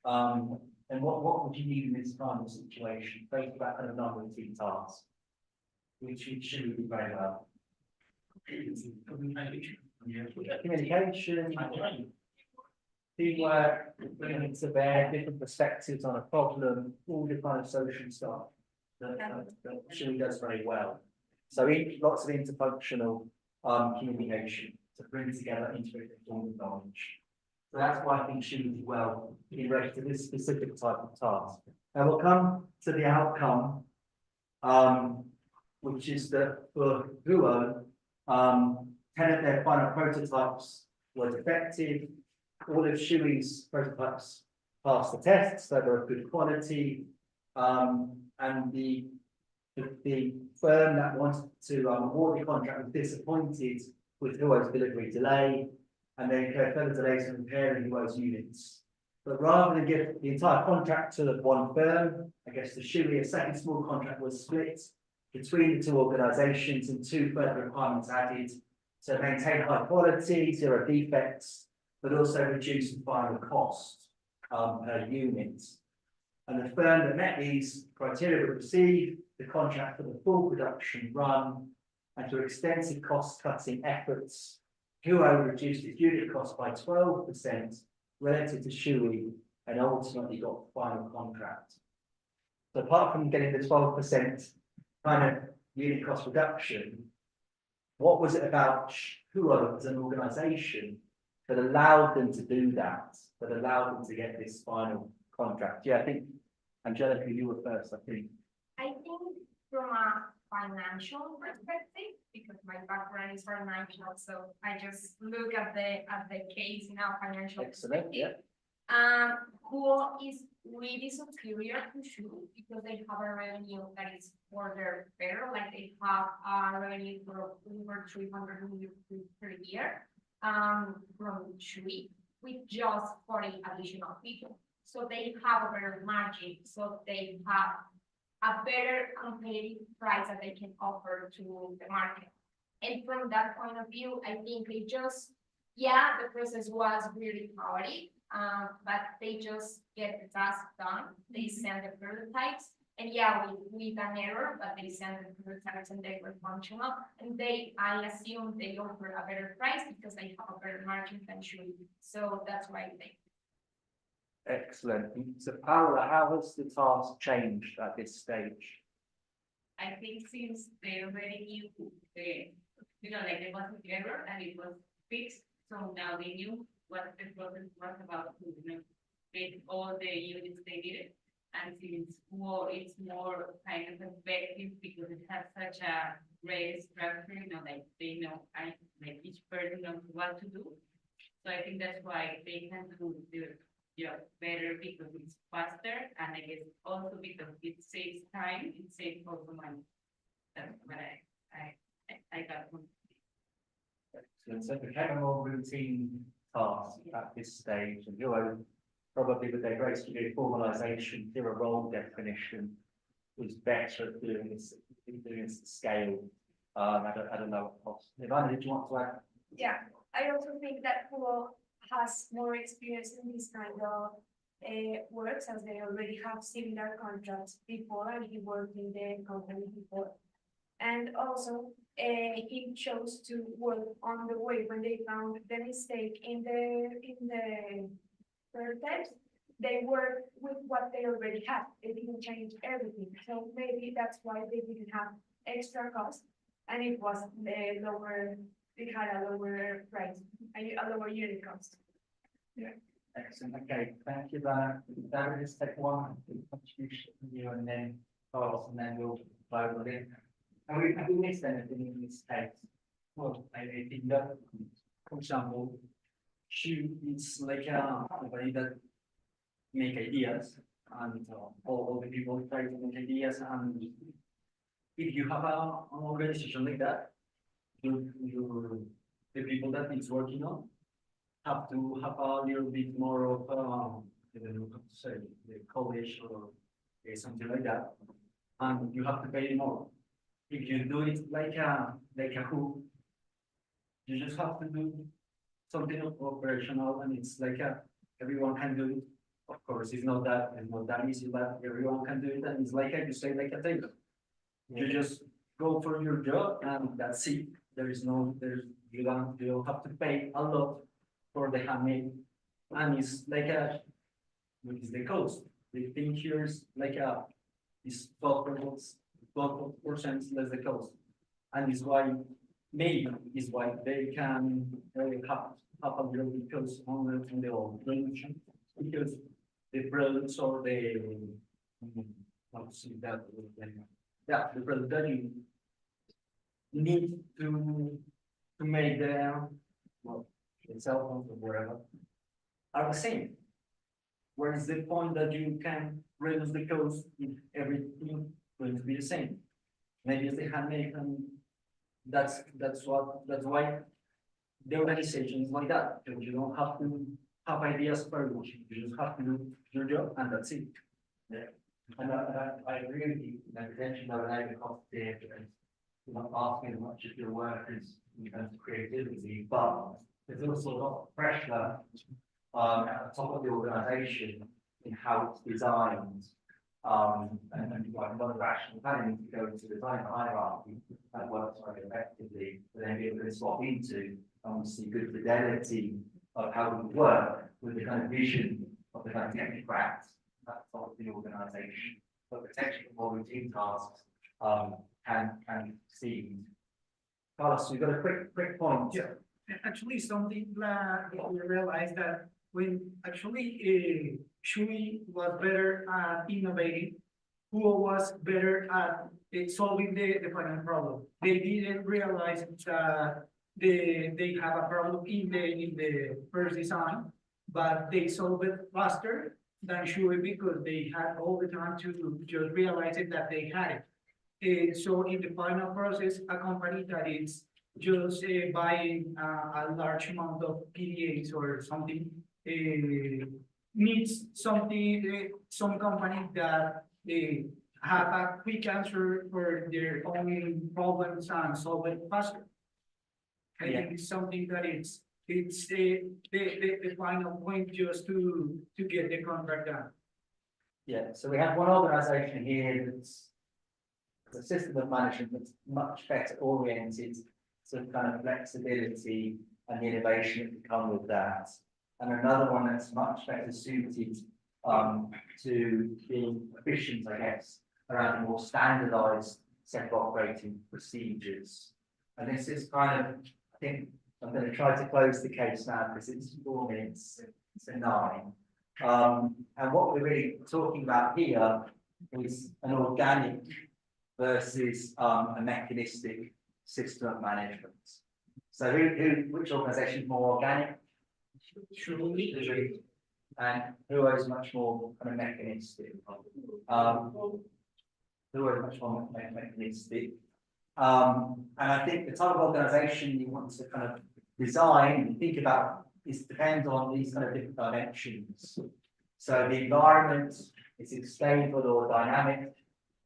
And what would you need in this kind of situation? Think about kind of non-routine tasks, which should be very well. Communication, teamwork, bringing to bear different perspectives on a problem, all the kind of social stuff that Shirley does very well. So lots of interfunctional communication to bring together integrated knowledge. So that's why I think she was well in relation to this specific type of task. And we'll come to the outcome, which is that for Duo, 10 of their final prototypes were effective. All of Shui's prototypes passed the test, so they're of good quality. And the firm that wanted to award the contract was disappointed with Duo's delivery delay, and then incurred further delays in repairing Duo's units. But rather than give the entire contract to one firm, I guess the Shui, a second small contract was split between the two organisations and 2 further requirements added to maintain high quality, 0 defects, but also reduce the final cost per unit. And the firm that met these criteria would receive the contract for the full production run, and through extensive cost-cutting efforts, Huo reduced its unit cost by 12% relative to Shui, and ultimately got the final contract. So apart from getting the 12% kind of unit cost reduction, what was it about Huo as an organisation that allowed them to do that, that allowed them to get this final contract? Yeah, I think, Angelica, you were first, I think. I think from a financial perspective, because my background is financial, so I just look at the case in a financial Excellent, perspective. yeah. Who is really superior to Shu because they have a revenue that is further better, like they have a revenue for over 300 million per year from Shui with just 40 additional people. so they have a better margin, so they have a better competitive price that they can offer to the market. And from that point of view, I think they just, yeah, the process was really chaotic, but they just get the task done. They send the prototypes, and yeah, with an error, but they send the prototypes and they were functional. And they, I assume they offer a better price because they have a better margin than should. So that's why they. Excellent. So Paula, how has the task changed at this stage? I think since they already knew the, like there was an error and it was fixed, so now they knew what the process was about to, get all the units they needed. And since it's more kind of effective because it has such a great structure, like they know, like each person knows what to do. So I think that's why they can do the job better because it's faster, and I guess also because it saves time, it saves also money. That's what I got from. So it became a more routine task at this stage, and you're probably with their grace to do formalization, do a role definition was better at doing this scale at a lower cost. Ivana, did you want to add? Yeah, I also think that Hugo has more experience in this kind of works, as they already have similar contracts before, and he worked in the company before. And also, he chose to work on the way when they found the mistake in the prototypes. They worked with what they already had. They didn't change everything. So maybe that's why they didn't have extra cost, and it was lower. They had a lower price, a lower unit cost. Yeah. Excellent. Okay, thank you, Ivana. That is step one, contribution from you, and then Carlos, and then we'll vote in. Have we missed anything in this case? Well, I think that, for example, she is like a company that make ideas, and all the people try to make ideas, and if you have an organization like that, the people that it's working on have to have a little bit more of I don't know how to say, the college or something like that, and you have to pay more. If you do it like a hook, you just have to do something operational, and it's like everyone can do it. Of course, it's not that easy, but everyone can do it, and it's like you say, like a tailor. You just go for your job, and that's it. You don't have to pay a lot for the handmade, and it's like what is the cost? The thing here is like is 12% less the cost, and is why they can have a little bit cost on the old production, because the products or the how to say that, the product that you need to make the cell phones or whatever are the same. Where is the point that you can reduce the cost if everything going to be the same? Maybe it's the handmade, and that's why the organization is like that, because you don't have to have ideas per much. You just have to do your job, and that's it. Yeah. And I agree with you. Potentially lower the cost there, because you're not asking as much of your workers in terms of creativity, but there's also a lot of pressure at the top of the organization in how it's designed. And like a lot of rational planning to go into design hierarchy that works very effectively, but then be able to swap into obviously good fidelity of how we work with the kind of vision of the kind of technocrats at the top of the organization. But potentially more routine tasks can succeed. Carlos, you've got a quick point. Yeah, actually something that we realized that when actually Shui was better at innovating, Hugo was better at solving the final problem. They didn't realize that they have a problem in the first design, but they solved it faster than Shui because they had all the time to just realize it that they had it. So in the final process, a company that is just buying a large amount of PDAs or something, needs something, some company that they have a quick answer for their own problems and solve it faster. I think it's something that it's the final point just to get the contract done. Yeah, so we have one organisation here that's a system of management that's much better oriented to kind of flexibility and the innovation that can come with that. And another one that's much better suited to being efficient, I guess, around a more standardised set of operating procedures. And this is kind of, I think I'm going to try to close the case now because it's 4 minutes to 9. And what we're really talking about here is an organic versus a mechanistic system of management. So which organisation is more organic? Surely. And who is much more kind of mechanistic? Who is much more mechanistic? And I think the type of organisation you want to kind of design and think about is depends on these kind of different dimensions. So the environment, is it stable or dynamic?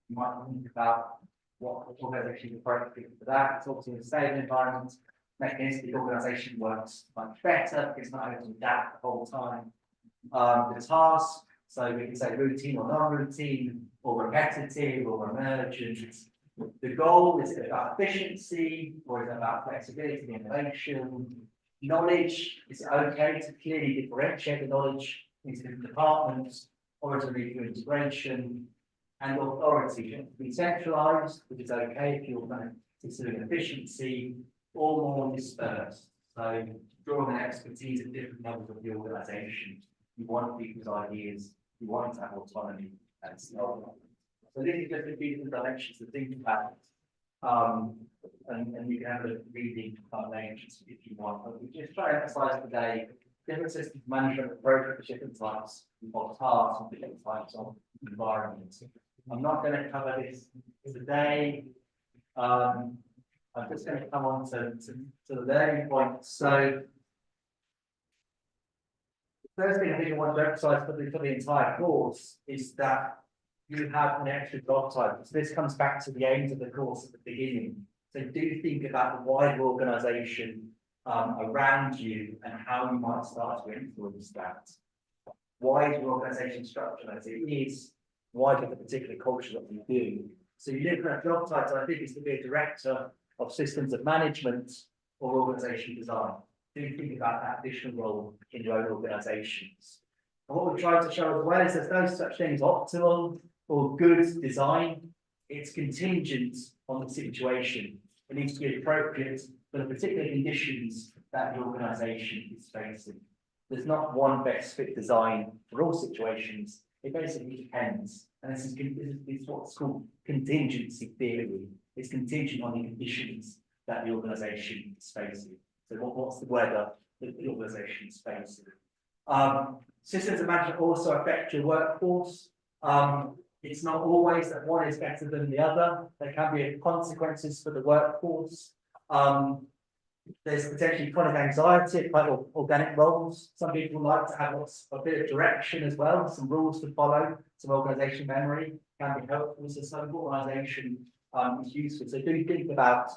You might think about what organisation is appropriate for that. It's obviously a stable environment. Mechanistic organisation works much better because it's not having to adapt the whole time. The task, so we can say routine or non-routine, or repetitive or emergent. The goal, is it about efficiency or is it about flexibility and innovation? Knowledge, is it okay to clearly differentiate the knowledge into different departments, or is it really through integration? And authority, it can be centralised, which is okay if you're considering efficiency, or more dispersed. So drawing on expertise at different levels of the organisation. You want people's ideas, you want to have autonomy and so on. So this is just a few different dimensions to think about. And you can have a reading later if you want. But we just try to emphasise today different systems of management approach for different types of tasks and different types of environments. I'm not going to cover this today. I'm just going to come on to the learning point. So the first thing I think I want to emphasise for the entire course is that you have an extra job title. So this comes back to the aims of the course at the beginning. So do think about the wider organisation around you and how you might start to influence that. Why is your organisation structured as it is? Why do the particular culture that you do? So you look at a job title, I think it's to be a director of systems of management or organisation design. Do think about that additional role in your own organisations. And what we're trying to show as well is there's no such thing as optimal or good design. It's contingent on the situation. It needs to be appropriate for the particular conditions that the organisation is facing. There's not one best fit design for all situations. It basically depends. And this is what's called contingency theory. It's contingent on the conditions that the organisation is facing. So what's the weather that the organisation is facing? Systems of management also affect your workforce. It's not always that one is better than the other. There can be consequences for the workforce. There's potentially chronic anxiety, quite organic roles. Some people like to have a bit of direction as well, some rules to follow, some organisation memory can be helpful. So some organisation is useful. So do think about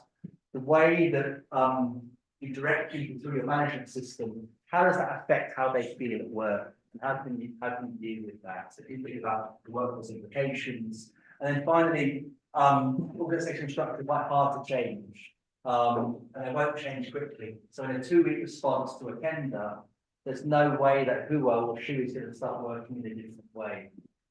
the way that you direct people through your management system. How does that affect how they feel at work? And how can you deal with that? So you think about the workforce implications. And then finally, organisation structure is quite hard to change. And it won't change quickly. So in a 2-week response to a tender, there's no way that Huo or Shu is going to start working in a different way.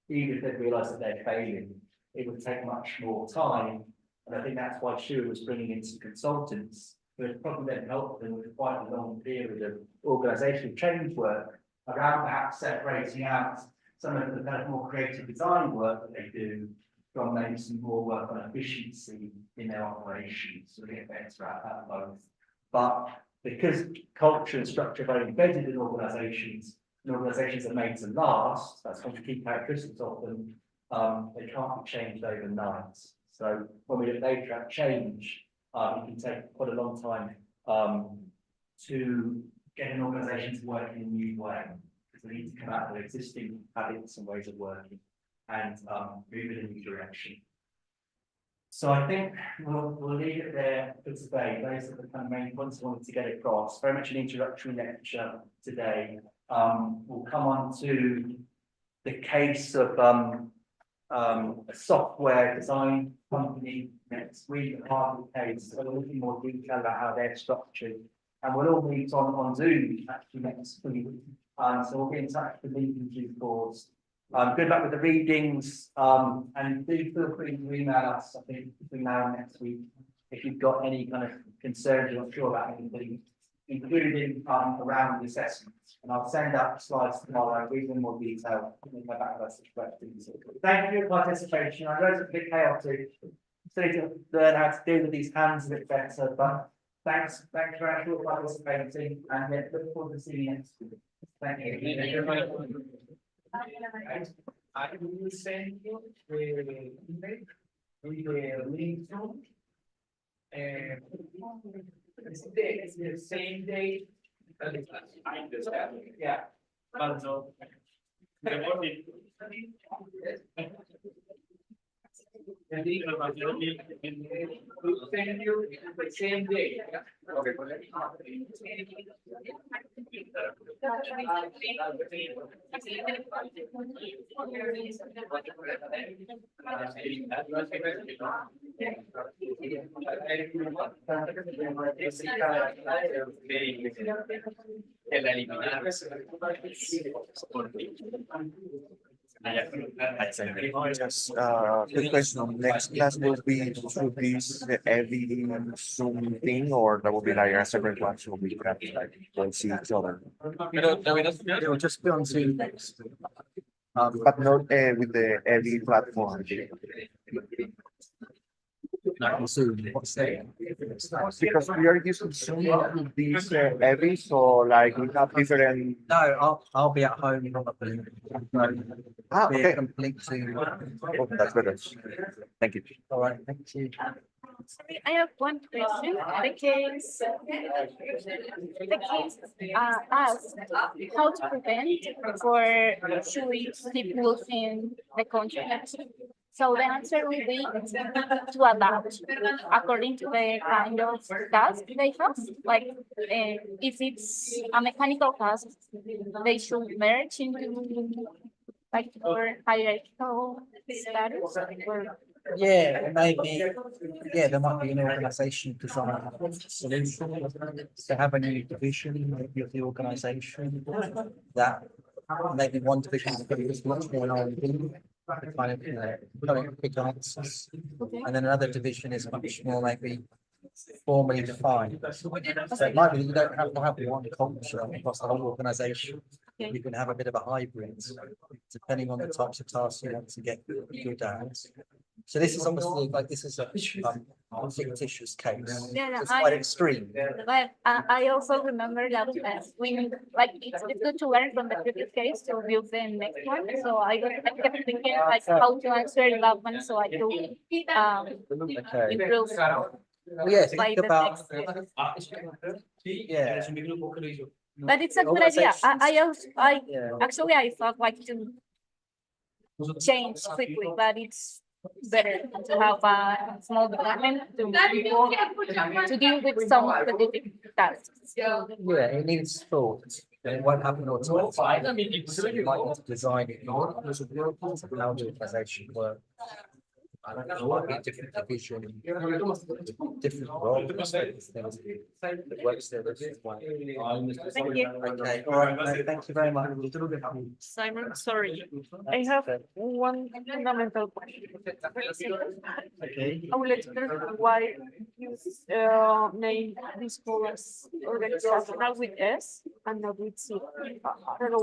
Even if they realise that they're failing, it would take much more time. And I think that's why Shu was bringing in some consultants who had probably then helped them with quite a long period of organisational change work around perhaps separating out some of the kind of more creative design work that they do from maybe some more work on efficiency in their operations. So they get better at both. But because culture and structure are very embedded in organisations, and organisations are made to last, that's one of the key characteristics of them, they can't be changed overnight. So when we look later at change, it can take quite a long time to get an organisation to work in a new way. because they need to come out of their existing habits and ways of working and move in a new direction. So I think we'll leave it there for today. Those are the kind of main points I wanted to get across. Very much an introductory lecture today. We'll come on to the case of a software design company next week, the Harvard case. So we'll look in more detail about how they're structured. And we'll all meet on Zoom actually next week. So we'll be in touch with the meeting due course. Good luck with the readings, and do feel free to email us, I think, between now and next week, if you've got any kind of concerns you're not sure about anything, including around the assessments. And I'll send out the slides tomorrow, read in more detail, and come back with us questions. Thank you for your participation. I know it's a bit chaotic, so need to learn how to deal with these hands a bit better, but thanks very much for participating, and look forward to seeing you next week. Thank you. I will send you the email with the link to. It's the same day. I understand. Yeah. But no. The morning. The link will send you the same day. Okay. Just quick question. Next class will be through this every Zoom thing, or that will be like a separate one, so we can like go see each other. It will just be on Zoom next. But not with the every platform. Not on Zoom. What's that? Because we are using Zoom with these every, so like we have different. No, I'll be at home probably. Be Okay. a complete Zoom. Oh, that's better. Thank you. All right, thank you. Sorry, I have one question. The case asks how to prevent for showing people in the contract. So the answer will be to adapt according to the kind of task they have. Like if it's a mechanical task, they should merge into like more hierarchical status. Or Yeah, maybe. Yeah, there might be an organisation design solution to have a new division maybe of the organisation that maybe one division is going to be much more R&D, kind of quick answers, and then another division is much more maybe formally defined. So it might be that you don't have to have one culture across the whole organisation. You can have a bit of a hybrid, depending on the types of tasks you want to get good at. So this is obviously like this is a fictitious case. Yeah, It's quite extreme. But I also remember that when like it's good to learn from the previous case to build the next one. So I kept thinking like how to answer that one so I could improve. Well, yeah, think about Yeah. But it's a good idea. Actually I thought like to change quickly, but it's better to have a small department to deal with some specific tasks. Yeah, it needs thought. And it won't happen automatically. So you might want to design it in how the organisation works. I don't know, might be a different division, different roles, that works there. Thank you. Okay, all right, no, thank you very much. Simon, sorry, I have one fundamental question. Okay. I would like to know why you name this school as organizational with S and not with C. I don't know